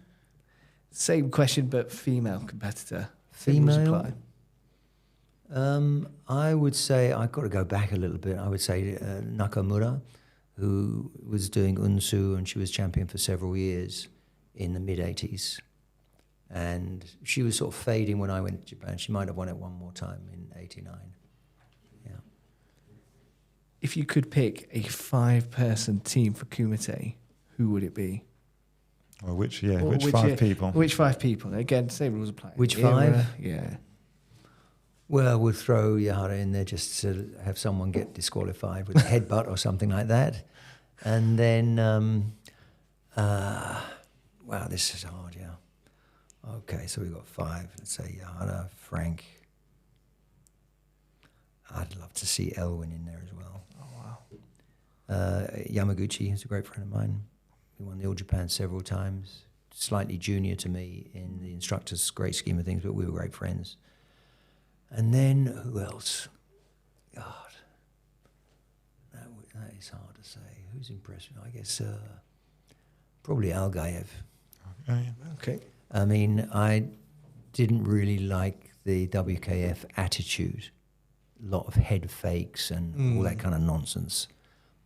Same question, but female competitor. Female? I would say, I've got to go back a little bit, I would say Nakamura, who was doing Unsu, and she was champion for several years in the mid-80s. And she was sort of fading when I went to Japan. She might have won it one more time in 89. Yeah. If you could pick a 5-person team for Kumite, who would it be? Well, which 5 people? Which 5 people? Again, same rules apply. Which 5? Yeah. Well, we'll throw Yahara in there just to have someone get disqualified with a headbutt or something like that. And then, wow, this is hard, yeah. Okay, so we've got 5. Let's say Yahara, Frank. I'd love to see Elwin in there as well. Oh, wow. Yamaguchi is a great friend of mine. He won the All Japan several times. Slightly junior to me in the instructor's great scheme of things, but we were great friends. And then, who else? God, that is hard to say. Who's impressed me? I guess probably Algaev. Okay. I mean, I didn't really like the WKF attitude. A lot of head fakes and all that kind of nonsense.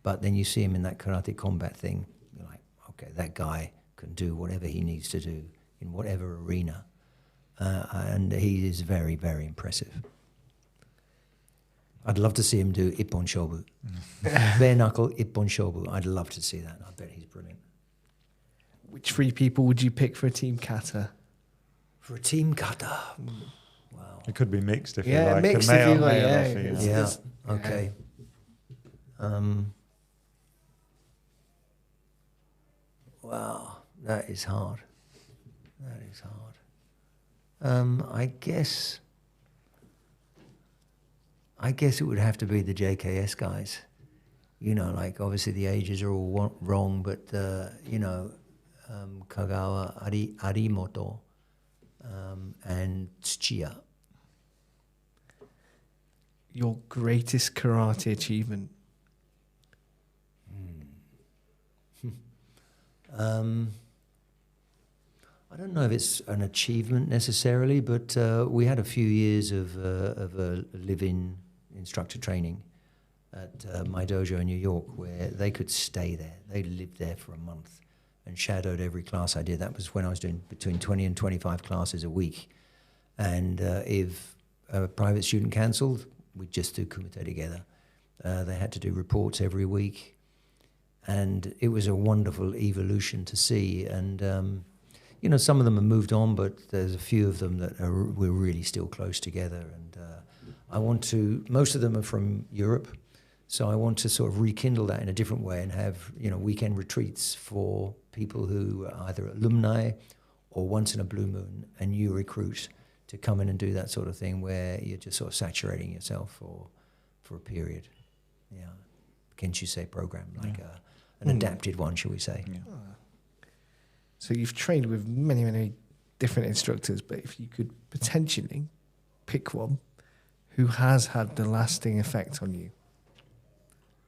But then you see him in that karate combat thing. You're like, okay, that guy can do whatever he needs to do in whatever arena. And he is very, very impressive. I'd love to see him do Ippon Shobu. Bare knuckle Ippon Shobu. I'd love to see that. I bet he's brilliant. Which 3 people would you pick for a team kata? For a team kata? Wow. It could be mixed if you Yeah, like. mixed male, if you like, male yeah. or female. Yeah, okay. Wow, that is hard. That is hard. I guess it would have to be the JKS guys. You know, like obviously the ages are all wrong, but you know, Kagawa, Arimoto, and Tsuchiya. Your greatest karate achievement? I don't know if it's an achievement necessarily, but we had a few years of a live-in instructor training at my dojo in New York, where they could stay there. They lived there for a month and shadowed every class I did. That was when I was doing between 20 and 25 classes a week. And if a private student cancelled, we'd just do Kumite together. They had to do reports every week. And it was a wonderful evolution to see. And, you know, some of them have moved on, but there's a few of them that we're really still close together. And I want to, most of them are from Europe, so I want to sort of rekindle that in a different way and have, you know, weekend retreats for people who are either alumni or once in a blue moon, and you recruit to come in and do that sort of thing where you're just sort of saturating yourself for a period. Yeah. Kenshusei program, like an adapted one, shall we say. Yeah. So you've trained with many, many different instructors, but if you could potentially pick one who has had the lasting effect on you,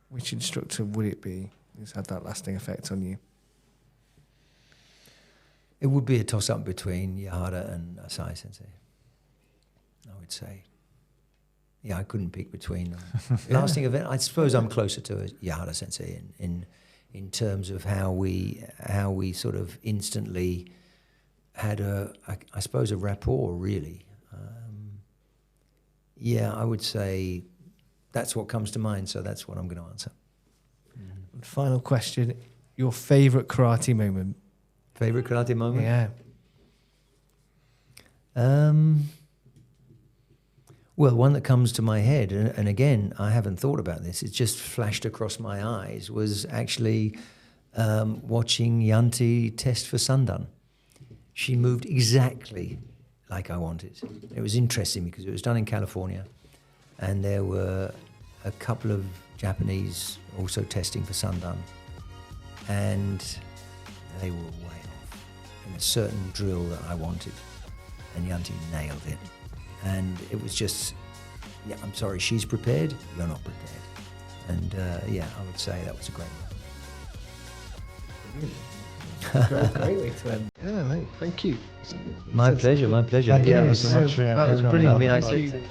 which instructor would it be who's had that lasting effect on you? It would be a toss-up between Yahara and Asai Sensei, I would say. Yeah, I couldn't pick between them. Lasting event, I suppose I'm closer to Yahara Sensei in terms of how we sort of instantly had I suppose a rapport, really. yeah, I would say that's what comes to mind, so that's what I'm going to answer. And final question, your favourite karate moment? Favorite karate moment? Yeah. Well, one that comes to my head, and again, I haven't thought about this, it just flashed across my eyes, was actually watching Yanti test for Sandan. She moved exactly like I wanted. It was interesting because it was done in California, and there were a couple of Japanese also testing for Sandan, and they were way off in a certain drill that I wanted, and Yanti nailed it. And it was just, yeah, I'm sorry, she's prepared, you're not prepared. And yeah, I would say that was a great one. Great way to end. Yeah, mate, thank you. My pleasure, my pleasure. Thank you Yeah, so much. That was Yeah. brilliant. I mean, Thank you.